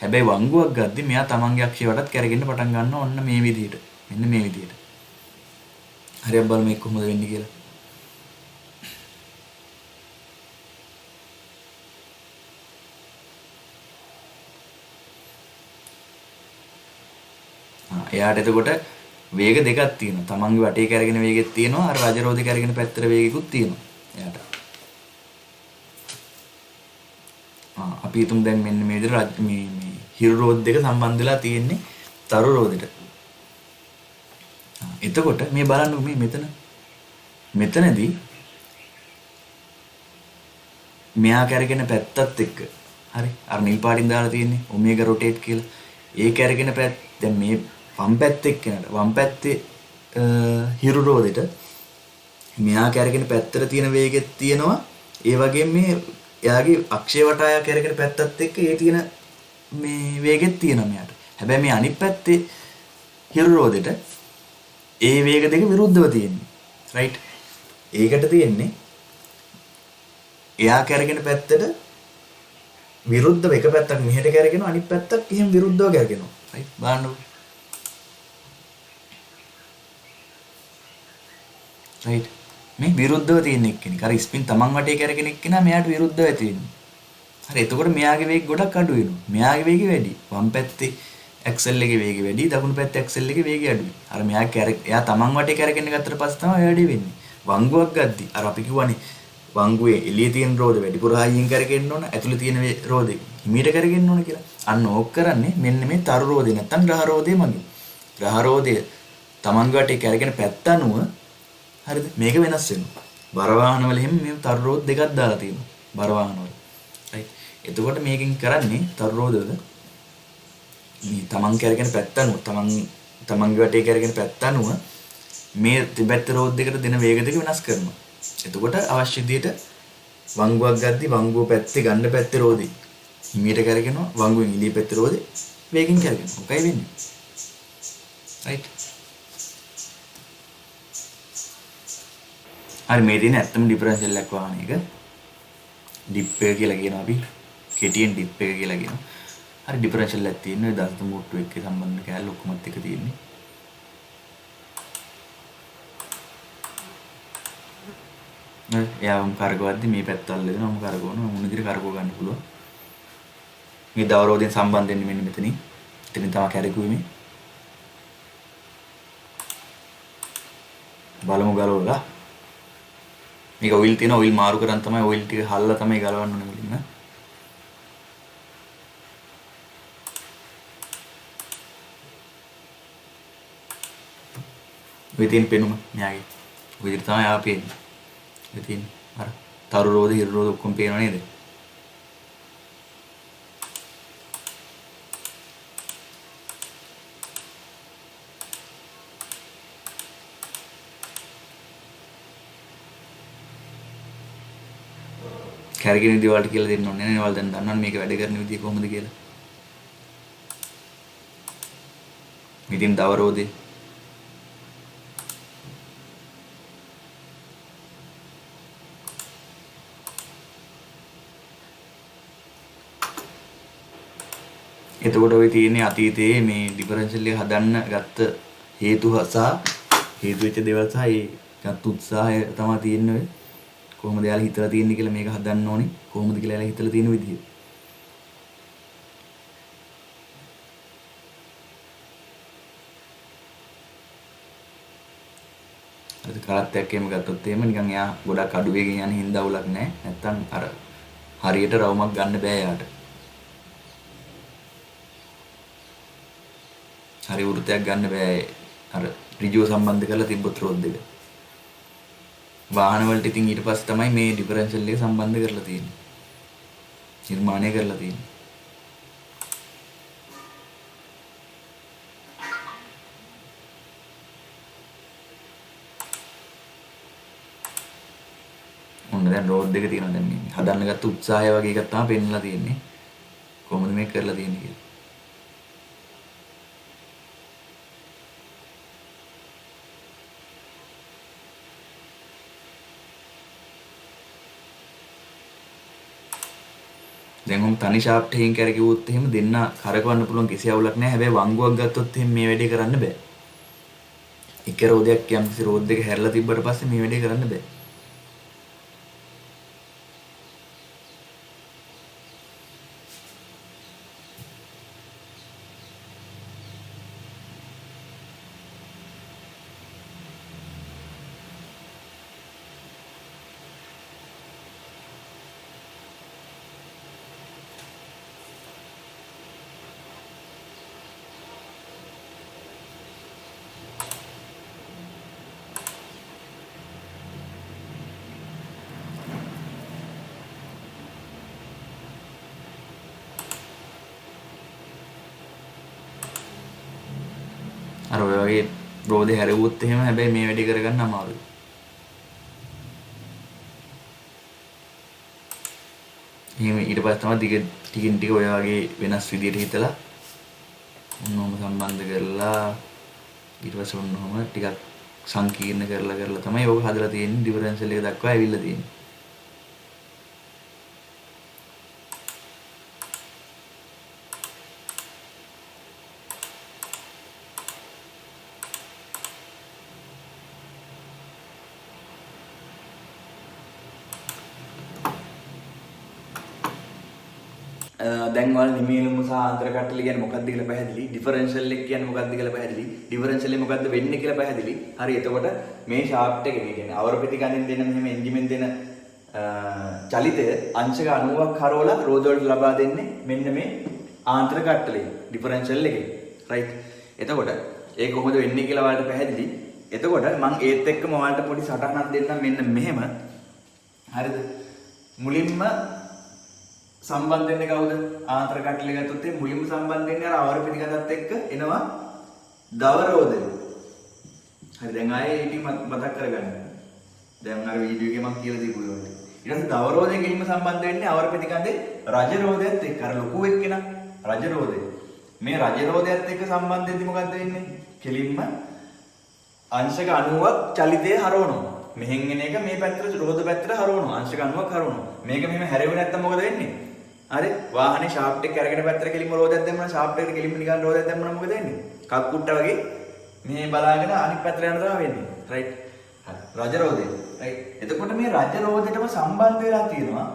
හැබැයි වංගුවක් ගද්දි මෙයා තමන්ගේ අක්ෂය වටත් කැරගෙන්න පටන් ගන්නවා ඔන්න මේ විදිහට. මෙන්න මේ විදිහට. හරියට බලමු මේක කොහොමද වෙන්නේ කියලා. එයාට එතකොට වේග දෙකක් තියෙනවා. තමන්ගේ වටේ කැරගෙන වේගෙත් තියෙනවා. අර රජ රෝදේ කැරගෙන පැත්තට වේගෙකුත් තියෙනවා. එයාට. අපි හිතමු දැන් මෙන්න මේ විදිහට මේ හිරු රෝද දෙක සම්බන්ධ වෙලා තියෙන්නේ තරු රෝදෙට. එතකොට මේ බලන්න මේ මෙතනදී මෙයා කැරගෙන පැත්තත් එක්ක හරි අර නිල් පාටින් දාලා තියෙන්නේ ඔමේගා රොටේට් කියලා. ඒ කැරගෙන පැත්ත දැන් මේ වම් පැත්තේ එක්කනට වම් පැත්තේ හිරු රෝදෙට මෙයා කැරගෙන පැත්තට තියෙන වේගෙත් තියෙනවා. ඒ වගේම මේ එයාගේ අක්ෂය වටාය කැරගෙන පැත්තත් එක්ක ඒ තියෙන මේ වේගෙත් තියෙනවා මෙයාට. හැබැයි මේ අනිත් පැත්තේ හිරු රෝදෙට ඒ වේග දෙක විරුද්ධව තියෙන්නේ. රයිට්. ඒකට තියෙන්නේ එයා කරගෙන පැත්තට විරුද්ධව එක පැත්තක් මෙහෙට කරගෙනවා අනිත් පැත්තක් එහෙම විරුද්ධව කරගෙනවා. රයිට්. බලන්නකො. රයිට්. මේ විරුද්ධව තියෙන එක්කෙනෙක්. අර ස්පින් තමන් වටේ කරගෙන එක්කෙනා මෙයාට විරුද්ධව තියෙන්නේ. හරි. එතකොට මෙයාගේ වේගය ගොඩක් අඩු වෙනවා. මෙයාගේ වේගය වැඩි. වම් පැත්තේ ඇක්සල් එකේ වේගය වැඩි. දකුණු පැත්තේ ඇක්සල් එකේ වේගය අඩුයි. අර එයා තමන් වටේ කරගෙන ගත්තට පස්සේ තමයි වැඩි වෙන්නේ. වංගුවක් ගද්දි අර අපි කියවනේ වංගුවේ එළියේ තියෙන රෝද වැඩිපුර හයියෙන් කරගෙන්න ඕන. ඇතුළේ තියෙන රෝද හිමීට කරගෙන්න ඕන කියලා. අන්න ඕක කරන්නේ මෙන්න මේ තරු රෝදේ නැත්තම් ග්‍රහ රෝදේ මගින්. ග්‍රහ රෝදය තමන් වටේ කරගෙන පැත්ත අනුව හරිද? මේක වෙනස් වෙනවා. බර වාහන වල එහෙම මේ තරු රෝද දෙකක් දාලා තියෙනවා. බර වාහන වල. right. එතකොට මේකෙන් කරන්නේ තරු රෝද වල මේ තමන් කරගෙන පැත්ත අනුව තමන්ගේ වටේ කරගෙන පැත්ත අනුව මේ දෙපැත්ත රෝද දෙකට දෙන වේග දෙක වෙනස් කරනවා. එතකොට අවශ්‍ය විදිහට වංගුවක් ගද්දි වංගුව පැත්තේ ගන්න පැත්තේ රෝදේ හිමීට කරගෙනවා වංගුවෙන් එළිය පැත්තේ රෝදේ වේගින් කරගෙනවා. ඔකයි වෙන්නේ. right. හරි මේ තියෙන ඇත්තම ඩිෆරන්ෂියල් එකක් වාහන එක. ඩිප් එක කියලා කියනවා අපි. කෙටියෙන් ඩිප් එක කියලා කියනවා. හරි ඩිෆරන්ෂියල් එකක් තියෙනවා. ඒ දස්ත මුට්ටු එක්ක සම්බන්ධ කැලේ ඔක්කොමත් එක තියෙන්නේ. එයාම කරකවද්දි මේ පැත්ත අල්ලගෙන මම කරකවනවා මුණ ඉදිරිය කරකව ගන්න පුළුවන්. මේ දවරෝදෙන් සම්බන්ධ වෙන්නේ මෙන්න මෙතනින්. එතනින් තමයි කැරකුවේ මේ. බලමු ගලවලා. මේක ඔයිල් තියෙන ඔයිල් මාරු කරන් තමයි ඔයිල් ටික හල්ලා තමයි ගලවන්න ඕනේ මුලින්ම. විදින් පෙනුම න්යාගේ. විදිහට තමයි ආපෙන්නේ. ඉතින් අර තරු රෝද හිරු රෝද ඔක්කොම පේනව නේද? කැරගෙන දේවල්ට කියලා දෙන්න ඕනේ නේ. ඒවල් දැන් දන්නවනේ මේක වැඩ කරන විදිය කොහොමද කියලා. ඉතින් තව රෝදේ එතකොට ඔය තියෙන්නේ අතීතයේ මේ ඩිෆරන්ෂියල් එක හදන්න ගත්ත හේතු වෙච්ච දේවල් සහ ඒ ගත්ත උත්සාහය තමයි තියෙන්නේ. කොහොමද යාලා හිතලා තියෙන්නේ කියලා මේක හදන්න ඕනේ. කොහොමද කියලා යාලා හිතලා තියෙන විදිය. අද කරත්තයක් එහෙම ගත්තොත් එහෙම නිකන් එයා ගොඩක් අඩු වේගෙන් යන හින්දා උලක් නැහැ. නැත්තම් අර හරියට රවුමක් ගන්න බෑ යාට. හරි වෘතයක් ගන්න බෑ අර ඍජුව සම්බන්ධ කරලා තිබ්බොත් රෝඩ් දෙක. වාහන වලට ඉතින් ඊට පස්සේ තමයි මේ ඩිෆරන්ෂියල් එක සම්බන්ධ කරලා තියෙන්නේ. නිර්මාණය කරලා තියෙන්නේ. මොන දැන් රෝඩ් දෙක තියෙනවා දැන් මේ හදන්න ගත්ත උත්සාහය වගේ එකක් තමයි පෙන්නලා තියෙන්නේ. කොහොමද මේක කරලා තියෙන්නේ කියලා. දැන් උන් තනි ෂාෆ්ට් එකකින් කරකියුවොත් එහෙම දෙන්න කරකවන්න පුළුවන් කිසි අවුලක් නැහැ. හැබැයි වංගුවක් ගත්තොත් එහෙම මේ වැඩේ කරන්න බෑ. එක රෝදයක් යම්කිසි රෝද දෙක හැරලා තිබ්බට පස්සේ මේ වැඩේ කරන්න බෑ. අර ඔය වගේ රෝදේ හැරෙව්වොත් එහෙම හැබැයි මේ වැඩේ කරගන්න අමාරුයි. එහෙම ඊට පස්සේ තමයි ටිකින් ටික ඔය වගේ වෙනස් විදියට හිතලා මොනවම සම්බන්ධ කරලා ඊට පස්සේ ඔන්නෝම ටිකක් සංකීර්ණ කරලා තමයි ඕක හදලා තියෙන්නේ ඩිෆරන්ෂල් එක දක්වා ඇවිල්ලා තියෙන්නේ. දැන් වල නිමේලුම සහ ආන්තර කට්ටල කියන්නේ මොකක්ද කියලා පැහැදිලි. ඩිෆරන්ෂල් එක කියන්නේ මොකක්ද කියලා පැහැදිලි. ඩිෆරන්ෂල් එක මොකක්ද වෙන්නේ කියලා පැහැදිලි. හරි එතකොට මේ ෂාෆ්ට් එකේ කියන්නේ අවරපිටි ගණන් දෙන මෙහෙම එන්ජිමෙන් දෙන චලිතය අංශක 90ක් හරවලා රෝද වලට ලබා දෙන්නේ මෙන්න මේ ආන්තර කට්ටලේ ඩිෆරන්ෂල් එකේ. රයිට්. එතකොට ඒක කොහොමද වෙන්නේ කියලා ඔයාලට පැහැදිලි. එතකොට මම ඒත් එක්කම ඔයාලට පොඩි සටහනක් දෙන්නම් මෙන්න මෙහෙම. හරිද? මුලින්ම සම්බන්ධ වෙන්නේ කවුද? ආන්තර කට්ටල ගත්තොත් ඒ මුලින්ම සම්බන්ධ වෙන්නේ අර ආවර පිටිගතත් එක්ක එනවා දවරෝධය. හරි දැන් ආයේ ඒක මතක් කරගන්න. දැන් අර වීඩියෝ එකේ මම කියලා දීපු ඒවා. ඊට පස්සේ දවරෝධය කිලින්ම සම්බන්ධ වෙන්නේ ආවර පිටිගතේ රජරෝධයත් එක්ක. අර ලොකු එක්කෙනා රජරෝධය. මේ රජරෝධයත් එක්ක සම්බන්ධ වෙද්දි මොකද්ද වෙන්නේ? කෙලින්ම අංශක 90ක් චලිතය හරවනවා. මෙහෙන් එන එක මේ පැත්තට රෝධ පැත්තට හරවනවා. අංශක 90ක් හරවනවා. මේක මෙහෙම හැරෙුවේ නැත්තම් මොකද වෙන්නේ? හරි වාහනේ ෂාෆ්ට් එක අරගෙන පැත්තට කෙලින්ම රෝදයක් දැම්මම ෂාෆ්ට් එකට කෙලින්ම නිකන් රෝදයක් දැම්මම මොකද වෙන්නේ? කක්කුට්ට වගේ මෙහෙ බලාගෙන අනිත් පැත්තට යන තමයි වෙන්නේ. රයිට්. හරි. රජ රෝදය. රයිට්. එතකොට මේ රජ රෝදෙටම සම්බන්ධ වෙලා තියෙනවා.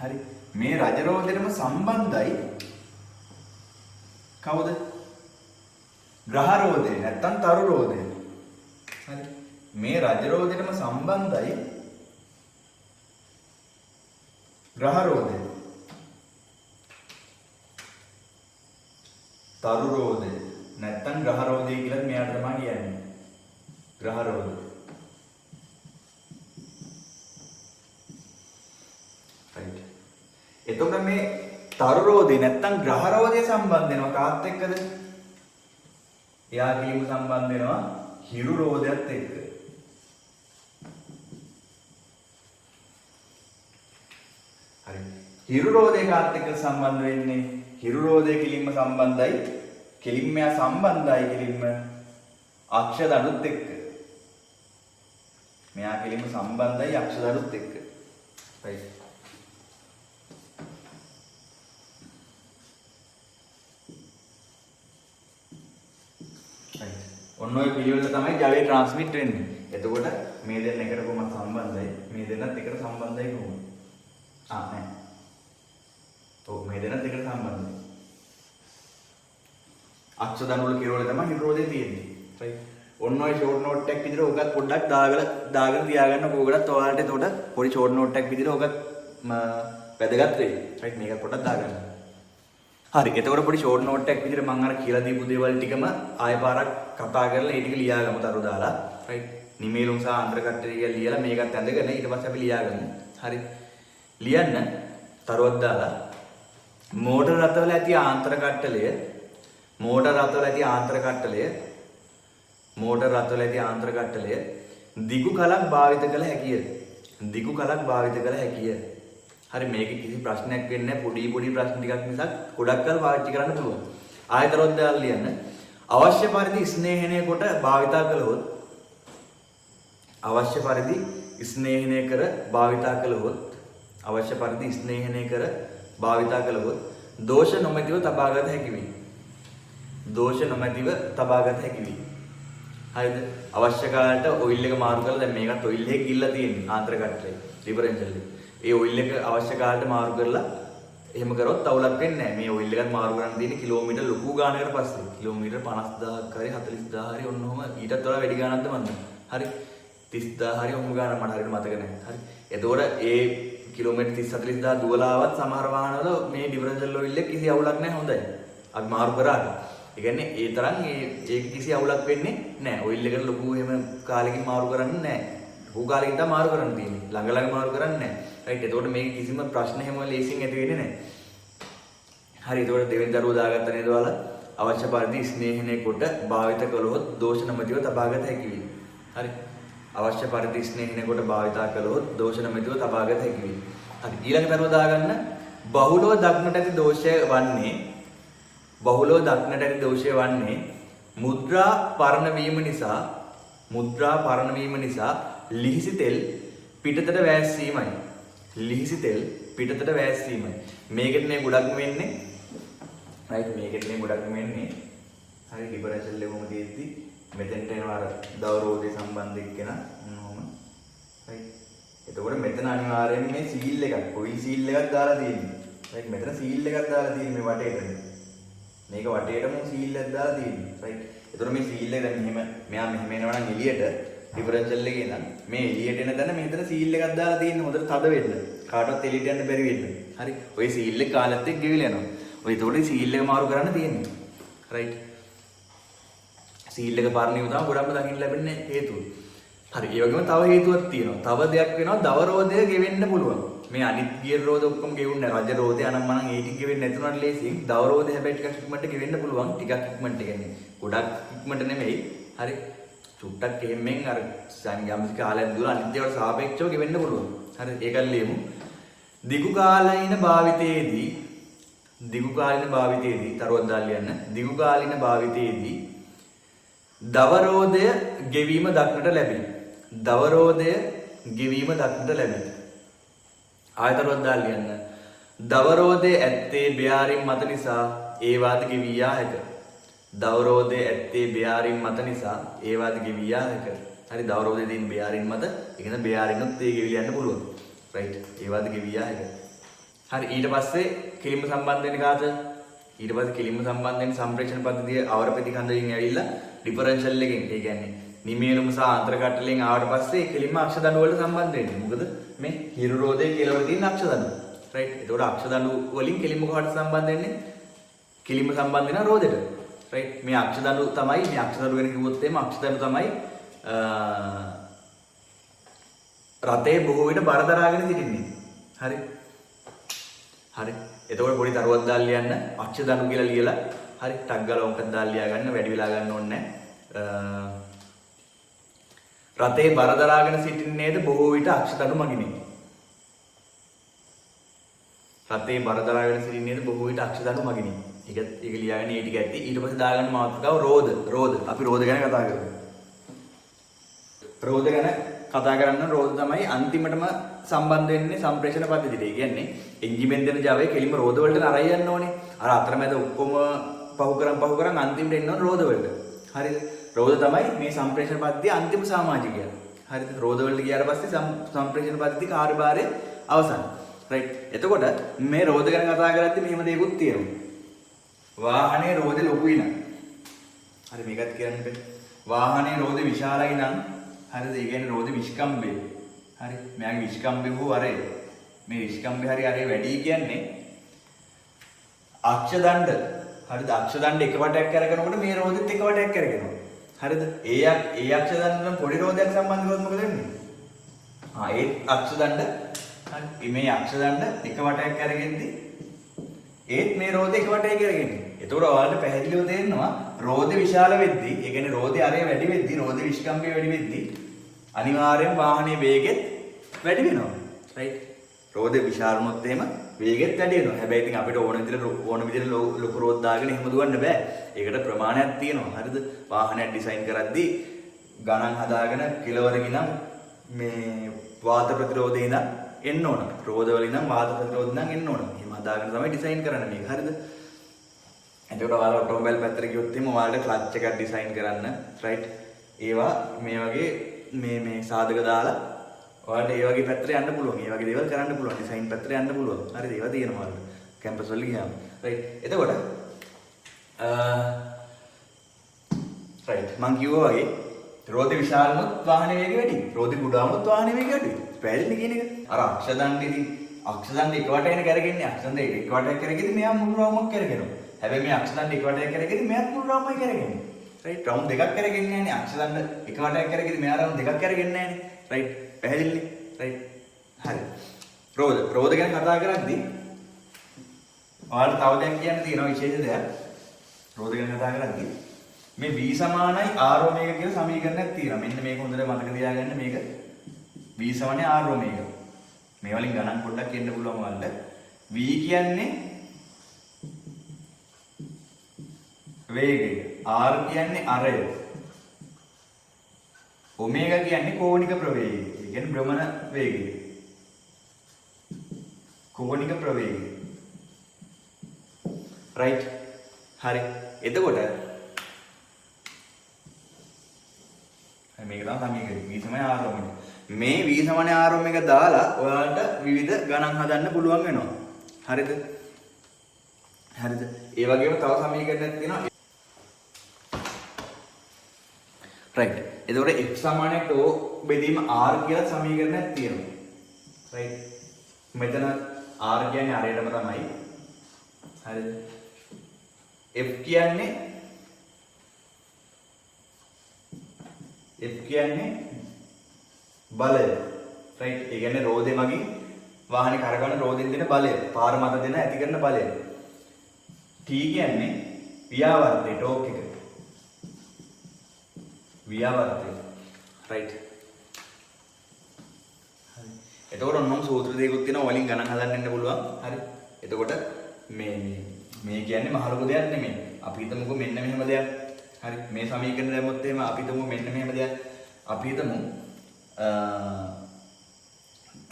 හරි. මේ රජ රෝදෙටම සම්බන්ධයි කවුද? ග්‍රහ රෝදය නැත්තම් තරු රෝදය. හරි. මේ රජ රෝදෙටම සම්බන්ධයි ග්‍රහ රෝධය තරු රෝධය නැත්තම් ග්‍රහ රෝධය කියලා මෙයාට තමයි කියන්නේ ග්‍රහ රෝධය. රයිට්. එතකොට මේ තරු රෝධය නැත්තම් ග්‍රහ රෝධය සම්බන්ධ වෙනවා කාත් එක්කද? එයා කිලිම සම්බන්ධ වෙනවා හිරු රෝධයත් එක්ක. හරි. හිරු රෝධය කාත් එක්ක සම්බන්ධ වෙන්නේ හිරු රෝධය කිලින්ම සම්බන්ධයි. කෙලින්ම යා සම්බන්ධයි කෙලින්ම අක්ෂ දඩුත් එක්ක. මෙයා කෙලින්ම සම්බන්ධයි අක්ෂ දඩුත් එක්ක. right. right. ඔන්න ඔය පිළිවෙල තමයි ජවයේ ට්‍රාන්ස්මිට් වෙන්නේ. එතකොට මේ දෙන්න එකට කොහොමද සම්බන්ධයි? මේ දෙන්නත් එකට සම්බන්ධයි කොහොමද? නෑ. ඔව් මේ දෙන්නත් එකට සම්බන්ධයි. අක්ෂ දණුවල කෙරවල තමයි හිරු රෝධය තියෙන්නේ. right. ඔන්න ඔය ෂෝට් නෝට් එකක් විදිහට ඔකත් පොඩ්ඩක් දාගෙන තියාගන්න ඕකටත් ඔයාලට එතකොට පොඩි ෂෝට් නෝට් එකක් විදිහට ඔකත් වැදගත් වෙයි. right මේක පොඩ්ඩක් දාගන්න. හරි. එතකොට පොඩි ෂෝට් නෝට් එකක් විදිහට මම අර කියලා දීපු දේවල් ටිකම ආයෙ පාරක් කතා කරලා ඒ ටික ලියාගමු තරු දාලා. right. නිමේලුම් සහ අන්තර කට්ටරිය කියලා ලියලා මේකත් ඇඳගෙන ඊට පස්සේ අපි ලියාගමු. හරි. ලියන්න තරුවක් දාලා මෝටර රථවල ඇති ආන්තර කට්ටලය දිගු කලක් භාවිත කළ හැකිය. හරි මේක කිසි ප්‍රශ්නයක් වෙන්නේ නැහැ. පොඩි ප්‍රශ්න ටිකක් මිසක් ගොඩක් කල් පාවිච්චි කරන්න පුළුවන්. ආයතරොත් දාලා ලියන්න. අවශ්‍ය පරිදි ස්නේහණය කොට භාවිතා කළහොත් දෝෂ නොමැතිව තබාගත හැකි වේ. හරිද? අවශ්‍ය කාලයට ඔයිල් එක මාරු කරලා දැන් මේකත් ඔයිල් එක ගිල්ලා තියෙන්නේ ආන්තර කට්ටලේ ඩිෆරන්ෂල් එක. ඒ ඔයිල් එක අවශ්‍ය කාලයට මාරු කරලා එහෙම කරොත් අවුලක් වෙන්නේ නැහැ. මේ ඔයිල් එකත් මාරු කරන්න තියෙන්නේ කිලෝමීටර් ලොකු ගානකට පස්සේ. කිලෝමීටර් 50000ක් හරි 40000 හරි ඔන්න ඔහම ඊටත් වඩා වැඩි ගානක්ද මන්ද. හරි 30000 හරි ඔහම ගානක් මට හරියට මතක නැහැ. හරි. එතකොට ඒ කිලෝමීටර් 30 40000 දුවලාවත් සමහර වාහනවල මේ ඩිෆරන්ෂල් ඔයිල් එක කිසි අවුලක් නැහැ හොඳයි. අපි මාරු කරාට. ඒ කියන්නේ ඒ තරම් ඒක කිසි අවුලක් වෙන්නේ නැහැ. ඔයිල් එකට ලොකු එහෙම කාලෙකින් මාරු කරන්නේ නැහැ. ලොකු කාලෙකින් තමයි මාරු කරන්න තියෙන්නේ. ළඟ මාරු කරන්නේ නැහැ. රයිට්. එතකොට මේක කිසිම ප්‍රශ්න හැම ලේසියෙන් ඇති වෙන්නේ නැහැ. හරි. එතකොට දෙවෙනි දරුවෝ දාගත්ත නේද ඔයාලා? අවශ්‍ය පරිදි ස්නේහණය කොට භාවිත කළොත් දෝෂ නොමැතිව තබාගත හැකි වේ. හරි. අවශ්‍ය පරිදි ස්නේහණය කොට භාවිතා කළොත් දෝෂ නොමැතිව තබාගත හැකි වේ. හරි. ඊළඟ දරුවෝ දාගන්න බහුලව දක්නට ඇති දෝෂය වන්නේ මුද්‍රා පරණ වීම නිසා ලිහිසි තෙල් පිටතට වැස්සීමයි. ලිහිසි තෙල් පිටතට වැස්සීමයි. මේකට නේ ගොඩක්ම වෙන්නේ. රයිට් මේකට නේ ගොඩක්ම වෙන්නේ. හරි ඩිෆරන්ෂල් ලෙවම තියෙද්දි මෙතෙන්ට එනවා අර දවරෝධය සම්බන්ධ එක්කන මොනවම. රයිට්. එතකොට මෙතන අනිවාර්යයෙන් මේ සීල් එකක් කොයි සීල් එකක් දාලා තියෙන්නේ. රයිට් මෙතන සීල් එකක් දාලා තියෙන්නේ මේ වටේට. මේක වටේටම සීල් එකක් දාලා තියෙන්නේ. රයිට්. එතකොට මේ සීල් එක දැන් මෙහෙම මෙයා මෙහෙම එනවා නම් එළියට ඩිෆරන්ෂල් එකේ නම් මේ එළියට එන තැන මෙතන සීල් එකක් දාලා තියෙන්නේ හොඳට තද වෙන්න. කාටවත් එළියට යන්න බැරි වෙන්න. හරි. ඔය සීල් එක කාලෙත් එක්ක ගෙවිලා යනවා. ඔය එතකොට සීල් එක මාරු කරන්න තියෙන්නේ. රයිට්. සීල් එක පරණියු තමයි ගොඩක්ම දකින්න ලැබෙන්නේ හේතුව. හරි. ඒ වගේම තව හේතුවක් තියෙනවා. තව දෙයක් වෙනවා දවරෝධය ගෙවෙන්න පුළුවන්. මේ අනිත් ගියර් රෝධ ඔක්කොම ගෙවුන්නේ නැහැ. රජ රෝධය අනම්මනම් ඒ ටික ගෙවෙන්නේ නැතුණාට ලේසියෙන් දවරෝධය හැබැයි ටිකක් ඉක්මනට ගෙවෙන්න පුළුවන්. ටිකක් ඉක්මනට කියන්නේ. ගොඩක් ඉක්මනට නෙමෙයි. හරි. චුට්ටක් එහෙමෙන් අර යම්කිසි කාලයක් දුර අනිත් ඒවාට සාපේක්ෂව ගෙවෙන්න පුළුවන්. හරි. ඒකත් ලියමු. දිගු කාලීන භාවිතයේදී තරුවක් දාලා ලියන්න. දිගු කාලීන භාවිතයේදී දවරෝධය ගෙවීම දක්නට ලැබේ. දවරෝධය ගෙවීම දක්නට ලැබේ. ආයතරුවක් දාලා ලියන්න. දවරෝධය ඇත්තේ බෙයාරින් මත නිසා ඒවාද ගෙවී යා හැක. දවරෝධය ඇත්තේ බෙයාරින් මත නිසා ඒවාද ගෙවී යා හැක. හරි දවරෝධය තියෙන බෙයාරින් මත ඒ කියන බෙයාරින්ුත් ඒ ගෙවිලා යන්න පුළුවන්. රයිට්. ඒවාද ගෙවී යා හැක. හරි ඊට පස්සේ කිලිම සම්බන්ධ වෙන කාට? ඊට පස්සේ කිලිම සම්බන්ධ වෙන සම්ප්‍රේෂණ පද්ධතිය අවර ප්‍රතිකන්දයෙන් ඇවිල්ලා ඩිෆරන්ෂල් එකෙන් ඒ කියන්නේ නිමේලුම සහ ආන්තර කට්ටලෙන් ආවට පස්සේ කෙලින්ම අක්ෂ දණු වලට සම්බන්ධ වෙන්නේ. මොකද මේ හිරු රෝධයේ කියලා වල තියෙන අක්ෂ දණු. රයිට්. ඒතකොට අක්ෂ දණු වලින් කෙලින්ම කොහොමද සම්බන්ධ වෙන්නේ? කෙලින්ම සම්බන්ධ වෙන රෝධයට. රයිට්. මේ අක්ෂ දණු තමයි මේ අක්ෂ දණු වෙන කිව්වොත් එimhe අක්ෂ දණු තමයි රතේ බොහෝ විට බර දරාගෙන සිටින්නේ. හරි. හරි. එතකොට පොඩි තරුවක් දාලා ලියන්න අක්ෂ දණු කියලා ලියලා හරි ටග් ගාලා ඔක්ක දාලා ලියා ගන්න වැඩි වෙලා ගන්න ඕනේ නැහැ. රතේ බර දරාගෙන සිටින්නේද බොහෝ විට අක්ෂ දණු මගිනි. රතේ බර දරාගෙන සිටින්නේද බොහෝ විට අක්ෂ දණු මගිනි. ඒක ලියාගෙන ඒ ටික ඇති. ඊට පස්සේ දාගන්න මාතෘකාව රෝධ. අපි රෝධ ගැන කතා කරමු. රෝධ ගැන කතා කරන්න රෝධ තමයි අන්තිමටම සම්බන්ධ වෙන්නේ සම්ප්‍රේෂණ පද්ධතියට. ඒ කියන්නේ එන්ජිමෙන් දෙන Java කෙලිම රෝධ වලට අරයි යන්න ඕනේ. අර අතරමැද ඔක්කොම පහු කරන් අන්තිමට එන්න ඕනේ රෝධ වලට. හරිද? රෝධ තමයි මේ සම්ප්‍රේෂණ පද්ධතියේ අන්තිම සමාජිකය. හරිද? රෝධ වලට ගියාට පස්සේ සම්ප්‍රේෂණ පද්ධතියේ කාර්යභාරය අවසන්. රයිට්. එතකොට මේ රෝධ ගැන කතා කරද්දී මෙහෙම දෙයක්ත් තියෙනවා. වාහනේ රෝධය ලොකුයි නම්. හරි මේකත් කියන්න බෑ. වාහනේ රෝධය විශාලයි නම් හරිද? ඒ කියන්නේ රෝධ විස්කම්භය. හරි. මෙයාගේ විස්කම්භය හෝ අරේ. මේ විස්කම්භය හරි අරේ වැඩි කියන්නේ අක්ෂ දණ්ඩ. හරිද? අක්ෂ දණ්ඩ එක වටයක් කරගෙනකොට මේ රෝධෙත් එක වටයක් කරගෙනවා. හරිද? ඒ අක්ෂ දණ්ඩ නම් පොඩි රෝධයක් සම්බන්ධ කරොත් මොකද වෙන්නේ? ඒ අක්ෂ දණ්ඩ හරි මේ අක්ෂ දණ්ඩ එක වටයක් කරගෙද්දි ඒත් මේ රෝධය එක වටේ කරගෙන්නේ. එතකොට ඔයාලට පැහැදිලිව තේරෙනවා රෝධය විශාල වෙද්දී, ඒ කියන්නේ රෝධය අරේ වැඩි වෙද්දී, රෝධ විස්කම්භය වැඩි වෙද්දී අනිවාර්යෙන් වාහනේ වේගෙත් වැඩි වෙනවා. රයිට්? රෝධය විශාල වුණොත් එහෙම වේගෙත් වැඩි වෙනවා. හැබැයි ඉතින් අපිට ඕන විදිහට ලොකු රෝධ දාගෙන එහෙම දුවන්න බෑ. ඒකට ප්‍රමාණයක් තියෙනවා. හරිද? වාහනයක් ඩිසයින් කරද්දී ගණන් හදාගෙන කිලවරකින් නම් මේ වාත ප්‍රතිරෝධය ඉඳන් එන්න ඕන. රෝධ වලින් නම් වාත ප්‍රතිරෝධය ඉඳන් එන්න ඕන. එහෙම හදාගෙන තමයි ඩිසයින් කරන්නේ මේක. හරිද? එතකොට ඔයාලා ඔටෝමොබයිල් පැත්තට ගියොත් එහෙම ඔයාලට ක්ලච් එකක් ඩිසයින් කරන්න. රයිට්? ඒවා මේ වගේ මේ සාධක දාලා ඔයාලට ඒ වගේ පැත්තට යන්න පුළුවන්. ඒ වගේ දේවල් කරන්න පුළුවන්. ඩිසයින් පැත්තට යන්න පුළුවන්. හරිද? ඒවා තියෙනවා ඔයාලට. කැම්පස් වල ගියාම. රයිට්. එතකොට රයිට් මං කිව්වා වගේ රෝධ විශාලමත් වාහනේ වේගය වැඩි. රෝධ කුඩාමත් වාහනේ වේගය වැඩි. පැහැදිලිද කියන එක? අර අක්ෂ දණ්ඩේදී අක්ෂ දණ්ඩ එක වටේන කරගෙන්නේ අක්ෂ දණ්ඩ එක වටයක් කරගෙද්දි මෙයා මුළු රවුමක් කරගෙනවා. හැබැයි මේ අක්ෂ දණ්ඩ එක වටයක් කරගෙද්දි මෙයාත් මුළු රවුමයි කරගෙන්නේ. රයිට්? රවුම් දෙකක් කරගෙන්නේ නැහනේ. අක්ෂ දණ්ඩ එක වටයක් කරගෙද්දි මෙයා රවුම් දෙකක් කරගෙන්නේ නැහනේ. රයිට්? පැහැදිලිද? රයිට්? හරි. රෝධ ගැන කතා කරද්දී ඔයාලට තව දෙයක් කියන්න තියෙනවා විශේෂ දෙයක්. රෝධ ගැන කතා කරද්දී මේ V සමානයි R ඔමේගා කියලා සමීකරණයක් තියෙනවා. මෙන්න මේක හොඳට මතක තියාගන්න. මේක V සමානයි R ඔමේගා. මේ වලින් ගණන් පොඩ්ඩක් එන්න පුළුවන් ඔයාලට. V කියන්නේ වේගය. R කියන්නේ අරය. ඔමේගා කියන්නේ කෝණික ප්‍රවේගය. ඒ කියන්නේ භ්‍රමණ වේගය. කෝණික ප්‍රවේගය. right හරි. එතකොට මේක තමයි සමීකරණය. v සමාන r ඔමේගා. මේ v සමාන r ඔමේගා දාලා ඔයාලට විවිධ ගණන් හදන්න පුළුවන් වෙනවා. හරිද? හරිද? ඒ වගේම තව සමීකරණයක් තියෙනවා. right. එතකොට f සමාන τ බෙදීම r කියලා සමීකරණයක් තියෙනවා. right. මෙතන r කියන්නේ අරයටම තමයි. හරිද? f කියන්නේ බලය. right. ඒ කියන්නේ රෝදේ මගින් වාහනේ කරකවන රෝදෙන් දෙන බලය. පාර මත දෙන ඇති කරන බලය. t කියන්නේ ව්‍යාවර්තය ටෝක් එක. ව්‍යාවර්තය. right. හරි. එතකොට ඔන්නම් සූත්‍ර දෙකකුත් තියෙනවා වලින් ගණන් හදන්න ඉන්න පුළුවන්. හරි. එතකොට මේ කියන්නේ මහ ලොකු දෙයක් නෙමෙයි. අපි හිතමුකෝ මෙන්න මෙහෙම දෙයක්. හරි. මේ සමීකරණ දැම්මොත් එහෙම අපි හිතමු මෙන්න මෙහෙම දෙයක්. අපි හිතමු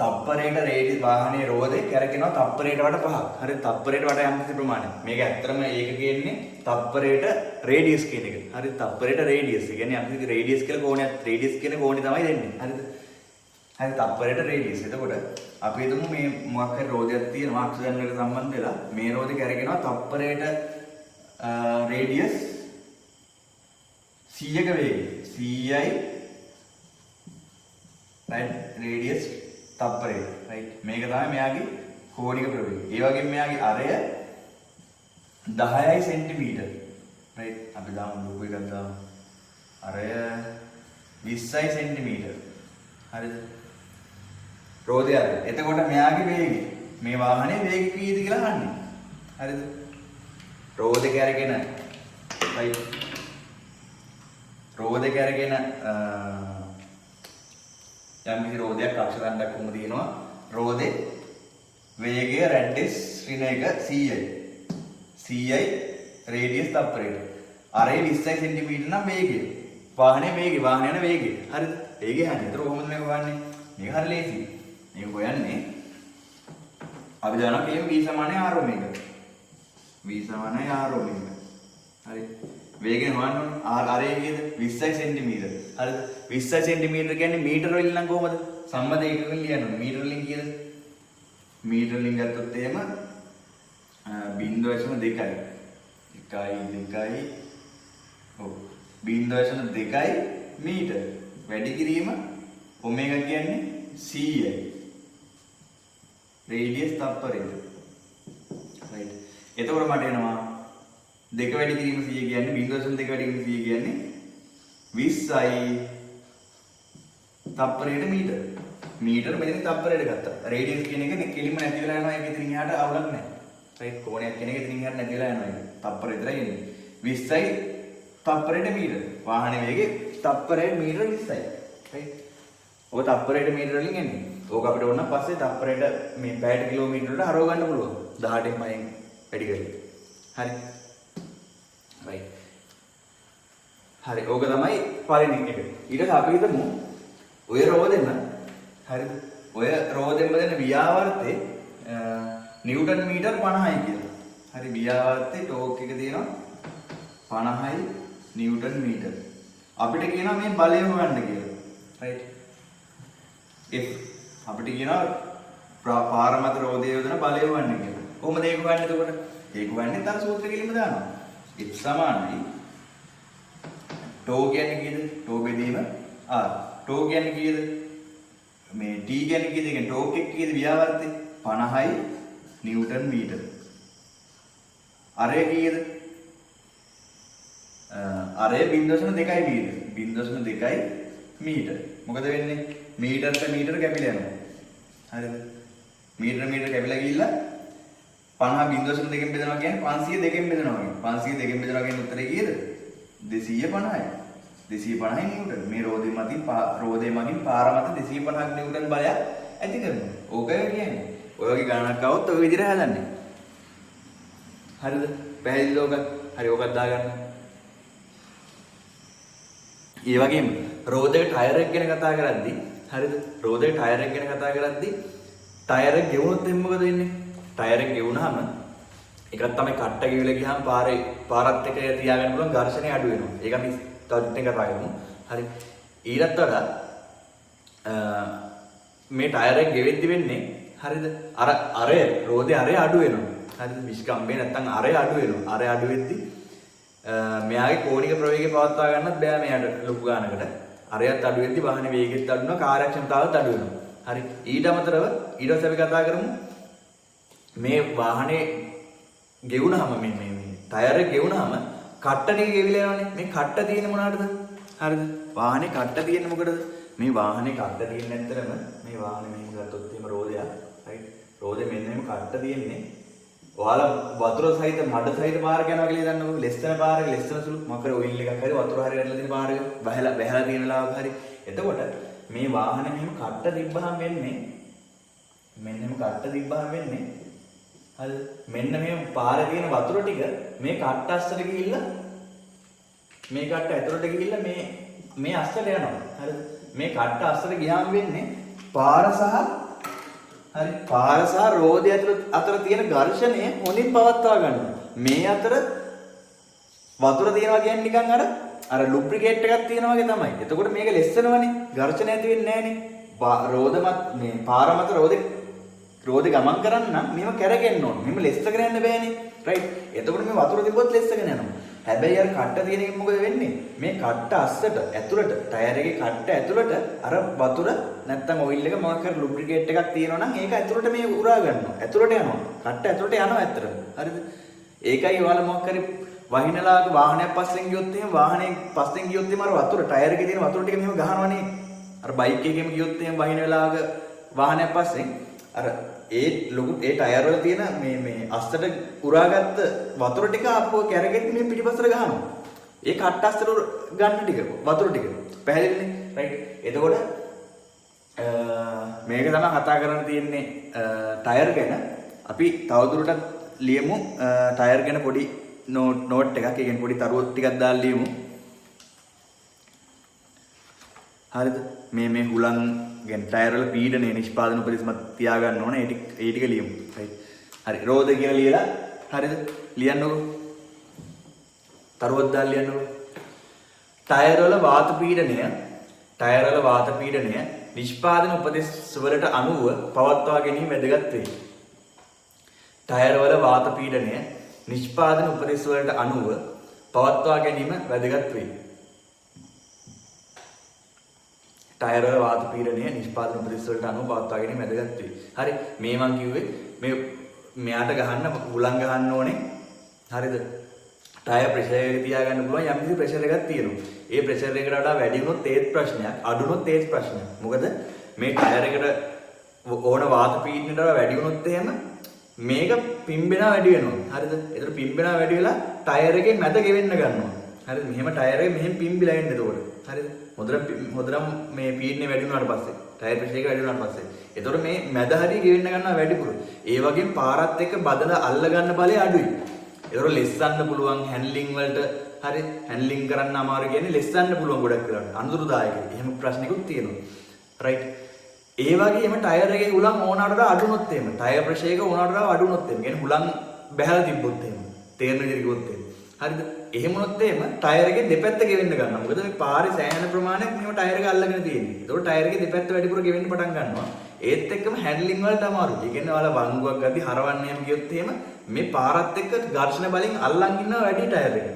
තප්පරයට රේඩියස් වාහනේ රෝදේ කැරකෙනවා තප්පරයට වට 5ක්. හරි. තප්පරයට වට යම් කිසි ප්‍රමාණයක්. මේක ඇත්තටම ඒක කියන්නේ තප්පරයට රේඩියස් කියන එක. හරි. තප්පරයට රේඩියස්. ඒ කියන්නේ යම් කිසි රේඩියස් කියලා කෝණයක් රේඩියස් කියන කෝණය තමයි දෙන්නේ. හරිද? හරි. තප්පරයට රේඩියස්. එතකොට අපි හිතමු මේ මොකක් හරි රෝදයක් තියෙනවා අක්ෂරයන් වලට සම්බන්ධ වෙලා මේ රෝදේ කැරකෙනවා තප්පරයට රේඩියස් 100ක වේගය. 100යි right රේඩියස් තප්පරයට. right. මේක තමයි මෙයාගේ කෝණික ප්‍රවේගය. ඒ වගේම මෙයාගේ අරය 10යි සෙන්ටිමීටර්. right. අපි දාමු ලොකු එකක් දාමු. අරය 20යි සෙන්ටිමීටර්. හරිද? රෝදේ අරය. එතකොට මෙයාගේ වේගය මේ වාහනේ වේගය කීයද කියලා අහන්නේ. හරිද? රෝදේ කැරගෙන right. රෝදේ කැරගෙන යම් කිසි රෝදයක් අක්ෂරයක් කොහොමද තියෙනවා රෝදේ වේගය රැඩියස් ඍණ එක 100යි 100යි රේඩියස් තප්පරයට අරේ 20 සෙන්ටිමීටර නම් වේගය වාහනේ වේගය වාහන යන වේගය හරිද වේගය හරියට ඒතර කොහොමද මේක හොයන්නේ මේක හරිය ලේසි මේක හොයන්නේ අපි දන්නවා කේම v සමානයි r ඔමේගා v සමානයි r ඔමේගා හරි වේගය හොයන්න ඕනේ අරේ කීයද 20 සෙන්ටිමීටර හරිද 20 සෙන්ටිමීටර කියන්නේ මීටර වලින් නම් කොහමද සම්මත ඒකකින් ලියන්න ඕනේ මීටර වලින් කීයද මීටර වලින් ගත්තොත් එහෙම 0.2යි 1.2යි ඔව් 0.2යි මීටර වැඩි කිරීම ඔමේගා කියන්නේ 100යි රේඩියස් තප්පරයට right එතකොට මට එනවා දෙක වැඩි කිරීම 100 කියන්නේ 0.2 වැඩි කිරීම 100 කියන්නේ 20යි තප්පරයට මීටර. මීටර මෙතන තප්පරයට ගත්තා. රේඩියස් කියන එක කෙලින්ම නැති වෙලා යනවා. ඒක ඉතින් එහාට අවුලක් නැහැ. රයිට් කෝණයක් කියන එක ඉතින් එහාට නැති වෙලා යනවා. ඒක තප්පර විතරයි එන්නේ. 20යි තප්පරයට මීටර. වාහනේ වේගය තප්පරයට මීටර 20යි. රයිට්. ඔක තප්පරයට මීටර වලින් එන්නේ. ඕක අපිට ඕන පස්සේ තප්පරයට මේ පැයට කිලෝමීටර වලට හරව ගන්න පුළුවන්. 18න් 5න් වැඩි කරලා. හරි. right හරි ඕක තමයි පළවෙනි එක. ඊට පස්සේ අපි හිතමු ඔය රෝදෙම හරිද? ඔය රෝදෙම දෙන ව්‍යාවර්තේ නිව්ටන් මීටර් 50යි කියලා. හරි ව්‍යාවර්තේ ටෝක් එක තියෙනවා 50යි නිව්ටන් මීටර්. අපිට කියනවා මේ බලය හොයන්න කියලා. right if අපිට කියනවා පාර මත රෝදයේ යොදන බලය හොයන්න කියලා. කොහොමද ඒක හොයන්නේ එතකොට? ඒක හොයන්නේ තර සූත්‍ර කෙලින්ම දානවා. F සමානයි ටෝ කියන්නේ කීයද? ටෝ බෙදීම r. ටෝ කියන්නේ කීයද? මේ t කියන්නේ කීයද? කියන්නේ ටෝක් එක කීයද ව්‍යාවර්තේ? 50යි නිව්ටන් මීටර. අරය කීයද? අරය 0.2යි මීටර. 0.2යි මීටර. මොකද වෙන්නේ? මීටරට මීටර කැපිලා යනවා. හරිද? මීටර කැපිලා ගිහිල්ලා 50 0.2කින් බෙදනවා කියන්නේ 502කින් බෙදනවා කියන්නේ 502කින් බෙදනවා කියන්නේ උත්තරේ කීයද 250යි 250 නිව්ටන් මේ රෝදේ මගින් පාර මත 250ක් නිව්ටන් බලයක් ඇති කරනවා ඕකයි කියන්නේ ඔය වගේ ගණනක් આવොත් ඔය විදිහට හදන්නේ හරිද පැහැදිලිද ඕක හරි ඕකත් දාගන්න ඒ වගේම රෝදේ ටයර් එක ගැන කතා කරද්දී හරිද? රෝදේ ටයර් එක ගැන කතා කරද්දී ටයර් එක ගෙවුනොත් එහෙනම් මොකද වෙන්නේ? ටයර් එක ගෙවුනහම එකක් තමයි කට්ට ගෙවිලා ගියාම පාරත් එක්ක තියාගන්න පුළුවන් ඝර්ෂණය අඩු වෙනවා. ඒක අපි තවත් කතා කරමු. හරි. ඊටත් වඩා මේ ටයර් එක ගෙවෙද්දි වෙන්නේ හරිද? අරය රෝදේ අරය අඩු වෙනවා. හරිද? විස්කම්බේ නැත්තම් අරය අඩු වෙනවා. අරය අඩු වෙද්දි මෙයාගේ කෝණික ප්‍රවේගය පවත්වා ගන්නත් බෑ මෙයාට ලොකු ගානකට. අරයත් අඩු වෙද්දි වාහනේ වේගෙත් අඩු වෙනවා, කාර්යක්ෂමතාවත් අඩු වෙනවා. හරි. ඊට අමතරව ඊට පස්සේ අපි කතා කරමු මේ වාහනේ ගෙවුනහම මේ ටයර් එක ගෙවුනහම කට්ට ටික ගෙවිලා යනවනේ. මේ කට්ට තියෙන්නේ මොනවටද? හරිද? වාහනේ කට්ට තියෙන්නේ මොකටද? මේ වාහනේ කට්ට තියෙන්නේ නැත්තරම මේ වාහනේ මෙහෙම ගත්තොත් එහෙම රෝදයක්. රයිට්. රෝදේ මෙන්න මෙහෙම කට්ට තියෙන්නේ. ඔයාලා වතුර සහිත මඩ සහිත පාරක යනවා කියලා දන්නවද? ලෙස්සන පාරක ලෙස්සන සුළු මොකද ඔයිල් එකක් හරි වතුර හරි වැටලා තියෙන පාරක බහැලා තියෙන ලාවක හරි. එතකොට මේ වාහනේ මෙහෙම කට්ට තිබ්බහම වෙන්නේ මෙන්න මෙහෙම කට්ට තිබ්බහම වෙන්නේ හරිද? මෙන්න මේ පාරේ තියෙන වතුර ටික මේ කට්ට අස්සට ගිහිල්ලා මේ කට්ට ඇතුළට ගිහිල්ලා මේ අස්සට යනවා. හරිද? මේ කට්ට අස්සට ගියාම වෙන්නේ පාර සහ රෝදය අතර තියෙන ඝර්ෂණය හොඳින් පවත්වා ගන්නවා. මේ අතර වතුර තියෙනවා කියන්නේ නිකන් අර ලුබ්‍රිකේට් එකක් තියෙනවා වගේ තමයි. එතකොට මේක ලෙස්සනවනේ. ඝර්ෂණ ඇති වෙන්නේ නැහනේ. පාර මත රෝදේ ගමන් කරන්න නම් මේව කැරගෙන්න ඕන. මෙහෙම ලෙස්සගෙන යන්න බෑනේ. රයිට්. එතකොට මේ වතුර තිබ්බොත් ලෙස්සගෙන යනවා. හැබැයි අර කට්ට තියෙන එක මොකද වෙන්නේ? මේ කට්ට අස්සට ඇතුළට ටයර් එකේ කට්ට ඇතුළට අර වතුර නැත්තම් ඔයිල් එක මොකක් හරි ලුබ්‍රිකේට් එකක් තියෙනවා නම් ඒක ඇතුළට මේ උරා ගන්නවා. ඇතුළට යනවා. කට්ට ඇතුළට යනවා ඇත්තටම. හරිද? ඒකයි ඔයාලා මොකක් හරි වහිනලාක වාහනයක් පස්සෙන් ගියොත් එහෙම වාහනේ පස්සෙන් ගියොත් එහෙම අර වතුර ටයර් එකේ තියෙන වතුර ටික මෙහෙම ගහනවනේ. අර බයික් එකේම ගියොත් එහෙම වහින වෙලාවක වාහනයක් පස්සෙන් අර ඒ ටයර් වල තියෙන මේ අස්සට උරාගත්ත වතුර ටික ආපහු කැරගෙද්දි මේ පිටිපස්සට ගහනවා. ඒ කට්ට අස්සට ගන්න ටික වතුර ටික. පැහැදිලිනේ? රයිට්. එතකොට මේක තමයි කතා කරන්න තියෙන්නේ ටයර් ගැන. අපි තවදුරටත් ලියමු ටයර් ගැන පොඩි නෝට් එකක්. ඒ කියන්නේ පොඩි තරුවක් ටිකක් දාලා ලියමු. හරිද? මේ හුලං කියන්නේ ටයර් වල පීඩනය නිෂ්පාදන උපදෙස්මත් තියාගන්න ඕනේ. ඒ ටික ලියමු. රයිට්. හරි. රෝද කියලා ලියලා හරිද? ලියන්නකො. තරුවක් දාලා ලියන්නකො. ටයර් වල වාත පීඩනය නිෂ්පාදන උපදෙස් වලට අනුව පවත්වා ගැනීම වැදගත් වේ. ටයර් වල වාත පීඩනය නිෂ්පාදන උපදෙස් වලට අනුව පවත්වා ගැනීම වැදගත් වේ. ටයර් වල වාත පීඩනය නිෂ්පාදන උපදෙස් වලට අනුව පවත්වා ගැනීම වැදගත් වේ. හරි. මේ මං කිව්වේ මෙයාට ගහන්න හුලං ගහන්න ඕනේ. හරිද? ටයර් ප්‍රෙෂර් එක තියාගන්න පුළුවන් යම් කිසි ප්‍රෙෂර් එකක් තියෙනවා. ඒ ප්‍රෙෂර් එකට වඩා වැඩි වුණොත් ඒත් ප්‍රශ්නයක්, අඩු වුණොත් ඒත් ප්‍රශ්නයක්. මොකද මේ ටයර් එකට ඕන වාත පීඩනයට වඩා වැඩි වුණොත් එහෙම මේක පිම්බෙනවා වැඩි වෙනවා. හරිද? ඒතර පිම්බෙනවා වැඩි වෙලා ටයර් එකේ මැද ගෙවෙන්න ගන්නවා. හරිද? මෙහෙම ටයර් එක මෙහෙම පිම්බිලා එන්නේ එතකොට. හරිද? හොඳට මේ පීඩනේ වැඩි වුණාට පස්සේ ටයර් ප්‍රෙෂර් එක වැඩි වුණාට පස්සේ එතකොට මේ මැද හරිය ගෙවෙන්න ගන්නවා වැඩිපුර. ඒ වගේම පාරත් එක්ක බදලා අල්ල ගන්න බලය අඩුයි. ඒතකොට ලෙස්සන්න පුළුවන් හැන්ඩ්ලින් වලට හරි හැන්ඩ්ලින් කරන්න අමාරු කියන්නේ ලෙස්සන්න පුළුවන් ගොඩක් වෙලාවට. අනුදුරුදායකයි. එහෙම ප්‍රශ්නිකුත් තියෙනවා. රයිට්. ඒ වගේම ටයර් එකේ හුලං ඕනකට වඩා අඩු වුණොත් එහෙම ටයර් ප්‍රෙෂර් එක ඕනකට වඩා අඩු වුණොත් එහෙම කියන්නේ හුලං බහැලා තිබ්බොත් එහෙම තේරෙන විදිහට කිව්වොත් එහෙම. හරිද? එහෙම වුණොත් එහෙම ටයර් එකේ දෙපැත්ත ගෙවෙන්න ගන්නවා. මොකද මේ පාරේ සෑහෙන ප්‍රමාණයක් මෙහෙම ටයර් එක අල්ලගෙන තියෙන්නේ. ඒතකොට ටයර් එකේ දෙපැත්ත වැඩිපුර ගෙවෙන්න පටන් ගන්නවා. ඒත් එක්කම හැන්ඩ්ලින් වලට අමාරුයි. ඒ කියන්නේ ඔයාලා වංගුවක් ගද්දි හරවන්න එහෙම ගියොත් එහෙම මේ පාරත් එක්ක ඝර්ෂණ බලෙන් අල්ලන් ඉන්නවා වැඩි ටයර් එක.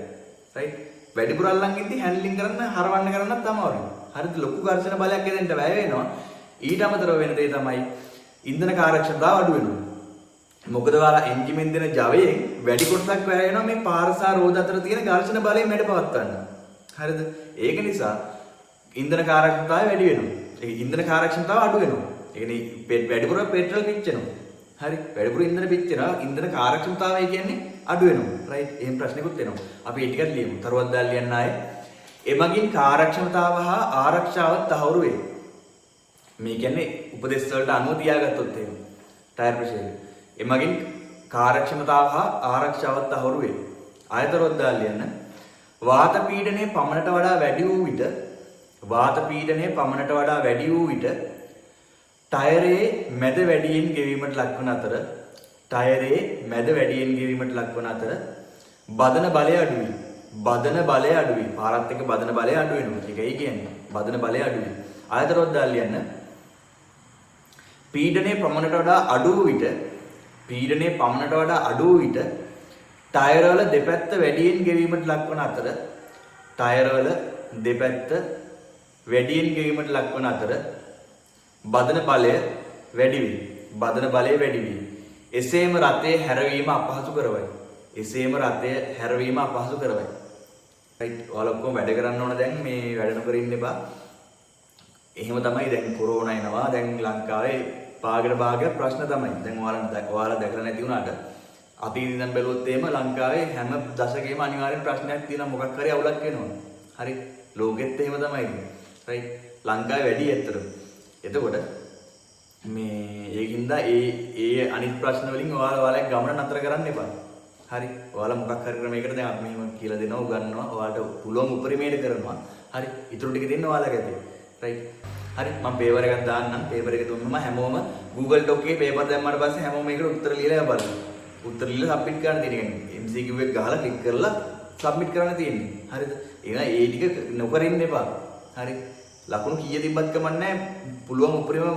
රයිට්? වැඩිපුර අල්ලන් ඉද්දි හැන්ඩ්ලින් හරවන්න කරන්නත් අමාරුයි. හරිද? ලොකු ඝර්ෂණ බලයක් එදෙන්න වැය වෙනවා. ඊට අමතරව වෙන දේ තමයි ඉන්ධන කාර්යක්ෂමතාව අඩු වෙනවා. මොකද ඔයාලා එන්ජිමෙන් දෙන ජවයෙන් වැඩි කොටසක් වැය වෙනවා මේ පාර සහ රෝද අතර තියෙන ඝර්ෂණ බලය මැඩ පවත්වන්න. හරිද? ඒක නිසා ඉන්ධන කාර්යක්ෂමතාවය වැඩි වෙනවා. ඒ ඉන්ධන කාර්යක්ෂමතාව අඩු වෙනවා. ඒ කියන්නේ වැඩිපුර පෙට්‍රල් පිච්චෙනවා. හරි? වැඩිපුර ඉන්ධන පිච්චෙනවා. ඉන්ධන කාර්යක්ෂමතාවය කියන්නේ අඩු වෙනවා. රයිට්? එහෙම ප්‍රශ්නිකුත් එනවා. අපි ඒ ටිකත් ලියමු. තරුවක් දාලා ලියන්න ආයේ. එමගින් කාර්යක්ෂමතාව හා ආරක්ෂාව තහවුරු වේ. මේ කියන්නේ උපදෙස් වලට අනුව තියාගත්තොත් එහෙම ටයර් ප්‍රෙෂර් එක. එමගින් කාර්යක්ෂමතාව හා ආරක්ෂාව තහවුරු වේ. ආයතනවත් දාලා ලියන්න. වාත පීඩනයේ පමණට වඩා වැඩි වූ විට වාත පීඩනය පමණට වඩා වැඩි වූ විට ටයරයේ මැද වැඩියෙන් ගෙවීමට ලක්වන අතර බදන බලය අඩු වී. පාරත් එක්ක බදන බලය අඩු වෙනවා. ඒකයි කියන්නේ. බදන බලය අඩු වී. ආයතරොත් දාලා ලියන්න. පීඩනයේ පමණට වඩා අඩු වූ විට ටයරවල දෙපැත්ත වැඩියෙන් ගෙවීමට ලක්වන අතර බදන බලය වැඩි වී. එසේම රථය හැරවීම අපහසු කරවයි. රයිට්. ඔයාලා ඔක්කොම වැඩ කරන්න ඕන දැන් මේ වැඩ නොකර ඉන්න එපා. එහෙම තමයි දැන් කොරෝනා එනවා. දැන් ලංකාවේ භාගයක් ප්‍රශ්න තමයි. දැන් ඔයාලා දැකලා නැති වුණාට අතීතේ ඉඳන් බැලුවොත් එහෙම ලංකාවේ හැම දශකයකම අනිවාර්යෙන් ප්‍රශ්නයක් තියෙනවා. මොකක් හරි අවුලක් වෙනවා. හරි. ලෝකෙත් එහෙම තමයි. රයිට්. ලංකාවේ වැඩි ඇත්තටම. එතකොට මේ ඒකින්ද ඒ අනිත් ප්‍රශ්න වලින් ඔයාලා ගමන නතර කරන්න එපා. හරි. ඔයාලා මොකක් හරි ක්‍රමයකට දැන් අපි මෙහෙම කියලා දෙනවා, උගන්වනවා. ඔයාලට පුළුවන් උපරිමයට කරනවා. හරි. ඊටු ටික දෙන්න ඔයාලගේ ඇති. රයිට්. හරි. මම පේපර් එකක් දාන්නම්. පේපර් එක දුන්නම හැමෝම Google Doc එකේ පේපර් දැම්මට පස්සේ හැමෝම මේකට උත්තර ලියලා බලන්න. උත්තර ලියලා සබ්මිට් කරන්න තියෙනවා. MCQ එක ගහලා ක්ලික් කරලා සබ්මිට් කරන්න තියෙන්නේ. හරිද? ඒ ටික නොකර ඉන්න එපා. හරි. ලකුණු කීය තිබ්බත් කමන්නේ පුළුවන් උපරිම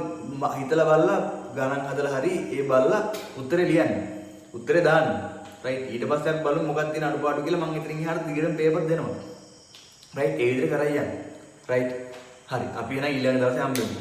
හිතලා බලලා ගණන් හදලා හරි ඒ බලලා උත්තරේ ලියන්න. උත්තරේ දාන්න. රයිට්. ඊට පස්සේ අපි බලමු මොකක්ද තියෙන අඩුපාඩු කියලා. මම ඉතින් එහාට දිගටම පේපර් දෙනවා. රයිට්. ඒ විදිහට කරා යන්න. රයිට්. හරි. අපි එන ඊළඟ දවසේ හම්බෙමු.